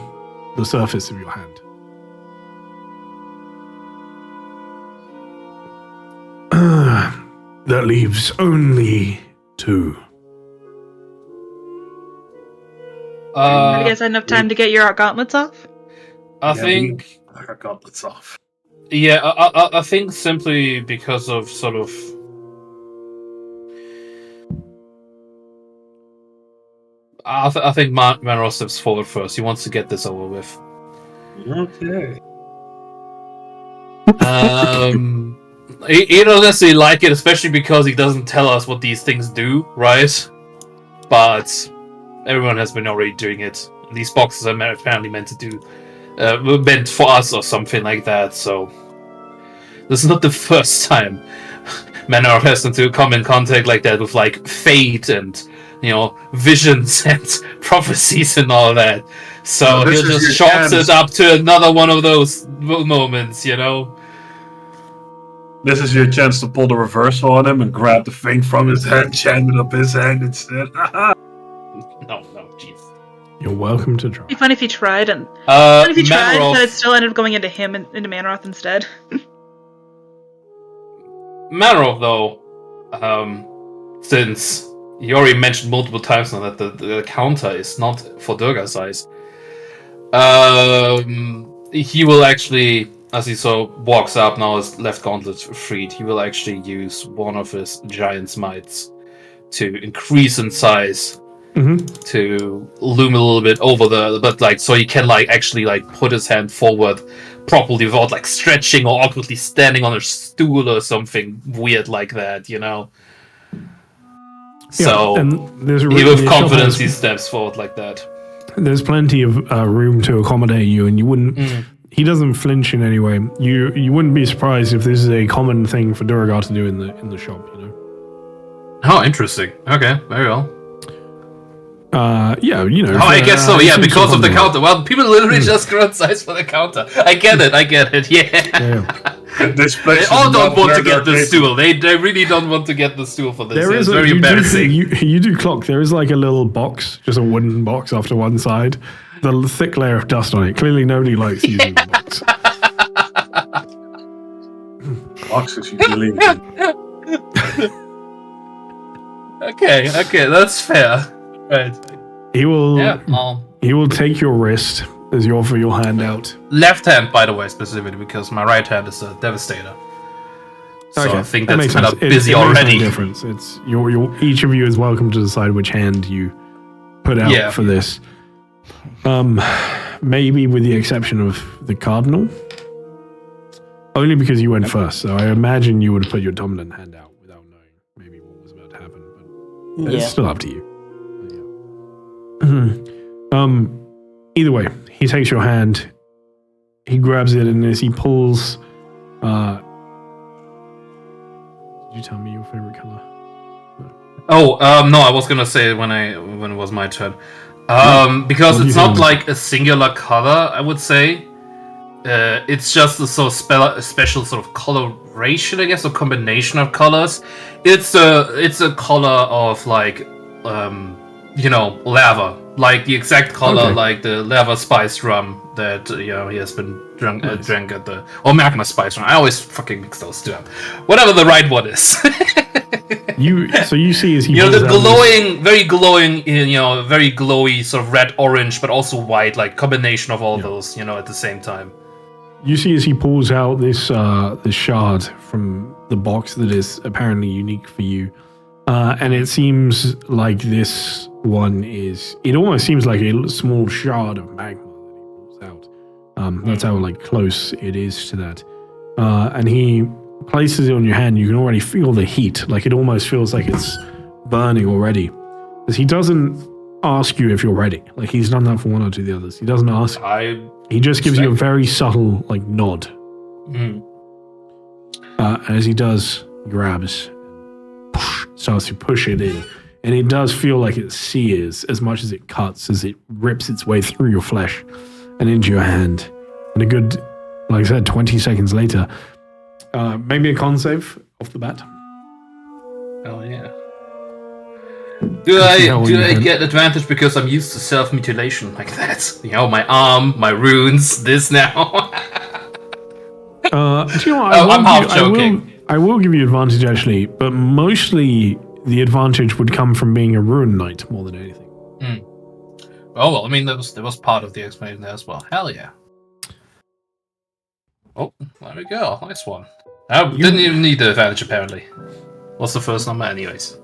the surface of your hand. That leaves only 2. Have you guys had enough time to get your gauntlets off? I think. Our gauntlets off. Yeah, I think simply because of sort of. I think Manor steps forward first. He wants to get this over with. Okay. He doesn't necessarily like it, especially because he doesn't tell us what these things do, right? But everyone has been already doing it. These boxes are apparently meant to do, meant for us or something like that. So this is not the first time Manor has to come in contact like that with like fate and visions and prophecies and all that. So he'll just chalk it up to another one of those moments, This is your chance to pull the reversal on him and grab the thing from his hand, jam it up his hand instead. No, jeez. You're welcome to try. It'd be fun if he tried, but it still ended up going into him and into Manoroth instead. Manoroth, though, since you already mentioned multiple times now that the counter is not for Durga's eyes, he will actually, as he walks up now, his left gauntlet freed, he will actually use one of his giant's mites to increase in size, to loom a little bit over so he can actually put his hand forward properly without stretching or awkwardly standing on a stool or something weird like that, So with confidence he steps forward like that. There's plenty of room to accommodate you, and you wouldn't. He doesn't flinch in any way. You wouldn't be surprised if this is a common thing for Duragar to do in the shop. Oh, interesting. Okay, very well. Yeah, Oh, I guess so. Yeah, because of the counter. Well, people literally just grant size for the counter. I get it. Yeah. They all don't want to get the stool. They really don't want to get the stool for this. It's very embarrassing. You do clock. There is a little box, just a wooden box off to one side. The thick layer of dust on it. Clearly, nobody likes using the box. Boxes usually. Okay, that's fair. Right. He will. Yeah. He will take your wrist as you offer your hand out. Left hand, by the way, specifically because my right hand is a devastator. So okay. I think that's kind of busy already. Makes no difference. It's each of you is welcome to decide which hand you put out for this. Maybe with the exception of the cardinal, only because you went first. So I imagine you would have put your dominant hand out without knowing maybe what was about to happen. But it's still up to you. Either way, he takes your hand, he grabs it, and as he pulls, did you tell me your favorite color? No, I was gonna say when it was my turn. Because it's not like a singular color, I would say. It's just a special sort of coloration, I guess, or combination of colors. It's a color of lava, like the exact color, like the lava spice rum that he has been drank at the magma spice rum. I always fucking mix those two up. Whatever the right one is. You see as he the glowing, very glowing, very glowy sort of red orange, but also white, like combination of all those, at the same time. You see as he pulls out this shard from the box that is apparently unique for you. And it seems like this one is... It almost seems like a small shard of magma that he pulls out. That's how close it is to that. And he places it on your hand. You can already feel the heat. It almost feels like it's burning already. Because he doesn't ask you if you're ready. Like, he's done that for one or two of the others. He doesn't ask. He just gives you a very subtle, like, nod. As he does, he grabs, starts to push it in. And it does feel like it sears as much as it cuts, as it rips its way through your flesh and into your hand. And a good, like I said, 20 seconds later, maybe a con save off the bat. Oh, yeah. Do I get advantage because I'm used to self-mutilation like that? You know, my arm, my runes, this now. Do you know what? I'm half joking. I will give you advantage, actually, but mostly the advantage would come from being a rune knight more than anything. Oh, well, I mean, there was part of the explanation there as well. Hell yeah. Oh, there we go. Nice one. I didn't even need the advantage, apparently. What's the first number, anyways?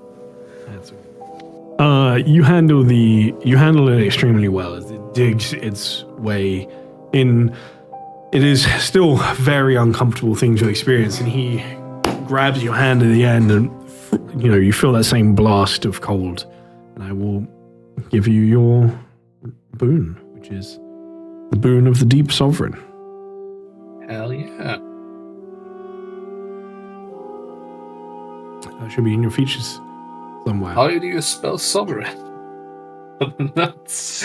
You handle it extremely well as it digs its way in. It is still a very uncomfortable thing to experience, and he grabs your hand at the end, and you feel that same blast of cold. And I will give you your boon, which is the boon of the Deep Sovereign. Hell yeah. That should be in your features somewhere. How do you spell sovereign? That's...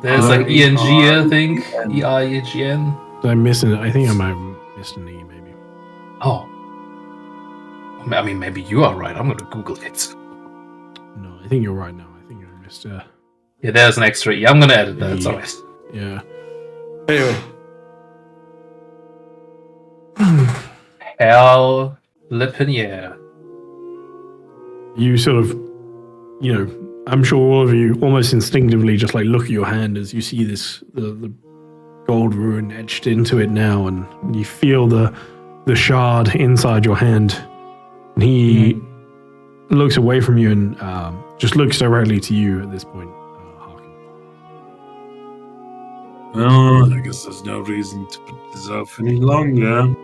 there's like ENG, I think. EIGN. Did I miss it? I think I might have missed an E, maybe. Oh. I mean, maybe you are right. I'm going to Google it. No, I think you're right now. I think I missed Yeah, there's an extra E. I'm going to edit that. It's alright. Yeah. Anyway. Hell Lepinier. You sort of, I'm sure all of you almost instinctively just like look at your hand as you see this, the gold rune etched into it now, and you feel the shard inside your hand. And he looks away from you and just looks directly to you at this point, Harkin. Well, I guess there's no reason to put this off any longer.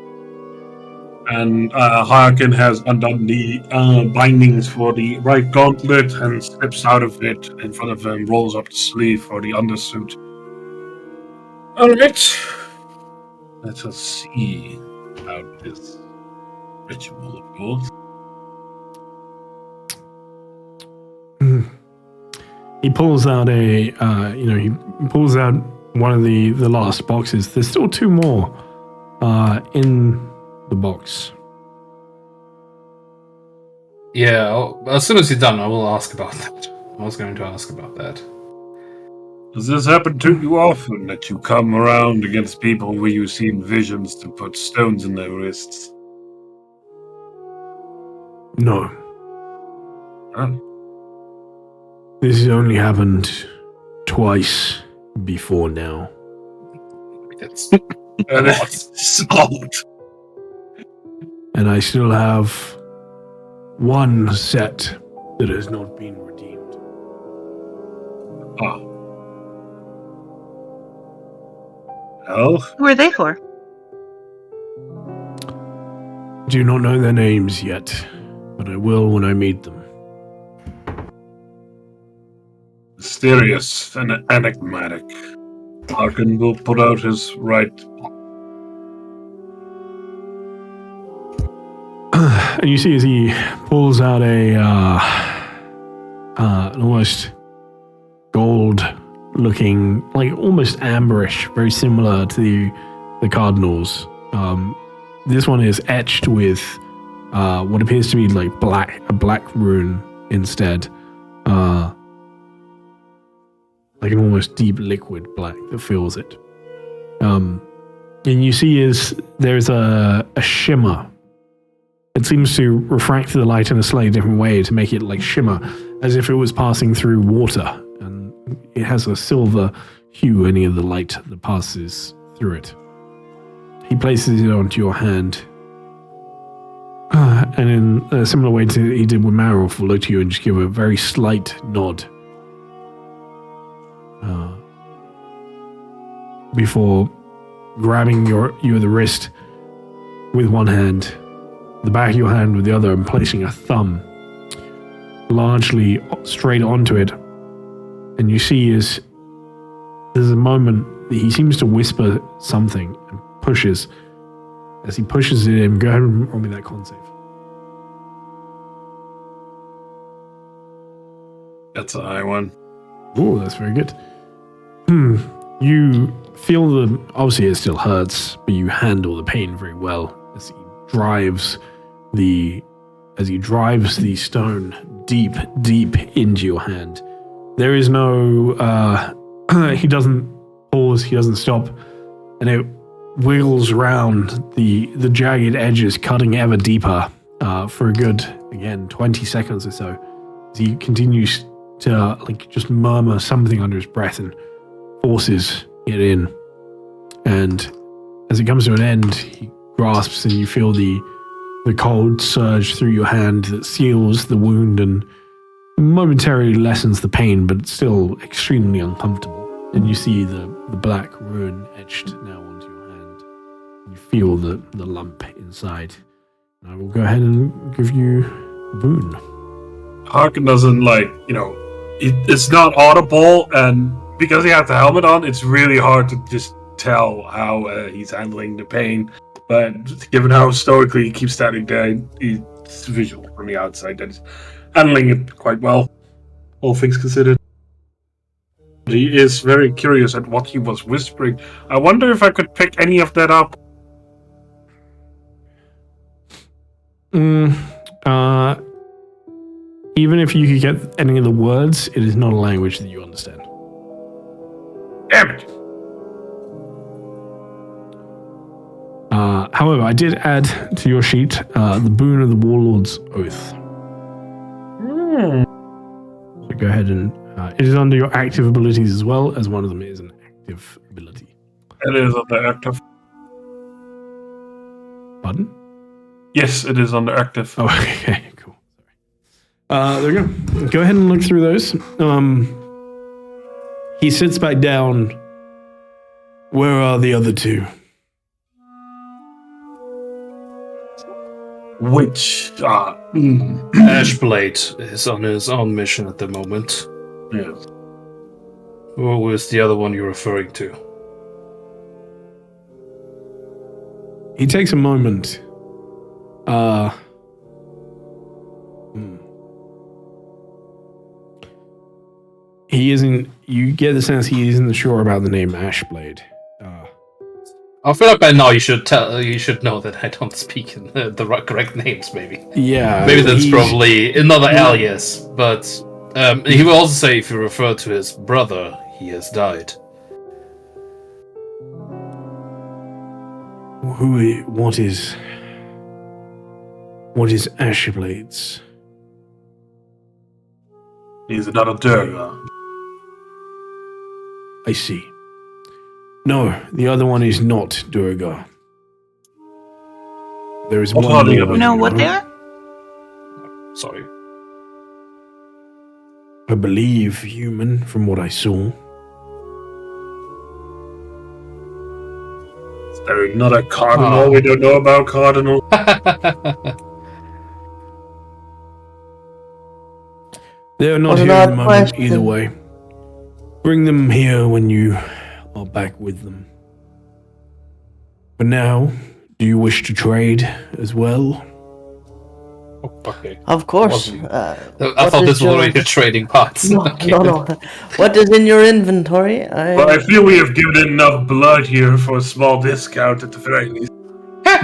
And Harkin has undone the bindings for the right gauntlet and steps out of it in front of him, rolls up the sleeve for the undersuit. Alright. Let us see about this ritual, of course. He pulls out he pulls out one of the last boxes. There's still two more in the box. Yeah, as soon as you're done, I will ask about that. I was going to ask about that. Does this happen to you often, that you come around against people where you see visions to put stones in their wrists? No. Huh? This has only happened twice before now. That's solid. And I still have one set that has not been redeemed. Ah. Well? Who are they for? Do not know their names yet, but I will when I meet them. Mysterious and enigmatic. Harkin will put out his right. And you see as he pulls out an almost gold-looking, like almost amberish, very similar to the cardinals. This one is etched with what appears to be like a black rune instead. Like an almost deep liquid black that fills it. And you see there's a shimmer. It seems to refract the light in a slightly different way to make it like shimmer, as if it was passing through water. And it has a silver hue, any of the light that passes through it. He places it onto your hand. And in a similar way to he did with Marolf, will look to you and just give a very slight nod. Before grabbing you at the wrist with one hand, the back of your hand with the other, and placing a thumb largely straight onto it. And you see there's a moment that he seems to whisper something and pushes. As he pushes it in, go ahead and roll me that con save. That's a high one. Oh, that's very good. You feel obviously it still hurts, but you handle the pain very well as he drives the stone deep into your hand. There is no he doesn't pause, he doesn't stop, and it wiggles around the jagged edges, cutting ever deeper for a good, again, 20 seconds or so, as he continues to just murmur something under his breath and forces it in. And as it comes to an end, he grasps and you feel the cold surge through your hand that seals the wound and momentarily lessens the pain, but it's still extremely uncomfortable. And you see the black rune etched now onto your hand. You feel the lump inside. And I will go ahead and give you a boon. Harkin doesn't it's not audible, and because he has the helmet on, it's really hard to just tell how he's handling the pain. But given how stoically he keeps standing there, it's visual from the outside that he's handling it quite well, all things considered. He is very curious at what he was whispering. I wonder if I could pick any of that up. Even if you could get any of the words, it is not a language that you understand. Damn it! However, I did add to your sheet the boon of the Warlord's Oath. So go ahead and it is under your active abilities as well, as one of them is an active ability. It is under active. Pardon? Yes, it is under active. Oh, okay, cool. Sorry. There we go. Go ahead and look through those. He sits back down. Where are the other two? Which Ashblade is on his own mission at the moment. Yes. Who was the other one you're referring to? He takes a moment. He isn't. You get the sense he isn't sure about the name Ashblade. I feel like by now you should know that I don't speak in the correct names. Maybe. Yeah. Maybe that's probably another alias. But he will also say if you refer to his brother, he has died. What is Ashblade's? He's another Durga. I see. No, the other one is not Durga. There is one more. You know what they are? Sorry. I believe human from what I saw. Is there another cardinal we don't know about, Cardinal? They are not here at the moment either way. Bring them here when you are back with them. For now, do you wish to trade as well? Okay. Of course. I thought this was already trading parts. No, Okay. no. What is in your inventory? Well, I feel we have given enough blood here for a small discount at the very least.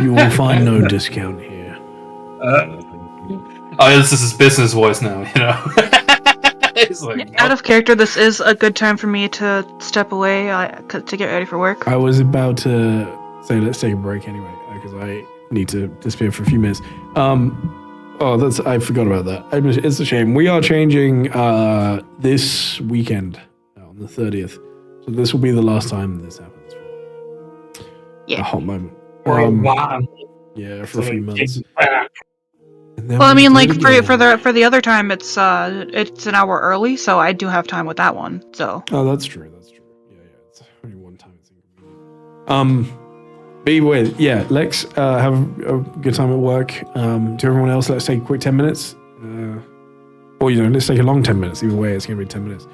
You will find no discount here. This is his business voice now, you know. He's like, Out of character, this is a good time for me to step away to get ready for work. I was about to say let's take a break anyway, because I need to disappear for a few minutes. I forgot about that. It's a shame. We are changing this weekend on the 30th. So this will be the last time this happens. Yeah. A hot moment. For a while. Yeah, for a few months. Well, I mean, like for the other time, it's an hour early, so I do have time with that one. So. Oh, that's true. Yeah. It's only one time. But either way, yeah. Lex, have a good time at work. To everyone else, let's take a quick 10 minutes. Or, let's take a long 10 minutes. Either way, it's going to be 10 minutes.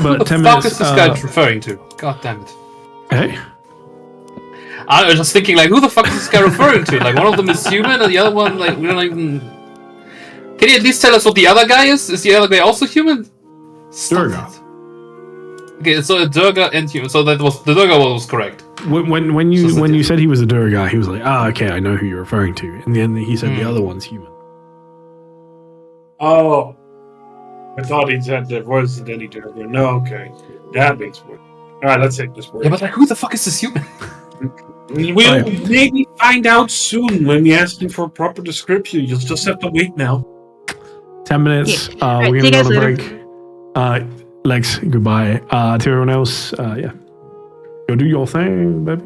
But What 10 the fuck minutes. is this guy referring to? God damn it. Hey? I was just thinking, who the fuck is this guy referring to? One of them is human, and the other one, we don't even... Can you at least tell us what the other guy is? Is the other guy also human? Durga. Okay, so Durga and human. So the Durga was correct. When you said he was a Durga, he was like, okay, I know who you're referring to. And then he said the other one's human. Oh. I thought he said there wasn't any Durga. No, okay. That makes more. Alright, let's take this word. Yeah, but who the fuck is this human? We'll maybe find out soon when we ask him for a proper description. You'll just have to wait now. 10 minutes. Yeah. We're Right, going to go on a later. break. Lex, goodbye. To everyone else, yeah. Go do your thing, baby.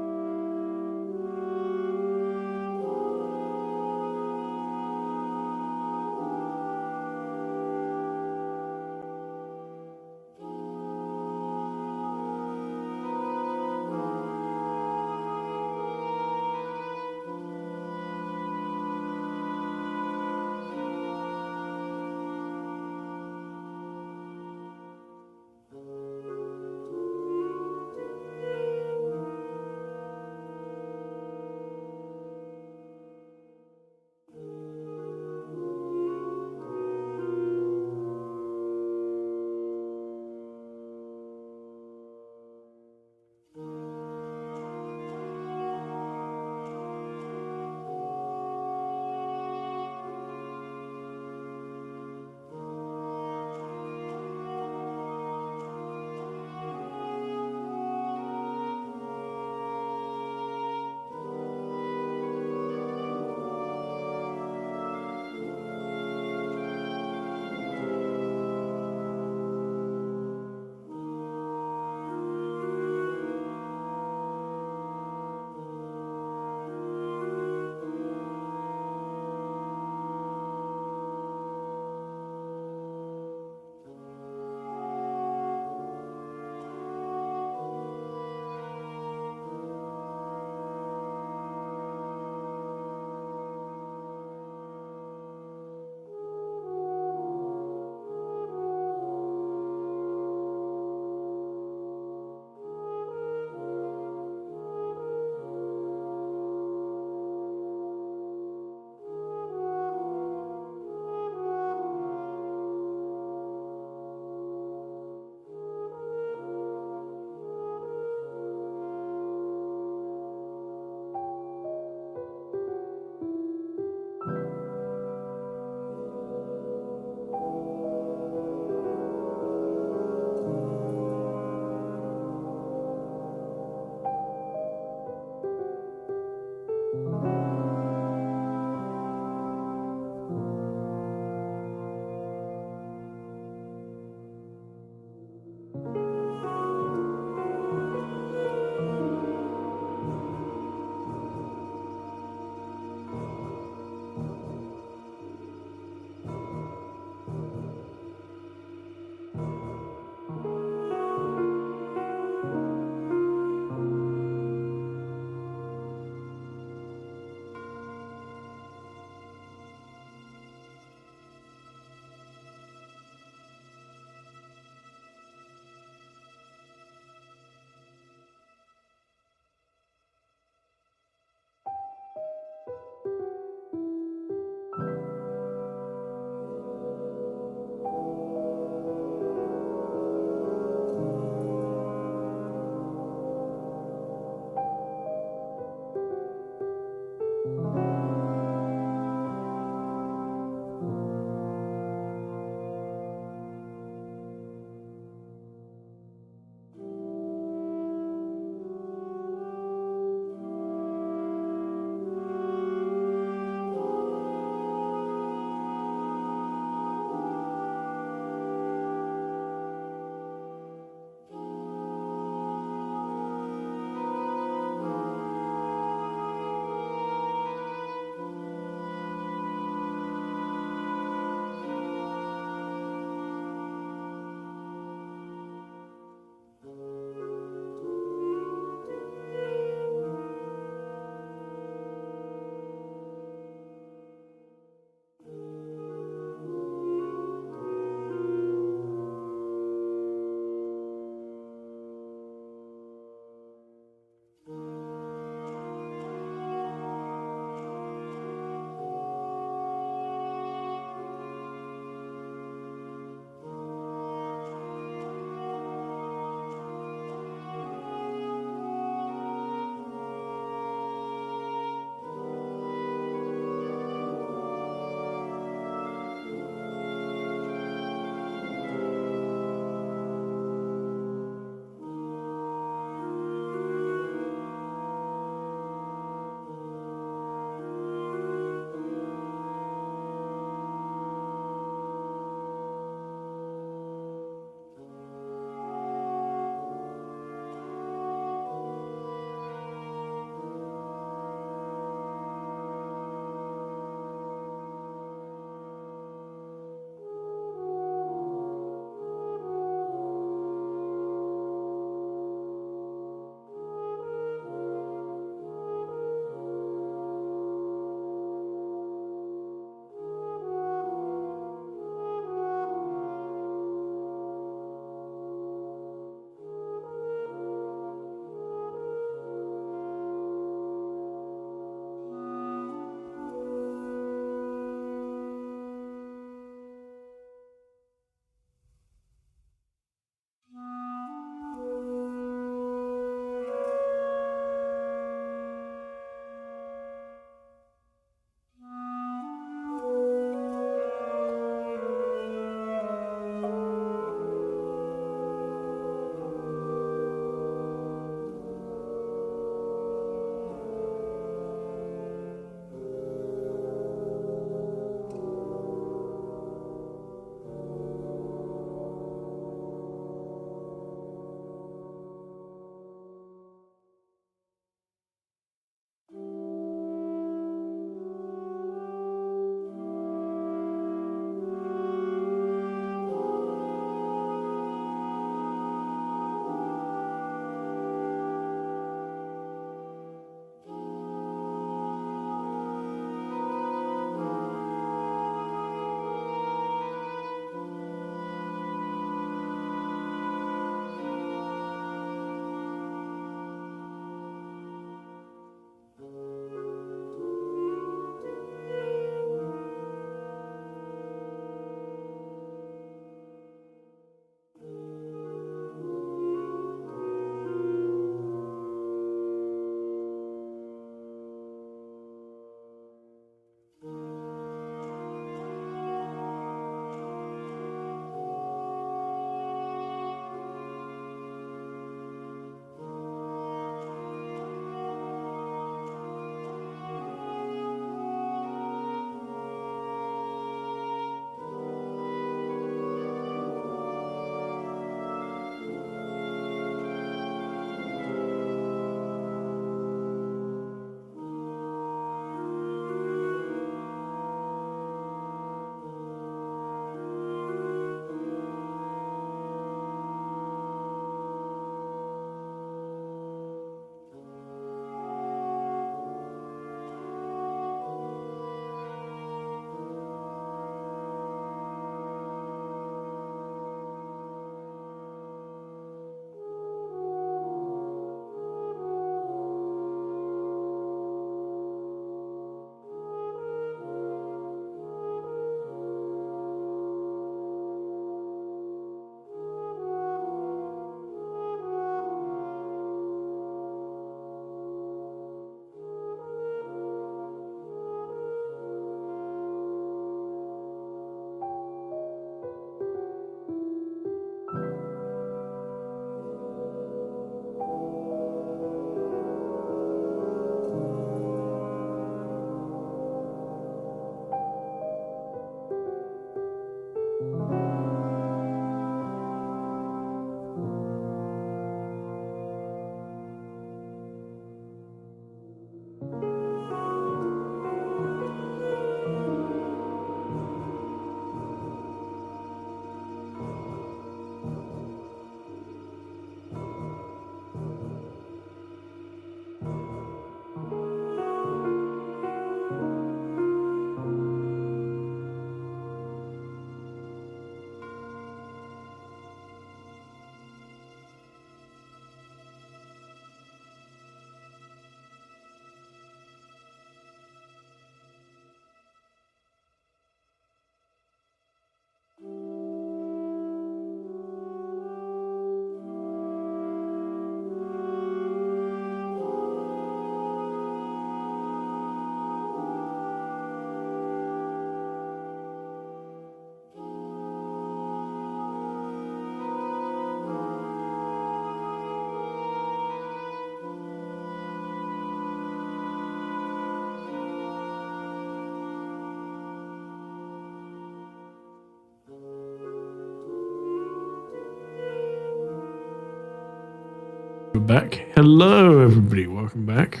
back. Hello, everybody. Welcome back.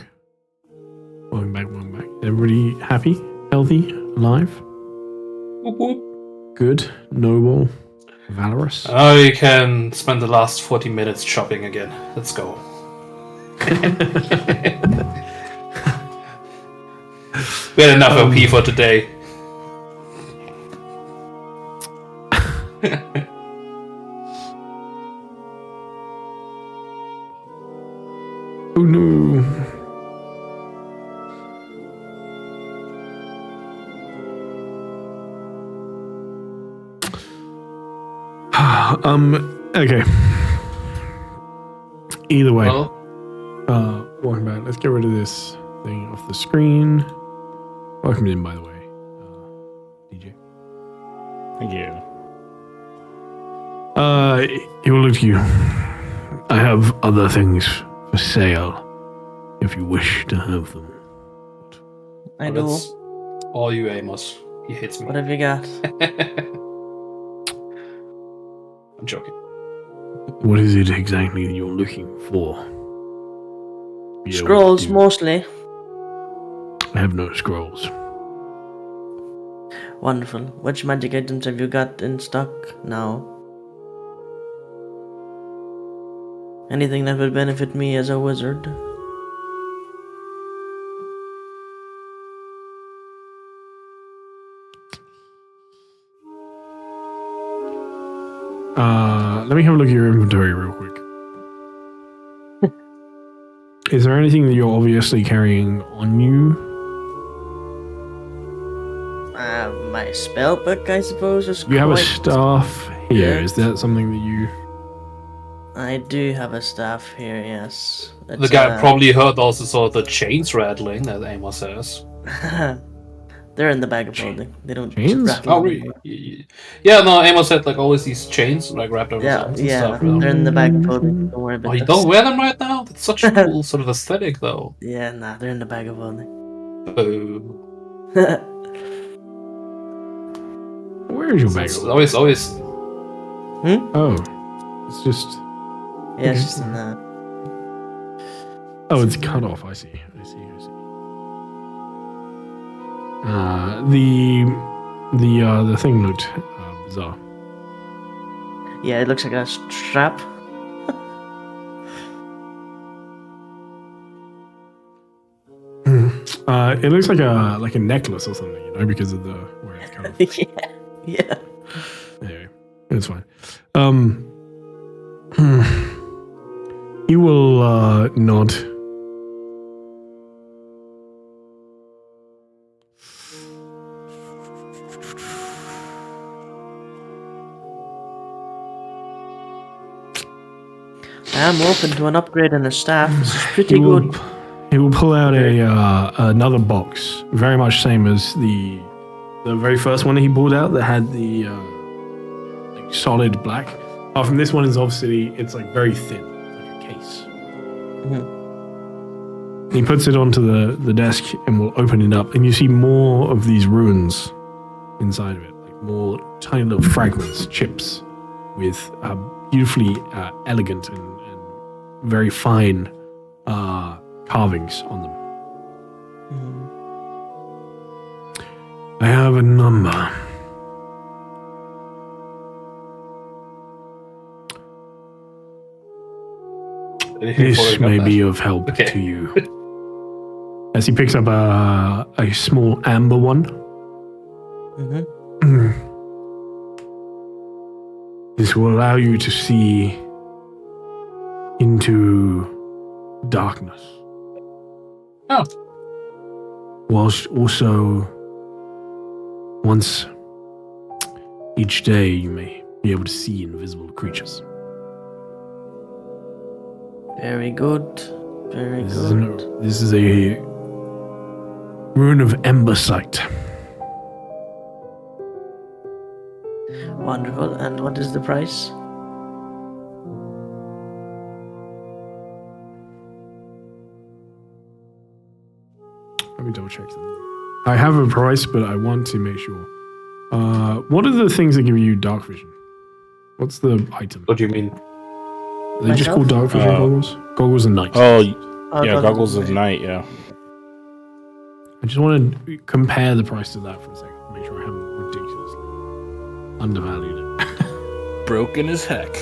Welcome back. Everybody happy, healthy, alive? Whoop, whoop. Good, noble, valorous. Now you can spend the last 40 minutes shopping again. Let's go. We had enough OP for today. Oh no. Okay. Either way. Well, Welcome back. Let's get rid of this thing off the screen. Welcome in, by the way. DJ. Thank you. He will look to you. I have other things for sale, if you wish to have them. I do. that's all you, Amos. He hates me. What have you got? I'm joking. What is it exactly that you're looking for? Be able Scrolls, to- mostly. I have no scrolls. Wonderful. Which magic items have you got in stock now? Anything that would benefit me as a wizard? Let me have a look at your inventory real quick. Is there anything that you're obviously carrying on you? My spell book, I suppose, is You have a quite- staff here. Yeah. Is that something that you... I do have a staff here, yes. The guy probably heard also saw the chains rattling, as Amos says. They're in the bag of holding. They don't Chains? rattle Oh, anymore. really? Yeah, no, Amos had like always these chains like wrapped over his Yeah, arms and yeah. stuff. You know? They're in the bag of holding. Don't worry about Oh, you this. don't wear them right now? That's such a cool sort of aesthetic, though. Yeah, nah, they're in the bag of holding. Boo. Where is your bag? It's always. Oh. It's just... Yeah, it's just in the... Oh, it's cut off. I see. The thing looked bizarre. Yeah, it looks like a strap. It looks like a necklace or something, you know, because of the where it's cut off. Yeah. Anyway, it's fine. You will not. I'm open to an upgrade in the staff. This is pretty He will, good. he will pull out another box, very much same as the very first one that he pulled out that had the like solid black. From this one is obviously it's like very thin, like a case. Mhm. He puts it onto the desk and will open it up, and you see more of these ruins inside of it, like more tiny little fragments, chips, with beautifully elegant and very fine carvings on them. Mhm. I have a number. This may be of help Okay. to you. As he picks up a small amber one. Mhm. This will allow you to see into darkness. Oh. Whilst also, once each day, you may be able to see invisible creatures. Very good. Very good. This is a rune of ember sight. Wonderful. And what is the price? Let me double check something. I have a price, but I want to make sure. What are the things that give you dark vision? What's the item? What do you mean? Are they just called dark vision goggles? Goggles of night. Oh, yeah, goggles of night, yeah. I just want to compare the price to that for a second. Make sure I haven't ridiculously undervalued it. Broken as heck.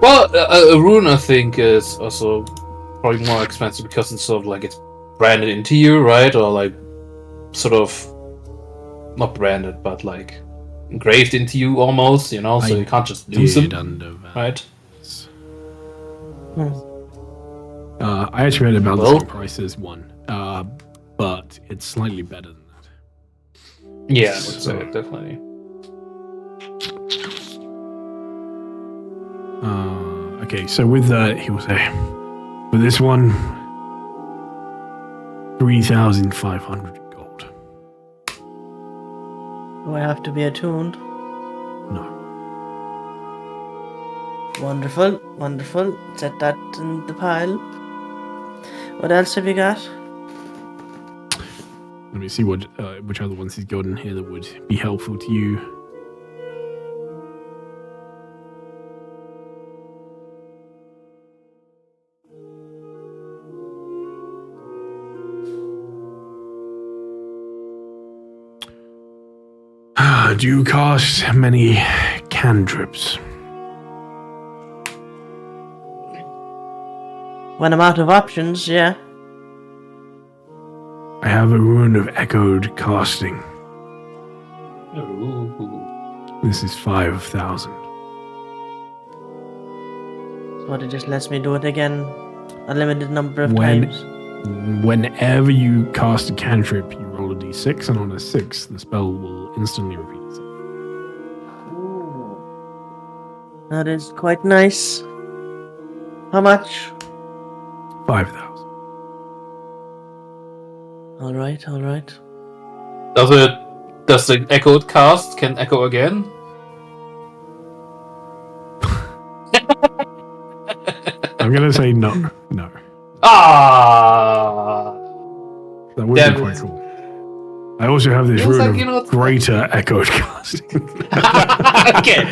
Well, a rune, I think, is also probably more expensive because it's sort of like it's branded into you, right? Or like sort of not branded, but like engraved into you almost, you know, so you can't just lose them, right? I actually read about the same price as one, but it's slightly better than that. Yeah, I would say definitely. Okay, so with that, he will say, with this one, 3,500 gold. Do I have to be attuned? No. Wonderful, wonderful. Set that in the pile. What else have you got? Let me see which other ones he's got in here that would be helpful to you. Do you cast many cantrips? When I'm out of options, yeah. I have a rune of echoed casting. Ooh. This is 5,000. So it just lets me do it again a limited number of times. Whenever you cast a cantrip, you roll a d6, and on a 6, the spell will instantly repeat itself. Ooh. That is quite nice. How much? 5,000. All right, all right. Does the echoed cast can echo again? I'm gonna say no. No. Ah! That would be quite cool. I also have this rune of greater echoed casting. okay.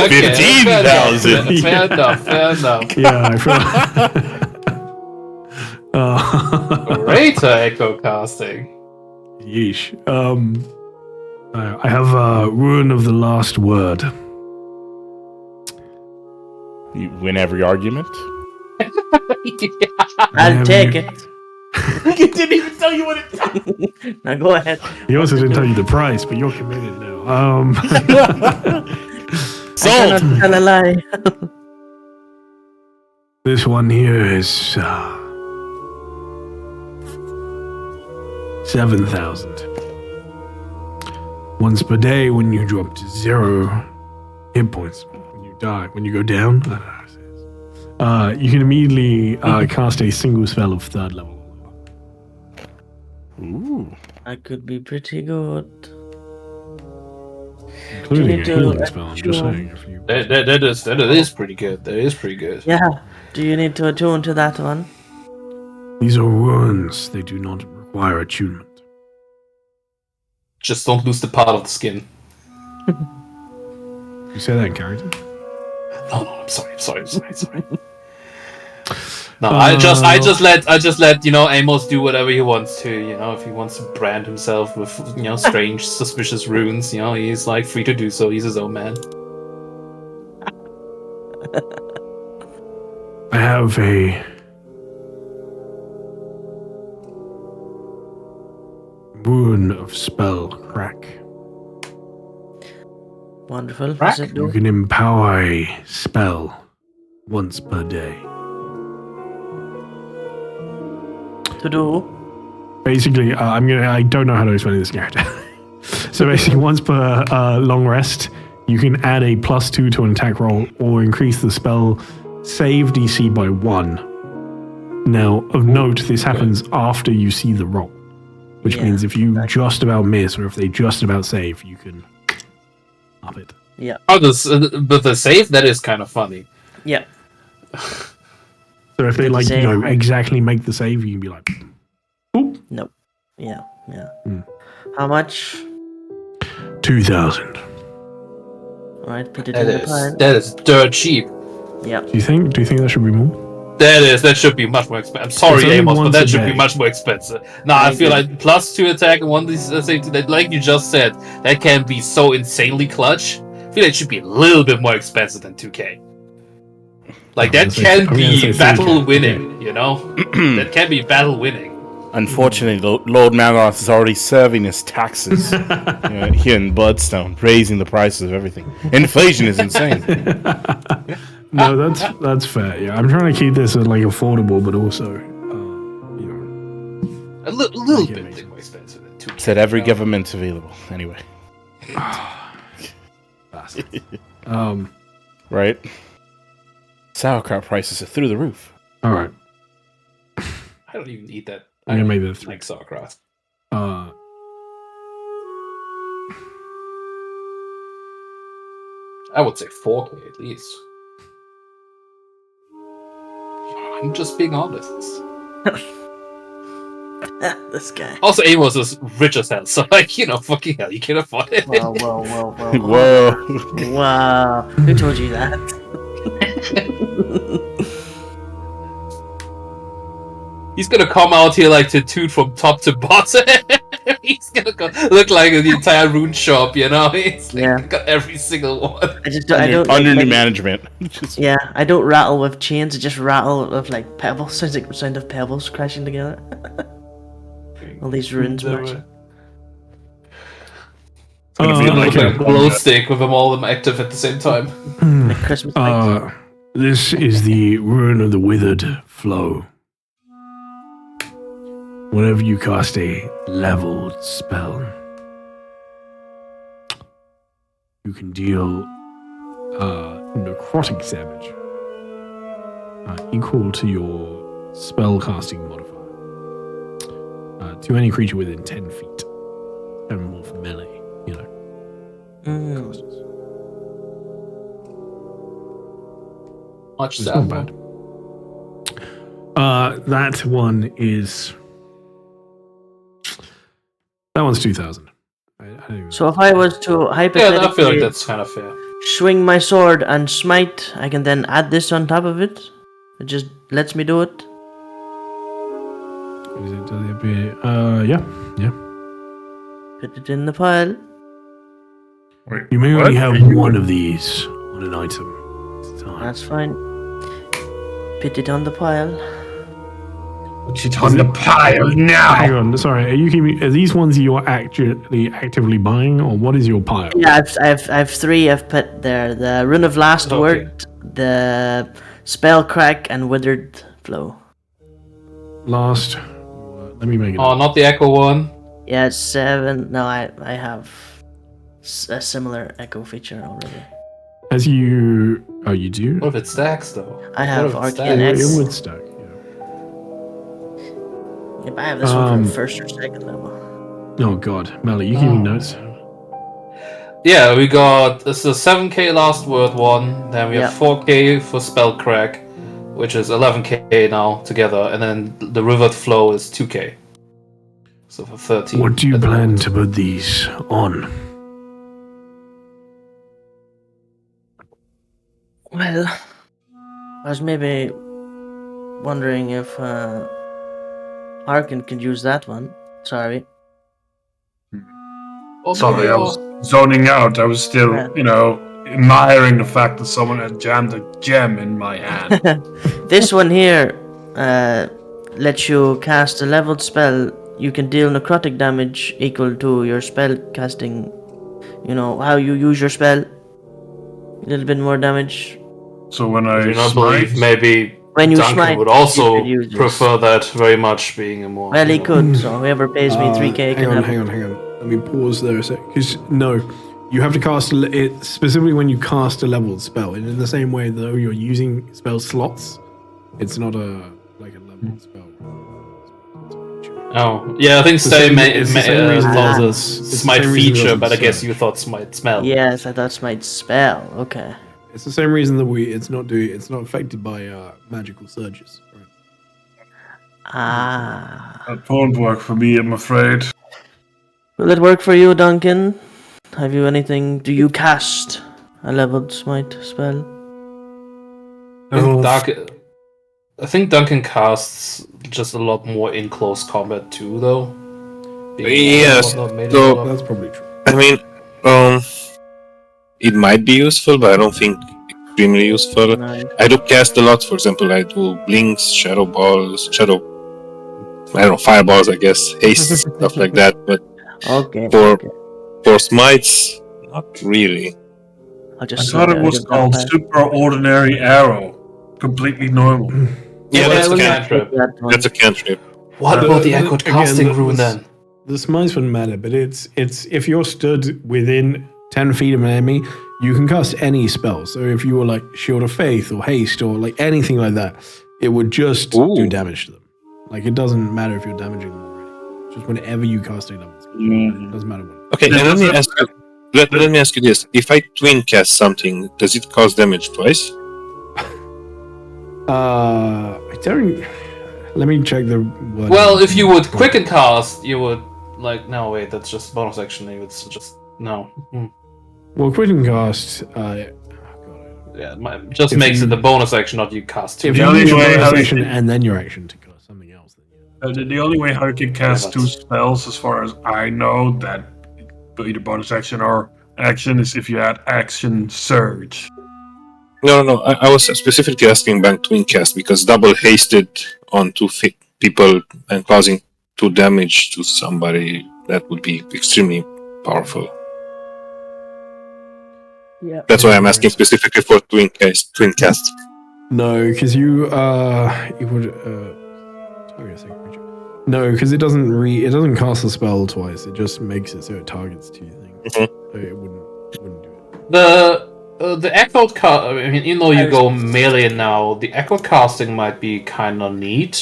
15,000. Fair enough. Yeah, I feel. Greater echo casting. Yeesh. I have a rune of the last word. You win every argument? I'll take it. He didn't even tell you what it does. Now go ahead. He also didn't tell you the price, but you're committed now. I cannot tell a lie. This one here is 7,000. Once per day, when you drop to 0 hit points, when you die, when you go down, I don't know how to say this. You can immediately cast a single spell of 3rd level. Ooh. That could be pretty good. Including a healing spell, I'm just saying. If you... That is pretty good. That is pretty good. Yeah. Do you need to attune to that one? These are runes. They do not require attunement. Just don't lose the part of the skin. You say that in character? No, I'm sorry. No, I just let Amos do whatever he wants to. If he wants to brand himself with strange, suspicious runes, he's like free to do so. He's his own man. I have a rune of spell crack. Wonderful. Crack? Does it You do? can empower a spell once per day. To do? Basically, I don't know how to explain this character. So basically, once per long rest, you can add a +2 to an attack roll or increase the spell save DC by 1. Now, of note, this happens after you see the roll, which means if you just about miss or if they just about save, you can up it. Yeah. Oh, but the save, that is kind of funny. Yeah. So if they exactly make the save, you can be like, oop. Nope. Yeah. Hmm. How much? 2,000. Alright, put it in the pile. That is dirt cheap. Yeah. Do you think that should be more? That should be much more expensive. I'm sorry, It's only Amos, but once that a should be day. much more expensive. I feel like +2 attack and 1 safety, that, like you just said, that can be so insanely clutch. I feel like it should be a little bit more expensive than 2k. Like, that can be battle winning, you know? That can be battle winning. Unfortunately, Lord Maloth is already serving his taxes here in Bloodstone, raising the prices of everything. Inflation is insane. No, that's fair. Yeah, I'm trying to keep this as like affordable, but also, A little bit more expensive than 2k. Said every government available. Anyway. Right? Sauerkraut prices are through the roof. All right. I don't even eat that. I'm gonna make that 3. Like sauerkraut. I would say 4k at least. I'm just being honest. This guy. Also, Amos is rich as hell, so like, you know, fucking hell, you can afford it. Whoa. Whoa. Wow. Who told you that? He's gonna come out here like tattooed from top to bottom. He's gonna look like the entire rune shop, you know? He's like, got every single one. I don't under new management. Yeah, I don't rattle with chains. I just rattle with like pebbles. Sounds like the sound of pebbles crashing together. All these runes matching. It's gonna be like a glow stick with them all of them active at the same time. Like Christmas lights. This is the Rune of the Withered Flow. Whenever you cast a leveled spell, you can deal necrotic damage equal to your spell casting modifier to any creature within 10 feet. And more for melee, you know. Casters. Much It's not bad. That one is... That one's 2,000. So if I was to Yeah, I hypothetically feel like that's kind of fair. swing my sword and smite, I can then add this on top of it? It just lets me do it? Is it, does it appear? Yeah. Put it in the pile. Wait, You may what? only have one of these on an item at a time. That's fine. Put it on the pile. Put it on the pile Hang now. on, sorry. Are these ones you're actually actively buying, or what is your pile? Yeah, I have 3 I've put there. The Rune of Last Word, the Spell Crack, and Withered Flow. Last. Let me make it. Oh, not the Echo one. Yeah, it's 7. No, I have a similar echo feature already. As you. Oh, you do? What if it stacks though? I have What if it Arcane stacks? X. It would stack. Yep, I have this one for first or second level. Oh god, Melly, you keeping notes? Yeah, we got this is a 7k last word one, then we have 4k for spell crack, which is 11k now together, and then the river flow is 2k. So for 13. What do you plan to put these on? Well, I was maybe wondering if Arkin could use that one. Sorry. Sorry, I was zoning out. I was still, admiring the fact that someone had jammed a gem in my hand. This one here lets you cast a leveled spell. You can deal necrotic damage equal to your spell casting. You know, how you use your spell. A little bit more damage. So when I believe maybe when you Duncan smite, would also you could use prefer that very much, being a more... Well, he could, so whoever pays me 3k can have hang on. Let me pause there a sec. Because, no, you have to cast it specifically when you cast a leveled spell. And in the same way, though, you're using spell slots. It's not a leveled spell. Oh, yeah, I think same it's Smite feature, but I guess you thought Smite smell. Yes, I thought Smite spell. Okay. It's the same reason that it's not affected by magical surges. Right? That won't work for me, I'm afraid. Will it work for you, Duncan? Have you anything? Do you cast a leveled Smite spell? I think Duncan casts just a lot more in close combat too, though. Yes, so That's probably true. I mean, it might be useful, but I don't think extremely useful. No. I do cast a lot. For example, I do blinks, shadow balls, I don't know, fireballs, I guess, haste, stuff like that. But Okay. For- okay. for smites, not really. I'll I just thought it was called Super Ordinary Arrow. Completely normal. Yeah, that's a well, cantrip. That's a cantrip. What about the echoed Again, casting the- rune the- then? The smites wouldn't matter, but it's if you're stood within 10 feet of an enemy, you can cast any spell. So if you were like Shield of Faith or Haste or like anything like that, it would just do damage to them. Like it doesn't matter if you're damaging them already. Just whenever you cast a level spell, it doesn't matter what. Okay, and let me ask you. Let me ask you this: if I twin cast something, does it cause damage twice? I don't. Let me check the word. Well, if you would quicken cast, you would like no wait, that's just bonus action. You would just no. Hmm. Well, quicken cast. Yeah, just If makes you- it the bonus action, not you cast two. If The you only use your way bonus how you action can- and then your action to cast something else, then yeah. The only way how you can cast but- two spells, as far as I know, that either bonus action or action, is if you add action surge. No. I was specifically asking about twin cast because double hasted on two people and causing 2 damage to somebody, that would be extremely powerful. Yeah. That's why I'm asking specifically for twin cast. No, because you would target a second creature. No, because it doesn't cast the spell twice. It just makes it so it targets 2 things. Mhm. So it wouldn't do it. The echoed cast. I mean, even though you go melee now, the echoed casting might be kind of neat.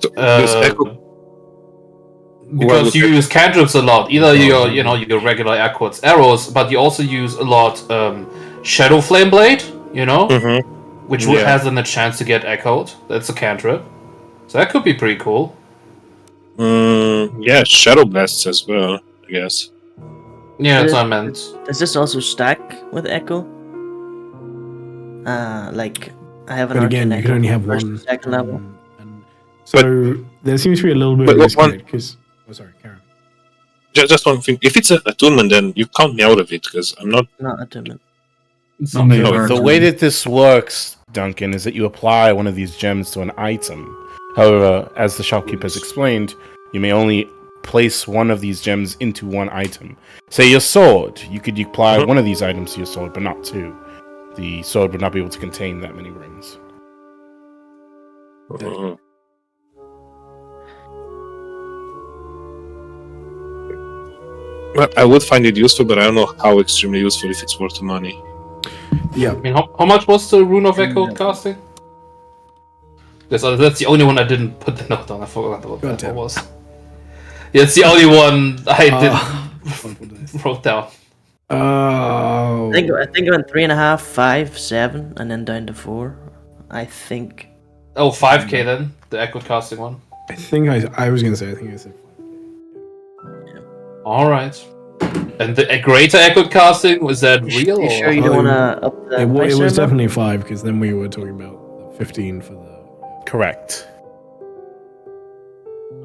So, this echo, Because Well, you use cantrips a lot. Either your regular echoed arrows, but you also use a lot Shadow Flame Blade. Which Yeah. has then a chance to get echoed. That's a cantrip. So that could be pretty cool. yeah, shadow blasts as well, I guess. Yeah, that's what I meant. Does this also stack with Echo? Like, I have an But again, Arcane you Echo can only have first one. and second level. And so there seems to be a little bit but of what disconnect because. Oh, sorry, Karen. Just one thing. If it's an attunement, then you count me out of it because I'm not. Not attunement. It's Only not Arcane. The way that this works, Duncan, is that you apply one of these gems to an item. However, as the shopkeeper has explained, you may only place one of these gems into one item. Say your sword, you could apply one of these items to your sword, but not 2. The sword would not be able to contain that many rings. Mhm. Well, I would find it useful, but I don't know how extremely useful if it's worth the money. Yeah. I mean, how much was the Rune of Echoed casting? That's the only one I didn't put the note on. I forgot what that Goddamn. was. Yeah, it's the only one I Ah. didn't wrote down. Oh. I think I went 3.5, 5, 7, and then down to 4. I think. Oh, 5k then, the Echoed casting one. I think I was gonna say. I think I said. All right. And the greater Echoed casting, was that real? You or? sure you Oh, don't want to up the It price was there, definitely 5 because then we were talking about 15 for the. Correct.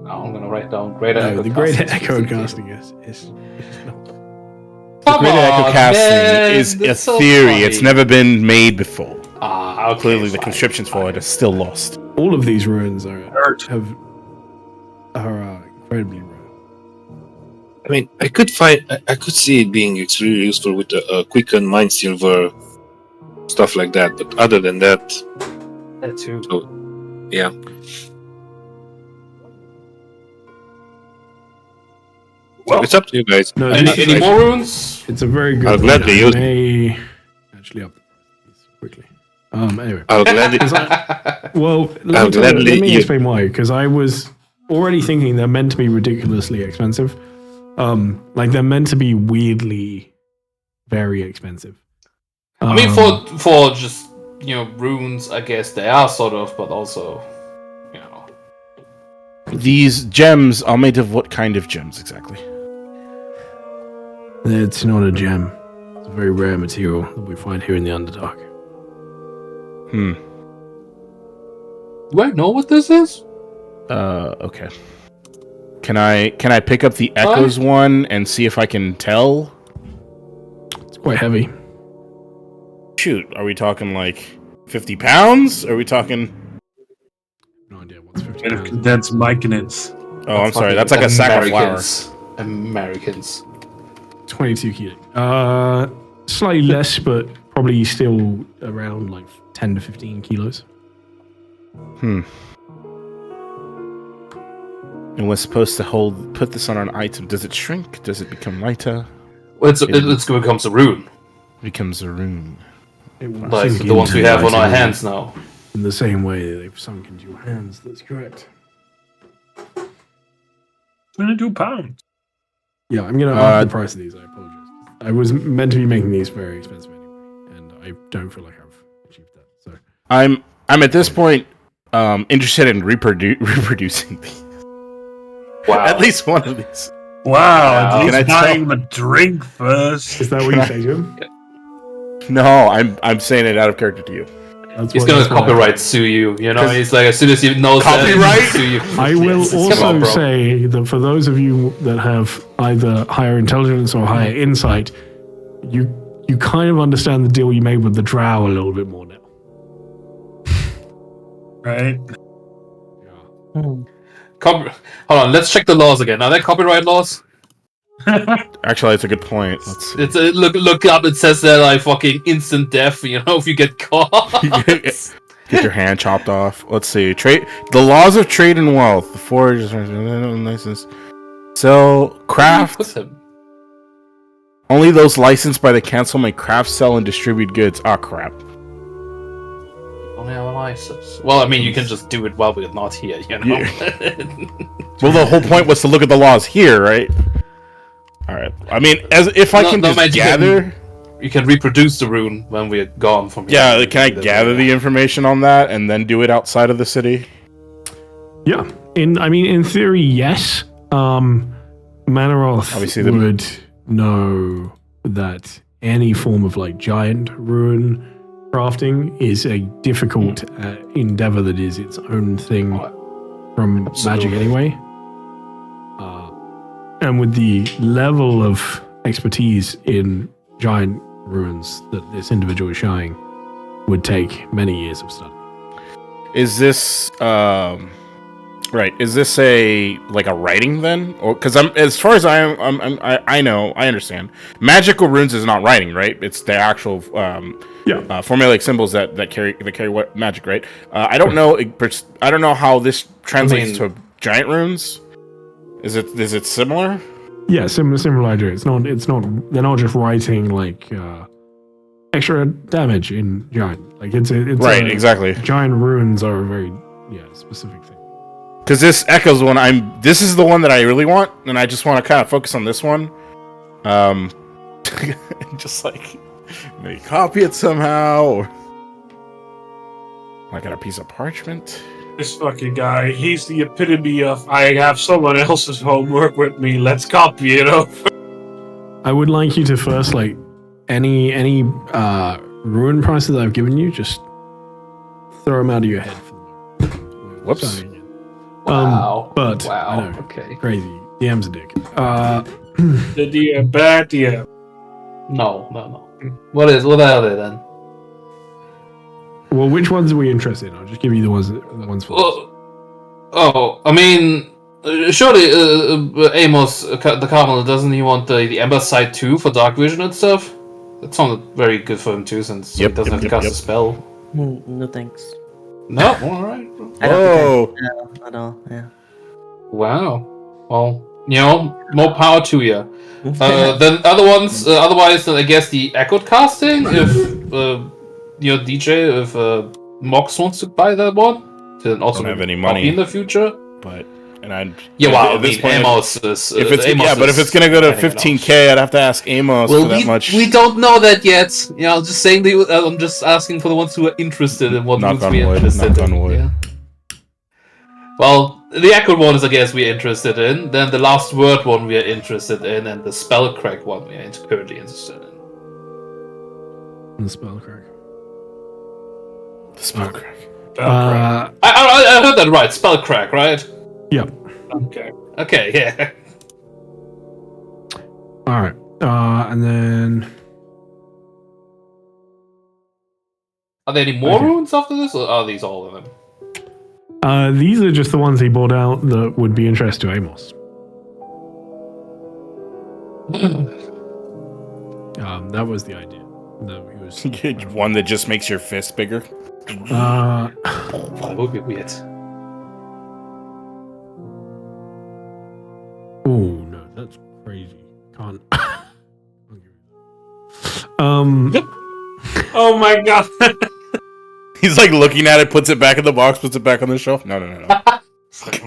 Oh, I'm gonna write down greater No, Echoed the greater casting. echoed casting is The Come greater echo on, casting man, is a that's so theory. funny. It's never been made before. Ah, okay, Clearly, the fine, conscriptions for it fine. are still lost. all of these ruins are Hurt. incredibly rare. I mean, I could see it being extremely useful with the quicken mind silver stuff like that. But other than that, That too. yeah. Well, It's up to you guys. No, Any more runes? It's a very good. I'll point. gladly use it. may actually up the price quickly. Anyway. I'll gladly. Well, I'll let gladly me use- explain why. Because I was already thinking they're meant to be ridiculously expensive. Like they're meant to be weirdly very expensive. I mean, for just runes, I guess they are sort of, but also, These gems are made of what kind of gems exactly? it's not a gem. It's a very rare material that we find here in the Underdark. Hmm. Do I know what this is? Okay. Can I pick up the Echoes one and see if I can tell? It's quite heavy. Shoot, are we talking like 50 pounds? Are we talking? No idea what's 50 Made of pounds. condensed myconids. Oh, I'm sorry. That's like a sack of flour. Americans. 22 kilo. Slightly less, but probably still around like 10 to 15 kilos. Hmm. And we're supposed to put this on an item. Does it shrink? Does it become lighter? Well, it becomes a rune. Becomes a rune. It will Like sink the ones we into have on our item hands now. in the same way they've sunk into your hands. That's correct. 22 pounds. Yeah, I'm gonna up the price of these. I apologize. I was meant to be making these very expensive anyway, and I don't feel like I've achieved that. So I'm at this point interested in reproducing these. Wow. At least one of these. Wow, at Can I least tell- buying him a drink first. is that what you say to him? No, I'm saying it out of character to you. That's He's what- gonna that's what I- copyright sue you. You know, he's like, as soon as he knows Copyright? that, he'll sue you. I will Come also on, bro. say that for those of you that have either higher intelligence or higher insight, you kind of understand the deal you made with the drow a little bit more now. Right? Hold on, let's check the laws again. Are there copyright laws? Actually, that's a good point. Let's see. It's look up. It says that like fucking instant death. You know, if you get caught. Get your hand chopped off. Let's see. Trade the laws of trade and wealth. The forge license. Sell, Put craft. him. Only those licensed by the council may craft, sell, and distribute goods. Ah, crap. Only have a license. Well, I mean, you can just do it while we're not here. You know. Well, the whole point was to look at the laws here, right? All right. I mean, as if I can just man, gather. You can reproduce the rune when we're gone from here. Yeah, can I gather the information on that and then do it outside of the city? Yeah, in theory, yes. Manaroth Obviously, would know that any form of like giant rune crafting is a difficult endeavor that is its own thing from magic anyway. And with the level of expertise in giant runes that this individual is showing, would take many years of study. Is this right? Is this a writing then? Or because I'm as far as I understand, magical runes is not writing, right? It's the actual formulaic symbols that carry what magic, right? I don't know. I don't know how this translates to giant runes. Is it similar? Yeah, similar idea. It's not. They're not just writing like extra damage in giant. Like it's right. Exactly. Giant runes are a very specific thing. Because this echoes one. This is the one that I really want, and I just want to kind of focus on this one. Just like maybe copy it somehow, or I got a piece of parchment. This fucking guy, he's the epitome of I have someone else's homework with me, let's copy it over. I would like you to first, like, any rune prices I've given you, just throw them out of your head. Whoops. Sorry. Wow. But wow. I know, Okay. crazy. DM's a dick. The DM, bad DM. No. What are they then? Well, which ones are we interested in? I'll just give you the ones first. I mean, surely Amos, the Cardinal, doesn't he want the Ember Sight too for dark vision and stuff? That sounded very good for him too, since he doesn't have to cast a spell. No thanks. No, alright. I don't think I at all. Yeah. Wow. Well, more power to you. Then other ones, otherwise, I guess the echoed casting, if DJ, if Mox wants to buy that one, then also don't have any money in the future. But at Amos is. If it's gonna go to 15K, I'd have to ask Amos for that much. We don't know that yet. Just saying. I'm just asking for the ones who are interested in what Knock moves we on are wood, interested knock in. on wood. Yeah. Well, the echoed one is, I guess, we're interested in. Then the last word one we are interested in, and the spell crack one we are currently interested in. The spell crack. The spell crack. I heard that right. Spell crack, right? Yep. Okay. Okay, yeah. All right. And then Are there any more Okay. runes after this, or are these all of them? these are just the ones he bought out that would be interest to Amos. That was the idea. That he was. One that just makes your fist bigger. That would be weird. Oh no, that's crazy. Can't. Oh my god. He's like looking at it, puts it back in the box, puts it back on the shelf. No.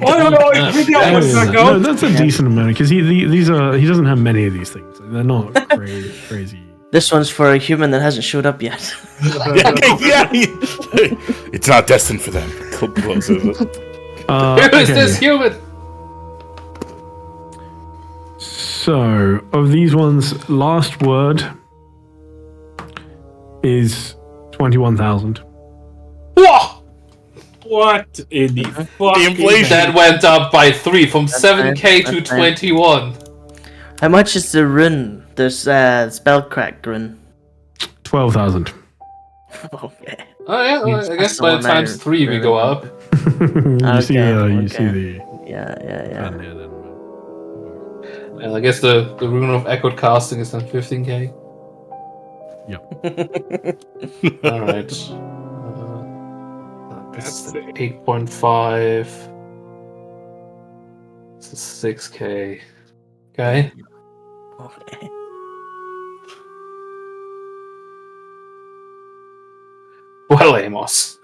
Oh, no, that's a decent amount because he doesn't have many of these things. They're not crazy. This one's for a human that hasn't showed up yet. Yeah. It's not destined for them. Closes it. Who is this human? So, of these ones, last word is 21,000. Whoa! What in the fuck? The inflation. That went up by 3 from 7k to that's fine. 21. How much is the rune? There's spellcrack rune. 12,000. Okay. Oh yeah, well, I That's guess the by one the times I 3 we go up. You see Okay. the Yeah. pen here then. And I guess the rune of echoed casting is then 15k. Alright. That's 8.5. This is 6k. Okay. Okay. Well, Amos.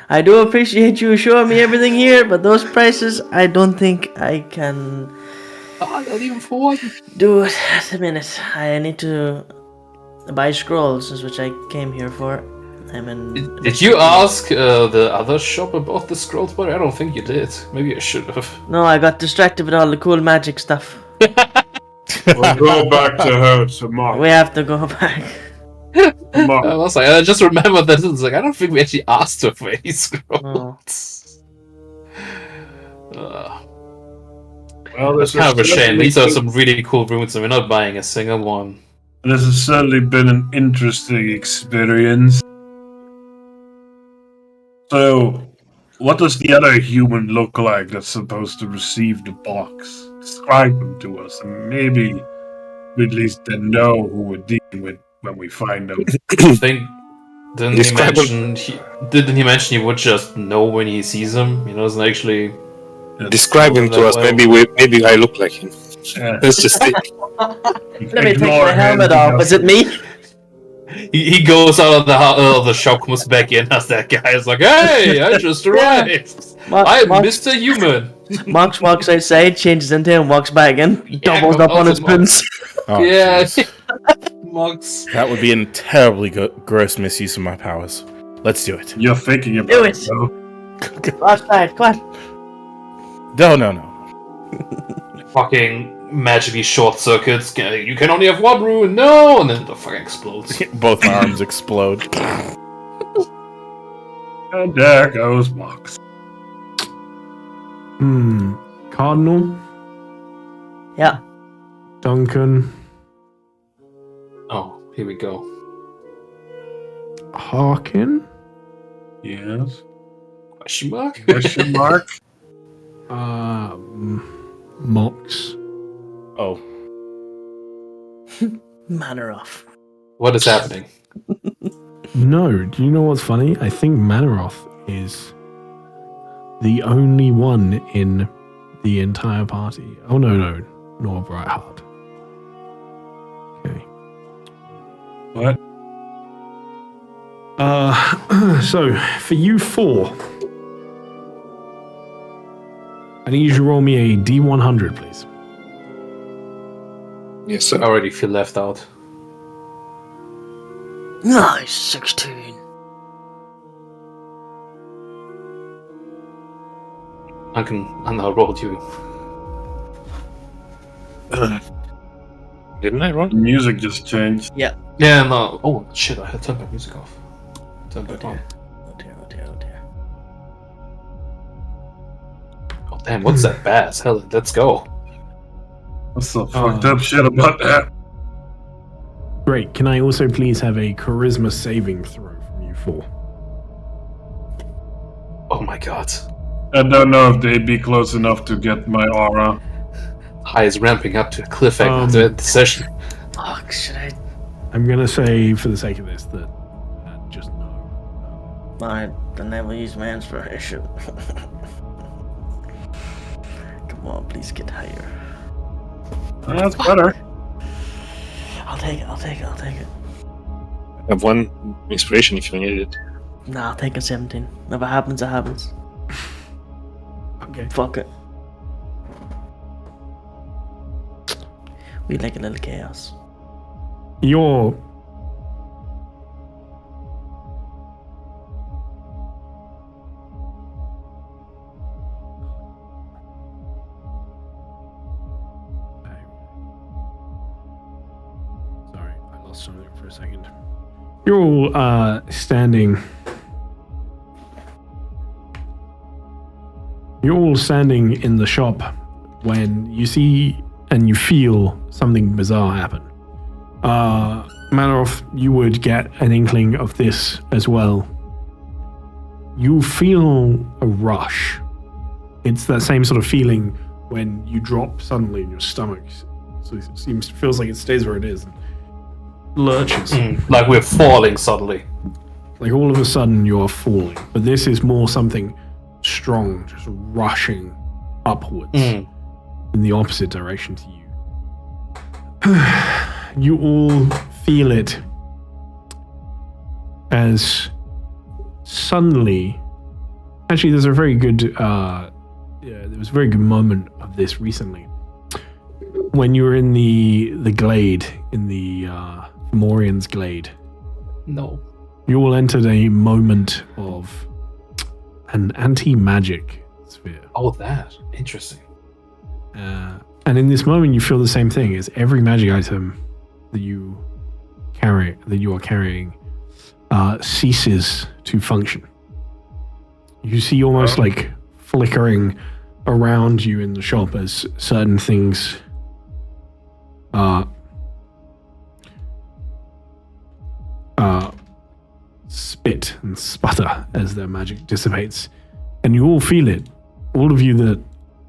I do appreciate you showing me everything here, but those prices, I don't think I can Oh, not even for one. do it at the minute. I need to buy scrolls, which I came here for. Did you ask the other shop about the scrolls, but I don't think you did. Maybe I should have. No, I got distracted with all the cool magic stuff. We'll go back to her tomorrow. We have to go back. I just remembered that it's like I don't think we actually asked her for any scrolls. Well, That's kind of a shame. These are some really cool runes, and we're not buying a single one. This has certainly been an interesting experience. So, what does the other human look like that's supposed to receive the box? Describe them to us, and maybe we at least then know who we're dealing with when we find them. I think didn't he mention he would just know when he sees him? He doesn't actually Describe him to us. Maybe I look like him. Yeah. Let's just see. Let me take my helmet off. Is it me? He goes out of the shop, comes back in as that guy is like, "Hey, I just arrived. I'm Mr. Human." Mox walks outside, changes into him, walks back in, doubles up on his pins. Oh, Yeah. jeez. Mugs. That would be a terribly gross misuse of my powers. Let's do it. You're thinking about Do it. though. Last night, come on. No. Fucking magically short circuits. You can only have one rune. No, and then the fucking explodes. Both my arms explode. And there goes Mox. Cardinal, Yeah. Duncan, Oh, here we go. Harkin, Yes. Question mark? Question mark? Mox. Oh. Manner off. What is happening? No, do you know what's funny? I think Manaroth is the only one in the entire party. Oh, no, nor Brightheart. Okay. What? So, for you four, I need you to roll me a D100, please. Yes, I sir. already feel left out. Nice, 16. I now rolled you. Didn't I run? The music just changed. Yeah, no. Oh shit! I had turned my music off. Turned it on. Oh dear. Damn, what's that bass? Hell, let's go. What's the fucked up shit about that? Great. Can I also please have a charisma saving throw from you four? Oh my god. I don't know if they'd be close enough to get my aura. High is ramping up to a cliff after the session. Fuck, should I? I'm gonna say, for the sake of this, that just no. I never use my inspiration. Come on, please get higher. That's better. I'll take it. I have one inspiration if you need it. Nah, I'll take a 17. If it happens, it happens. Okay. Fuck it. We like a little chaos. You're sorry, I lost something for a second. You're all standing. You're all standing in the shop when you see and you feel something bizarre happen. Manaroth, you would get an inkling of this as well. You feel a rush. It's that same sort of feeling when you drop suddenly in your stomach. So it feels like it stays where it is and lurches. Like we're falling suddenly. Like all of a sudden you are falling. But this is more something strong, just rushing upwards in the opposite direction to you. You all feel it as suddenly. Actually, there's a very good. There was a very good moment of this recently when you were in the glade, in the Morian's glade. No. You all entered a moment of an anti-magic sphere. Oh, that. Interesting. And in this moment, you feel the same thing. As every magic item that you are carrying, ceases to function. You see almost like flickering around you in the shop as certain things spit and sputter as their magic dissipates. And you all feel it. All of you that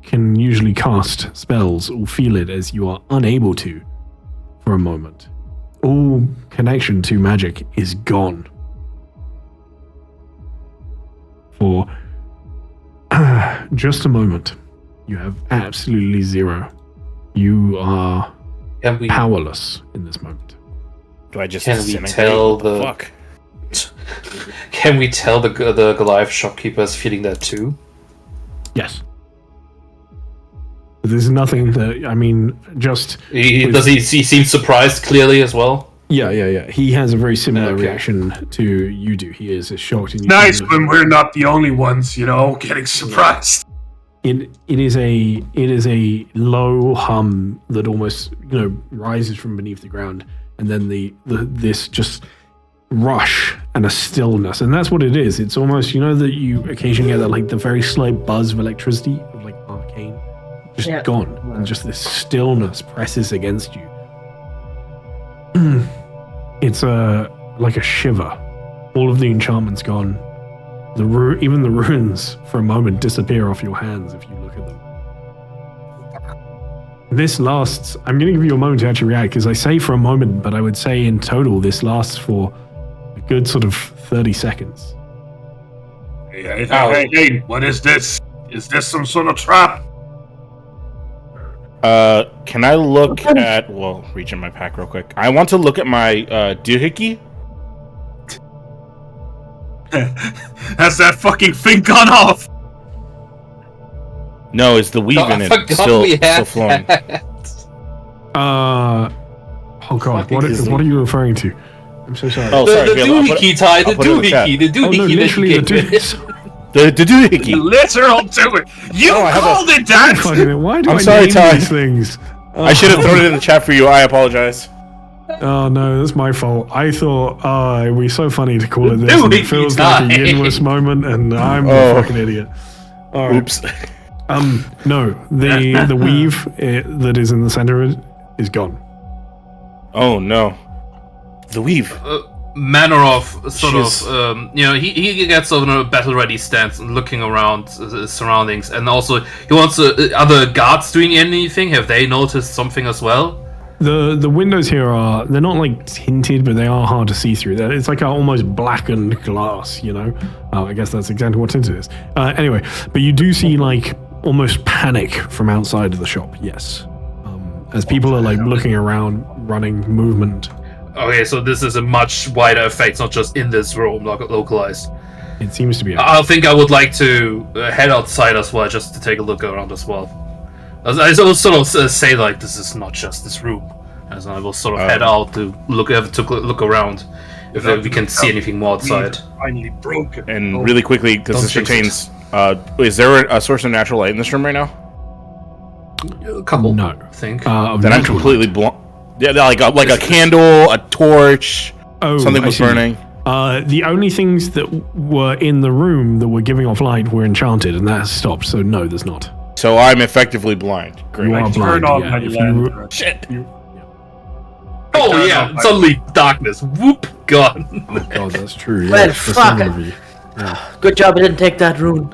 can usually cast spells all feel it as you are unable to for a moment. All connection to magic is gone. For just a moment, you have absolutely zero. You are powerless in this moment. Do I just Can we tell the fuck? Can we tell the Goliath shopkeeper is feeling that too? Yes. There's nothing that, I mean, just... He seems surprised clearly as well? Yeah. He has a very similar reaction to you do. He is shocked. And Nice when we're not the only ones, getting surprised. It is a low hum that almost, rises from beneath the ground, and then this just rush and a stillness, and that's what it is. It's almost, that you occasionally get that, like, the very slight buzz of electricity, of like arcane. Just gone, and just this stillness presses against you. It's like a shiver. All of the enchantment's gone. Even the runes, for a moment, disappear off your hands if you look at them. This lasts. I'm going to give you a moment to actually react, because I say for a moment, but I would say in total this lasts for a good sort of 30 seconds. Hey, what is this? Is this some sort of trap? Can I look at... Well, reach in my pack real quick. I want to look at my doohickey. Has that fucking thing gone off? No, is the weave in it still flowing? Oh god, what are you referring to? I'm so sorry. Oh, sorry. The doohickey, Ty. The doohickey literally that you gave me. The doohickey. Literal doohickey. You called it that. Why do I'm I sorry, name Ty. these things? I should have thrown it in the chat for you. I apologize. Oh no, that's my fault. I thought, it'd be so funny to call it this. And it feels like a Yinless moment, and I'm a fucking idiot. All right. Oops. No, the weave that is in the center of it is gone. Oh no, the weave. Manoroff sort Jeez. of, he gets sort of a battle-ready stance and looking around his surroundings, and also he wants are the guards doing anything? Have they noticed something as well? The windows here they're not like tinted, but they are hard to see through. It's like almost blackened glass, I guess that's exactly what tinted is. Anyway, but you do see like almost panic from outside of the shop, yes. As people are like looking around, running, movement. Okay, so this is a much wider effect, it's not just in this room localized. It seems to be. I think I would like to head outside as well, just to take a look around as well. I will sort of say like this is not just this room, as I will sort of head out to look around if we can see anything more outside. Finally broken. And really quickly, because this pertains, is there a source of natural light in this room right now? A couple, No. I think. Then I'm completely blind. Yeah, like a candle, a torch, something was burning. The only things that were in the room that were giving off light were enchanted, and that has stopped. So no, there's not. So I'm effectively blind. Great. You are blind. Turn off Yeah. my If you, lantern. Shit. Oh yeah, suddenly darkness. Whoop, gone. oh god, that's true. Well, Yeah, for fuck some it. of you. Good job I didn't take that rune.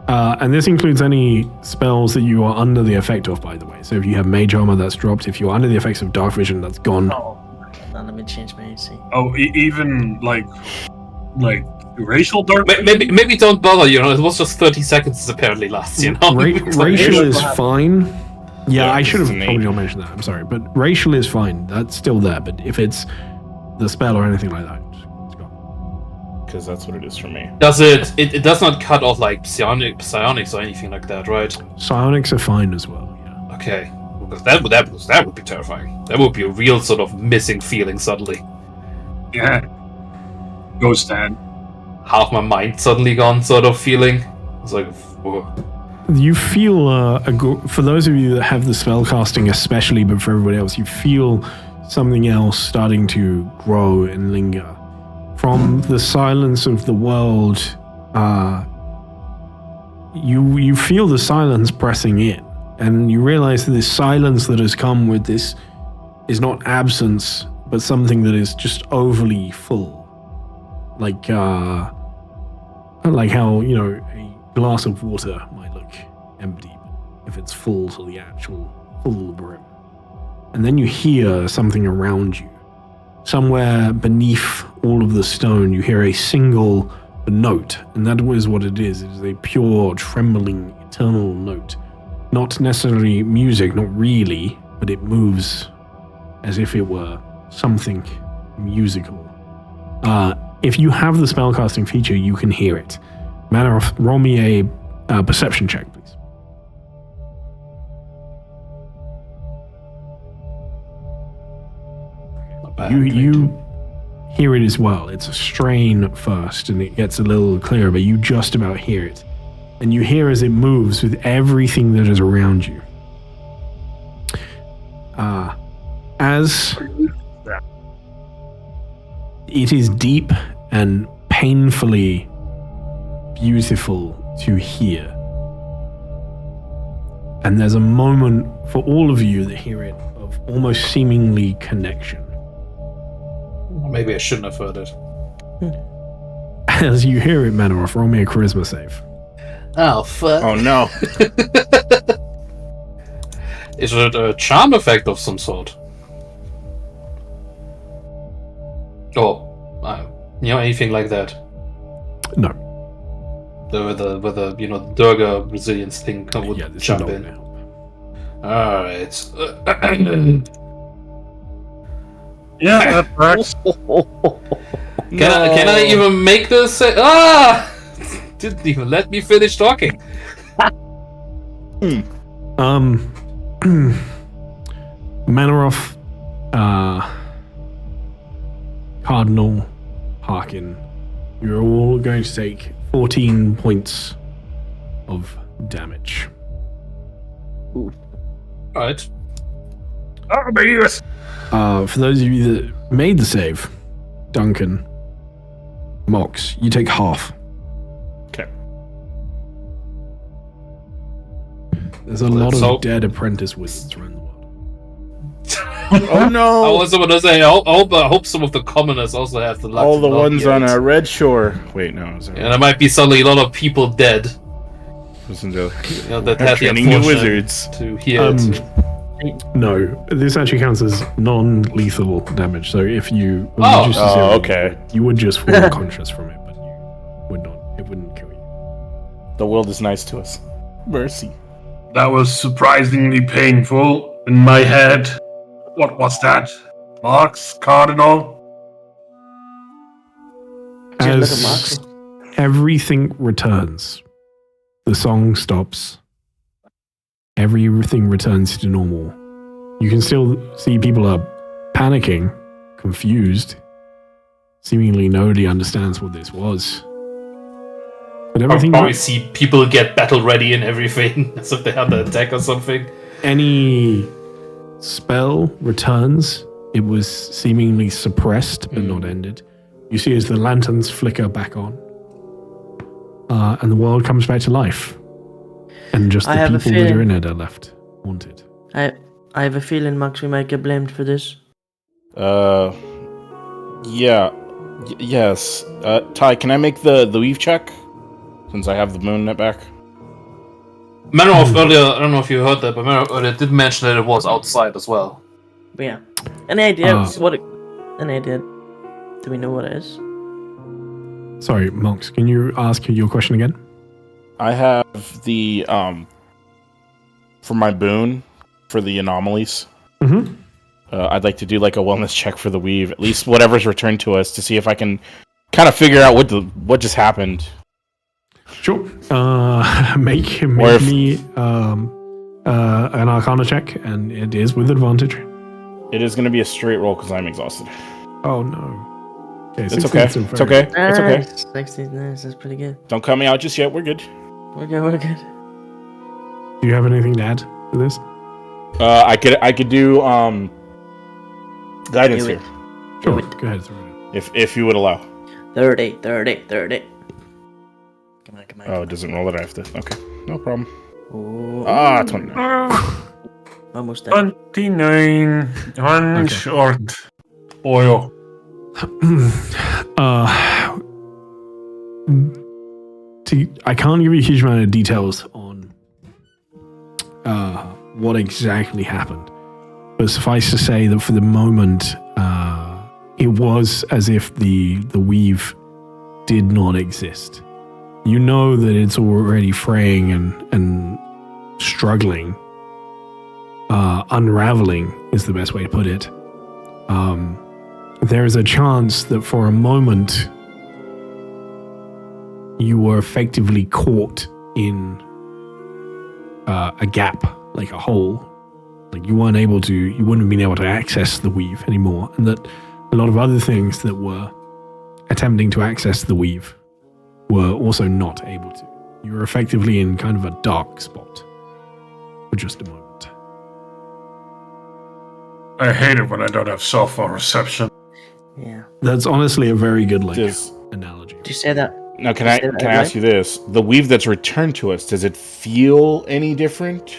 And this includes any spells that you are under the effect of, by the way. So if you have mage armor, that's dropped. If you're under the effects of dark vision, that's gone. Now let me change my AC. Oh, even like racial dark. Maybe don't bother. It was just 30 seconds apparently last. Racial is fine. Yeah, I should have it's probably not mentioned that. I'm sorry, but racial is fine. That's still there. But if it's the spell or anything like that, it's gone. Because that's what it is for me. Does it does not cut off like psionics or anything like that, right? Psionics are fine as well. Yeah. Okay, because that would be terrifying. That would be a real sort of missing feeling suddenly. Yeah. Ghost hand. Half my mind suddenly gone sort of feeling. It's like, whoa. You feel for those of you that have the spell casting, especially, but for everybody else, you feel something else starting to grow and linger. From the silence of the world, you feel the silence pressing in, and you realize that this silence that has come with this is not absence, but something that is just overly full, like how a glass of water might look empty if it's full to the actual full brim. And then you hear something around you. Somewhere beneath all of the stone, you hear a single note, and that is what it is. It is a pure, trembling, eternal note. Not necessarily music, not really, but it moves as if it were something musical. If you have the spellcasting feature, you can hear it. Manoroff, roll me a perception check, please. You hear it as well. It's a strain first, and it gets a little clearer, but you just about hear it. And you hear as it moves with everything that is around you. As it is deep and painfully beautiful to hear. And there's a moment for all of you that hear it of almost seemingly connection. Maybe I shouldn't have heard it. As you hear it, Manoroff, roll me a charisma save. Oh, fuck. Oh no. Is it a charm effect of some sort? Or, anything like that? No. Whether the Durga resilience thing would Yeah, this jump is not in. gonna help. Alright. Yeah, that works. Can I even make this? Didn't even let me finish talking. Manoroff, Cardinal, Harkin, you're all going to take 14 points of damage. Alright. Oh, my ears. For those of you that made the save, Duncan, Mox, you take half. Okay. There's a lot So- of dead apprentice wizards around the world. Oh I no! was gonna say, I hope some of the commoners also have the luck. All to the not ones get on it. our red shore. Wait, no. Is And there might be suddenly a lot of people dead. Listen to That had the training new unfortunate wizards. to hear it. No, this actually counts as non-lethal damage. So if you Oh. reduce to Oh, zero, okay. you would just fall unconscious from it, but you would not. It wouldn't kill you. The world is nice to us. Mercy. That was surprisingly painful in my head. What was that? Marks? Cardinal? Did you look at As Marks? everything returns, the song stops. Everything returns to normal. You can still see people are panicking, confused. Seemingly nobody understands what this was. But I'll everything, probably see people get battle ready and everything, as if they had the attack or something. any spell returns. It was seemingly suppressed but not ended. You see as the lanterns flicker back on. And the world comes back to life. And just I the have a people that are feeling- in it are left haunted. I have a feeling, Max, we might get blamed for this. Yeah. Yes. Ty, can I make the weave check? Since I have the moon net back. Manoroff earlier, I don't know if you heard that, but Manoroff earlier did mention that it was outside as well. But yeah. Any idea Uh, what it... Any idea? Do we know what it is? Sorry, Monks, can you ask your question again? I have the for my boon for the anomalies. Mm-hmm. I'd like to do like a wellness check for the weave, at least whatever's returned to us, to see if I can kind of figure out what just happened. Sure. Make Or if- me an Arcana check, and it is with advantage. It is going to be a straight roll because I'm exhausted. Oh no. Okay, It's 16 okay. is still It's very okay. It's okay. 16, nice, that's pretty good. Don't cut me out just yet. We're good. We're good, we're good. Do you have anything to add to this? I could do guidance Do it. here Sure. it. Go ahead. Throw it in. if you would allow. 30. Come on. Oh, it doesn't roll it. I have to. Okay, no problem. Oh, 29. almost there. 29. One Okay. short. Oil. I can't give you a huge amount of details on what exactly happened, but suffice to say that for the moment, it was as if the weave did not exist. You know that it's already fraying and struggling. Unraveling is the best way to put it. There is a chance that for a moment you were effectively caught in a gap, like a hole. Like you wouldn't have been able to access the weave anymore, and that a lot of other things that were attempting to access the weave were also not able to. You were effectively in kind of a dark spot for just a moment. I hate it when I don't have cell phone reception. Yeah. That's honestly a very good Does- analogy. Did you say that? Now, can I Say that ask you this? The weave that's returned to us, does it feel any different?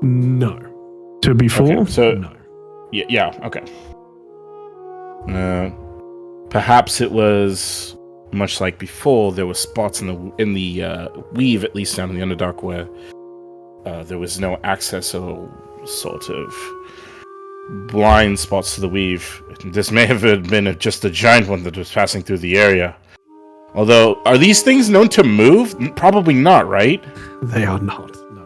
No. To before? Okay, so- no. Yeah. Okay. Perhaps it was much like before. There were spots in the weave, at least down in the Underdark, where there was no access or sort of blind spots to the weave. This may have been just a giant one that was passing through the area. Although, are these things known to move? Probably not, right? They are not. No.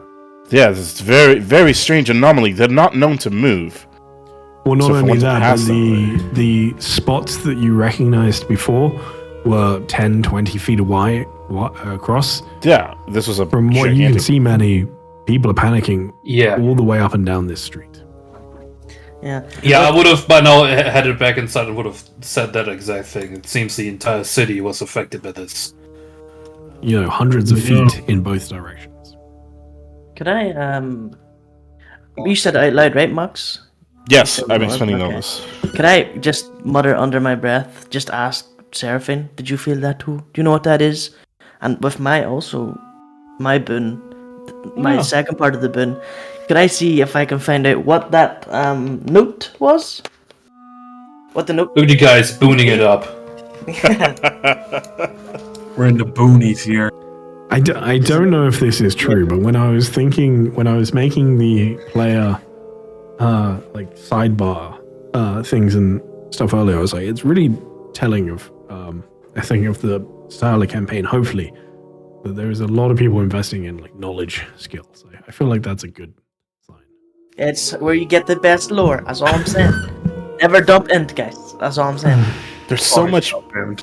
Yeah, this is very, very strange anomaly. They're not known to move. Well, not So if I only want to that, but pass them, the spots that you recognized before were 10, 20 feet wide across. Yeah, this was a From what you can see, Manny, people are panicking Yeah. all the way up and down this street. Yeah. Yeah, I would have by now headed back inside and would have said that exact thing. It seems the entire city was affected by this. You know, hundreds of feet in both directions. Could I, you said it out loud, right, Max? Yes, I've been spending Okay. on this. Could I just mutter under my breath, just ask Seraphine, did you feel that too? Do you know what that is? And with my also my boon, my second part of the boon. Could I see if I can find out what that note was? What the note? Look at you guys booning it up. We're in the boonies here. I don't know if this is true, but when I was making the player like sidebar things and stuff earlier, I was like, it's really telling of I think of the style of campaign. Hopefully, that there is a lot of people investing in like knowledge skills. I feel like that's a good sign. It's where you get the best lore. That's all I'm saying. Never dump int, guys. That's all I'm saying. There's so much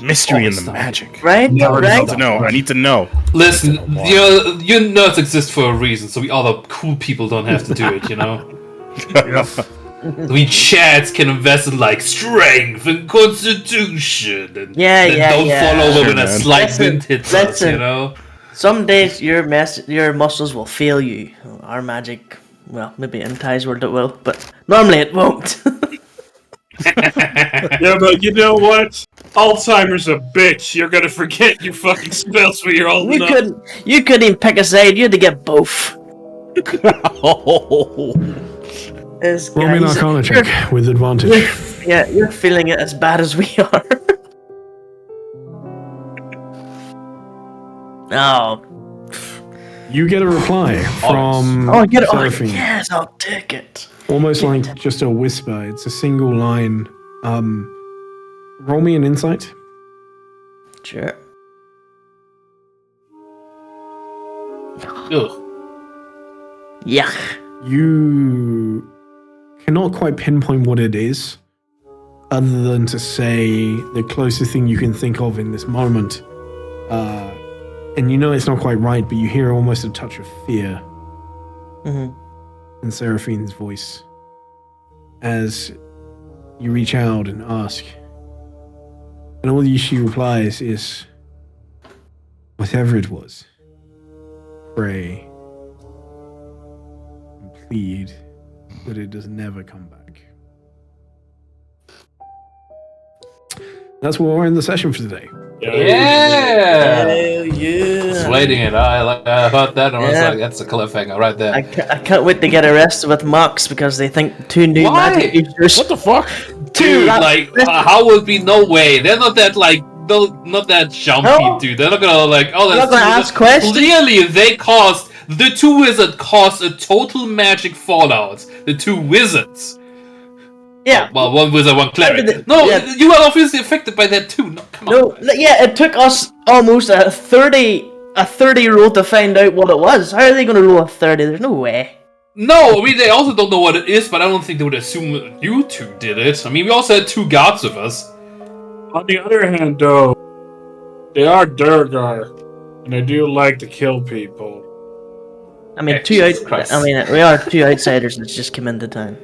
mystery in the magic. Right? Right? I need to know. Listen, you nerds exist for a reason, so we other cool people don't have to do it, you know? We chads can invest in like strength and constitution and don't fall over when a slight wind hits us, you know? Some days your muscles will fail you. Our magic, well, maybe in Ty's world it will, but normally it won't. Yeah, but you know what? Alzheimer's a bitch. You're gonna forget your fucking spells when you're old enough. You couldn't even pick a side. You had to get both. Roll me an Arcana check with advantage. You're feeling it as bad as we are. Oh. You get a reply from I get it. Oh, Seraphine. yes, I'll take it. Almost like just a whisper. It's a single line. Roll me an insight. Sure. Ugh. Yeah. You cannot quite pinpoint what it is, other than to say the closest thing you can think of in this moment. And you know it's not quite right, but you hear almost a touch of fear in Seraphine's voice as you reach out and ask. And all she replies is, whatever it was, pray and plead that it does never come back. That's where we're in the session for today. Yeah! Hell yeah! Just waiting it. I heard that and I was like, that's a cliffhanger right there. I can't wait to get arrested with mocks because they think 2 new magic users. What the fuck? Dude, how would be no way? They're not that not that jumpy, dude. They're not gonna like, oh, They're not that's gonna ask questions. Clearly, the 2 wizards caused a total magic fallout. The 2 wizards. Yeah. Well, 1 wizard, 1 cleric. You were obviously affected by that too. No, come on. No, yeah, it took us almost a 30 roll to find out what it was. How are they going to roll a 30? There's no way. No, I mean, they also don't know what it is, but I don't think they would assume you 2 did it. I mean, we also had 2 guards with us. On the other hand, though, they are Durgar, and they do like to kill people. I mean, we are 2 outsiders that just come into town.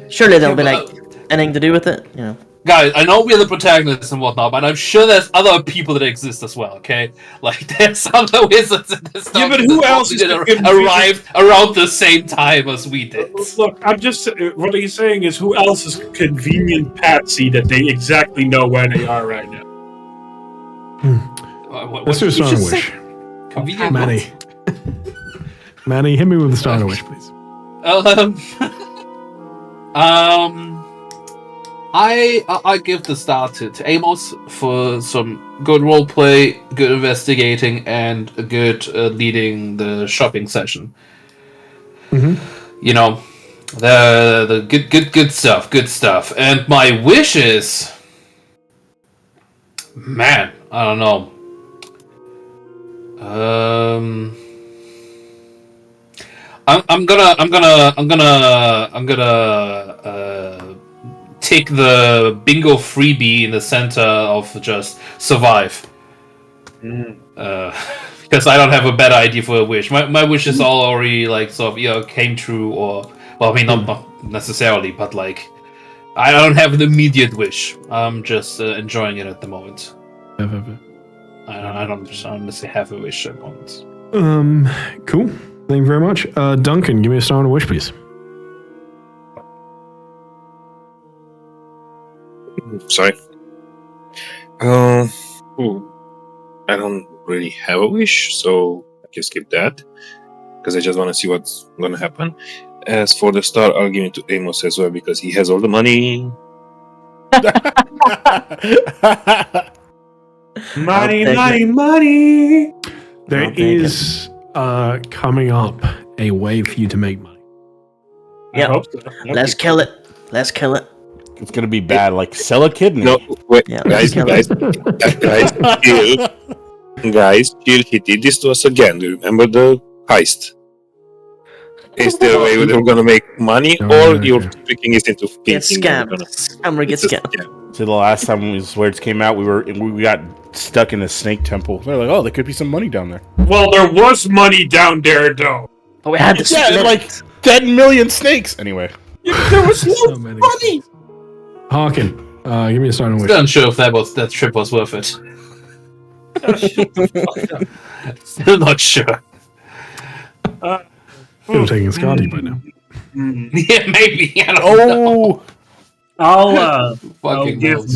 Surely they'll be like anything to do with it, you know. Guys, I know we're the protagonists and whatnot, but I'm sure there's other people that exist as well, okay? Like, there's other wizards in this town but who else is arrived around the same time as we did. Look, what he's saying is who else is convenient patsy that they exactly know where they are right now? Let's do a Star Wish. Convenient Manny. Manny, hit me with the Star Wish, please. I give the start to Amos for some good roleplay, good investigating, and a good leading the shopping session. Mm-hmm. You know, the good stuff. And my wish is, man, I don't know. I'm gonna take the bingo freebie in the center of just survive. Because I don't have a better idea for a wish. My wish is all already like sort of either came true or, well, I mean not necessarily, but like I don't have an immediate wish. I'm just enjoying it at the moment. I don't necessarily have a wish at the moment. Cool. Thank you very much. Duncan, give me a star and a wish, please. Sorry. I don't really have a wish, so I just skip that because I just want to see what's going to happen. As for the star, I'll give it to Amos as well because he has all the money. Money. There is coming up a way for you to make money. Yep. I hope so. Let's kill it. Let's kill it. It's gonna be bad. Like sell a kidney. No, wait, Yeah, guys, kill chill. Guys, chill. He did this to us again. Do you remember the heist? Is there a way we're gonna make money, Oh, or okay. you're tricking us into Get thinking that scammed. we're gonna- Scammer gets It's a scammed. scam. So the last time these words came out, we got stuck in a snake temple. They're like, oh, there could be some money down there. Well, there was money down there, though. But we had to Yeah, split. like 10 million snakes. Anyway, There was So many money. Harkin, give me a starting wish. Still unsure if that trip was worth it. Still not sure. Could have taken Scotty by now. Yeah, maybe. I don't know. oh, I'll Fucking give knows.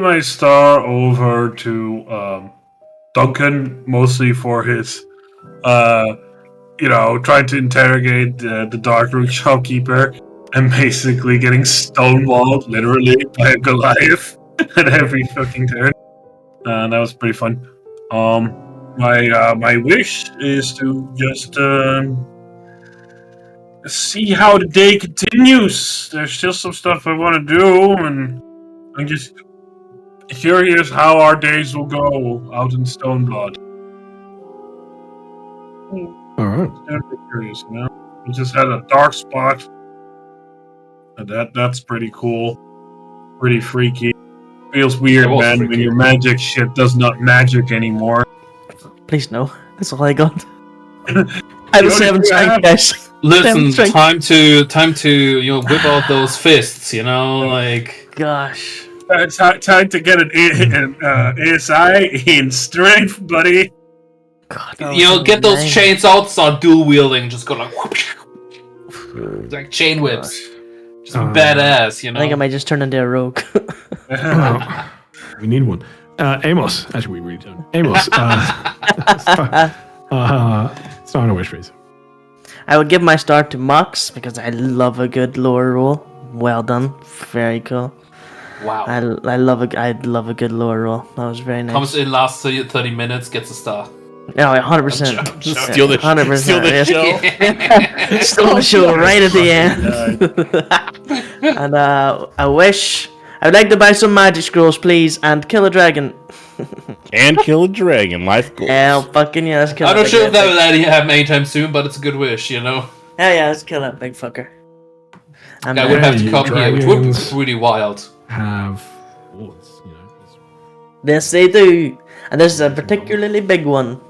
my star over to Duncan, mostly for his trying to interrogate the Dark Room shopkeeper and basically getting stonewalled literally by a Goliath at every fucking turn. That was pretty fun. My wish is to just see how the day continues. There's still some stuff I want to do, and I'm just curious how our days will go out in Stoneblood. All right. Definitely curious, you know. We just had a dark spot. And that's pretty cool. Pretty freaky. Feels weird, It was man, when freaky. your magic shit does not magic anymore. Please no. That's all I got. I You have know 7 what you strength, have? guys. Listen, Strength. time to whip out those fists. Like Gosh. Time to get an ASI in strength, buddy. God, that was get those nine. chains out, start dual wielding, just go like like chain whips, just badass. I think I might just turn into a rogue. Well, we need one. Amos. Actually, we really don't. Amos. Starting wish, please. I would give my star to Mox because I love a good lore roll. Well done. Very cool. Wow. I love a good lore roll. That was very nice. Comes in last 30 minutes, gets a star. No, 100%. I'm joking. steal the 100%. steal the yes. show. Stole the show right at the end. And I would like to buy some magic scrolls, please, and kill a dragon. And kill a dragon. Life goals. Hell, fucking yeah, let's kill I'm that not sure if that big- will happen anytime soon, but it's a good wish, Hell yeah, let's kill that big fucker. I'm I would have to you come here, which would be dragons. really wild. Have swords, Yes, they do. And this is a particularly big one.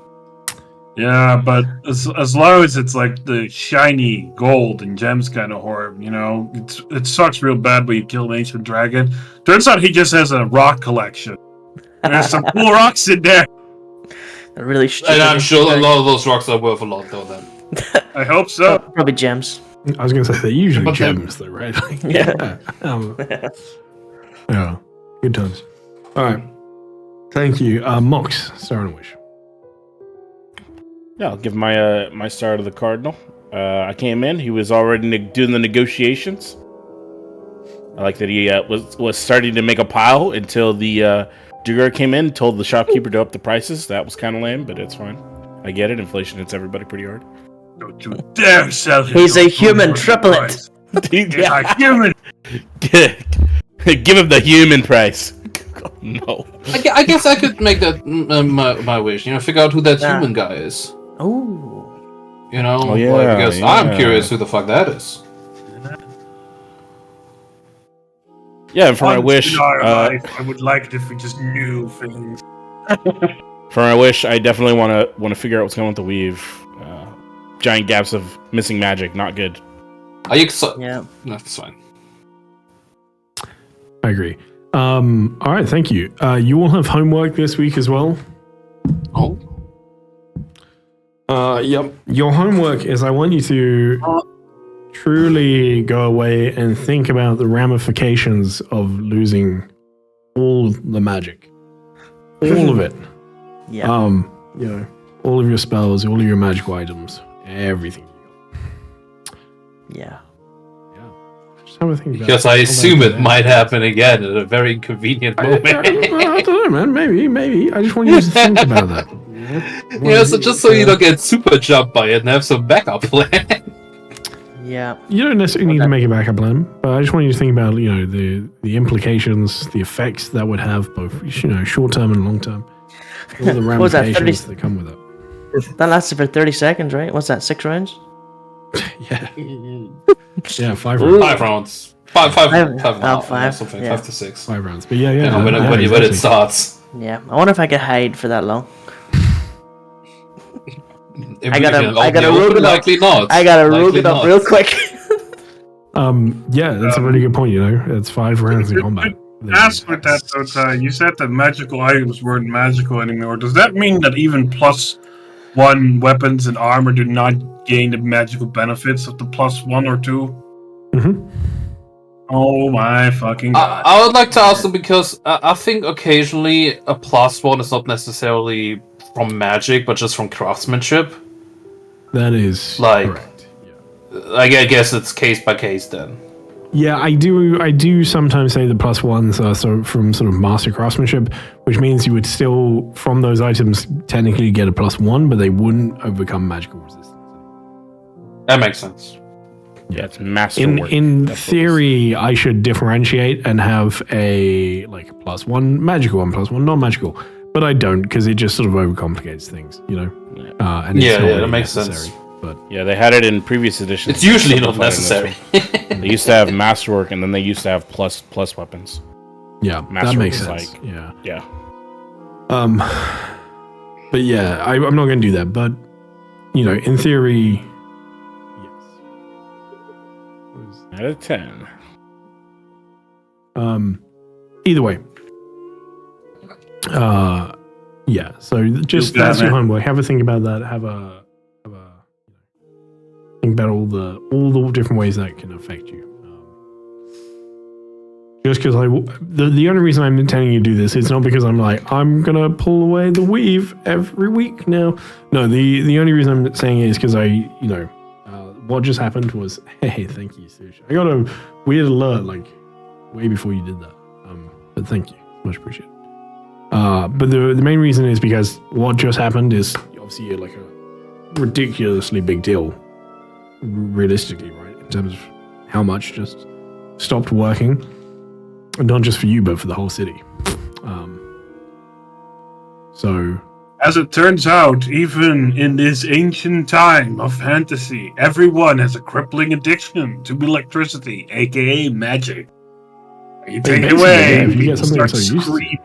Yeah, but as long as it's like the shiny gold and gems kind of horror, it sucks real bad when you kill an ancient dragon. Turns out he just has a rock collection. There's some cool rocks in there. They're really stupid. And I'm sure a lot of those rocks are worth a lot, though. Then I hope so. Probably gems. I was going to say they're usually But then- gems, though, right? Like, Yeah. Yeah. Good times. All right. Thank you, Mox. Starting wish. Yeah, I'll give my star to the Cardinal. I came in. He was already doing the negotiations. I like that he was starting to make a pile until the Dugar came in, told the shopkeeper to up the prices. That was kind of lame, but it's fine. I get it. Inflation hits everybody pretty hard. Don't you dare sell him. He's a those human gold triplet. price. He's a human. Give him the human price. No. I guess I could make that my wish. Figure out who that Yeah. human guy is. Oh. Oh, yeah, because yeah. I'm curious who the fuck that is. Yeah, and for my Once wish, in our life, I would like it if we just knew things. for my wish, I definitely want to figure out what's going on with the weave. Giant gaps of missing magic, not good. Are you excited? Yeah. That's fine. I agree. All right. Thank you. You will have homework this week as well. Oh. Yep. Your homework is I want you to truly go away and think about the ramifications of losing all the magic. All of it. Yeah. all of your spells, all of your magical items, everything. Yeah. Just have a think about Because I assume it might happen again at a very inconvenient moment. I don't know, man. Maybe. I just want you to think about that. Yeah, so just so you don't get super jumped by it and have some backup plan. Yeah. You don't necessarily need to make a backup plan, but I just want you to think about, the implications, the effects that would have both, short term and long term. All the What was that, ramifications 30 that come with it. That lasted for 30 seconds, right? What's that, 6 rounds? Yeah. Yeah, 5 rounds. 5 rounds. Five and a half, five, something. yeah. 5 to 6. 5 rounds. But yeah. When it exactly. starts. Yeah. I wonder if I could hide for that long. I gotta roll rogue it up. Likely not. I gotta Likely rogue it up not. real quick. Yeah, that's a really good point, It's 5 rounds in combat. Ask with that, though, Ty. You said that magical items weren't magical anymore. Does that mean that even +1 weapons and armor do not gain the magical benefits of the +1 or 2? Mm-hmm. Oh my fucking god. I would like to ask them because I think occasionally a +1 is not necessarily from magic, but just from craftsmanship. That is Like- correct. Yeah. I guess it's case by case then. Yeah, I do sometimes say the +1s are from sort of master craftsmanship, which means you would still, from those items, technically get a +1, but they wouldn't overcome magical resistance. That makes sense. Yeah, it's masterwork. In That's what theory, I should differentiate and have a +1 magical and +1 non-magical, but I don't because it just sort of overcomplicates things, And it's not Yeah, really that makes necessary, sense. But Yeah, they had it in previous editions. It's usually not Simplifying this necessary. one. They used to have masterwork, and then they used to have plus weapons. yeah, that Masterwork makes is sense. like- Yeah. Yeah. But yeah, I'm not going to do that. But in theory, yes. Out of 10. Either way, yeah. So just Feel that's bad, your man. homework. Have a think about that. Have a think about all the different ways that can affect you. Just because the only reason I'm intending to do this is not because I'm I'm gonna pull away the weave every week now. No, the only reason I'm saying it is because what just happened was, hey, thank you, Sush. I got a weird alert way before you did that. But thank you, much appreciated. But the main reason is because what just happened is obviously a ridiculously big deal, realistically, right? In terms of how much just stopped working. Not just for you, but for the whole city. So, As it turns out, even in this ancient time of fantasy, everyone has a crippling addiction to electricity, aka magic. You take it basically, away, yeah, if you get people something start so used to. screaming.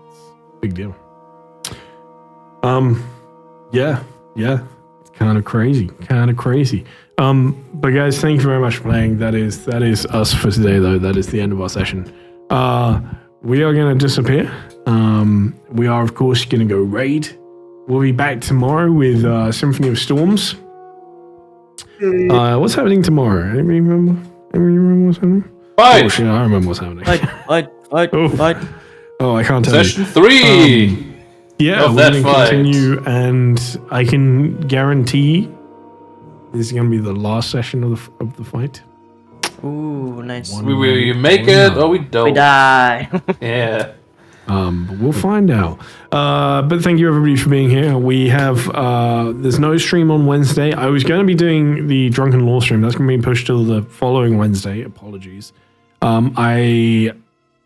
it's a big deal. Yeah, it's kind of crazy. But guys, thank you very much for playing. That is us for today, though. That is the end of our session. We are going to disappear. We are, of course, going to go raid. We'll be back tomorrow with Symphony of Storms. What's happening tomorrow? Anybody remember what's happening? Fight! Oh, shit, I remember what's happening. Fight. Oh, I can't tell you. Session 3! Yeah, of we're that going to fight. continue, and I can guarantee this is going to be the last session of the fight. Ooh, nice. We make it or we don't. We die. Yeah. But we'll find out. But thank you everybody for being here. We have there's no stream on Wednesday. I was going to be doing the Drunken Law stream. That's going to be pushed till the following Wednesday. Apologies. I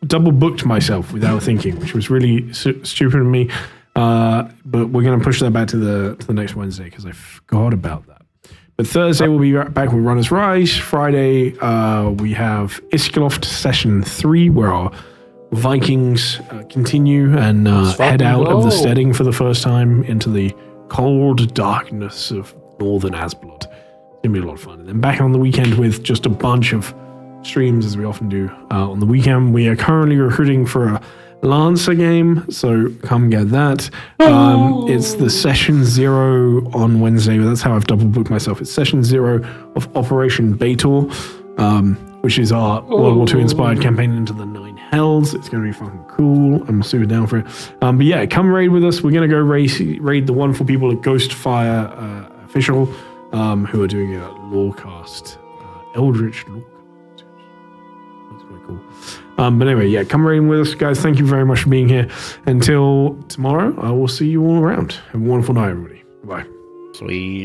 double booked myself without thinking, which was really stupid of me. But we're going to push that back to the next Wednesday because I forgot about that. But Thursday we'll be back with Runner's Rise. Friday we have Iskaloft Session 3 where our Vikings continue and head out of the steading for the first time into the cold darkness of northern Asblood. It's going to be a lot of fun. And then back on the weekend with just a bunch of streams as we often do. On the weekend we are currently recruiting for a Lancer game, so come get that. It's the Session 0 on Wednesday, but that's how I've double booked myself. It's Session 0 of Operation Baitor. which is our World War II inspired campaign into the Nine Hells. It's going to be fucking cool. I'm super down for it. But yeah, come raid with us. We're going to go raid the wonderful people at Ghostfire Official, who are doing a lorecast, Eldritch Lorecast. That's quite cool. But anyway, yeah, come raid with us, guys. Thank you very much for being here. Until tomorrow, I will see you all around. Have a wonderful night, everybody. Bye. Sweet.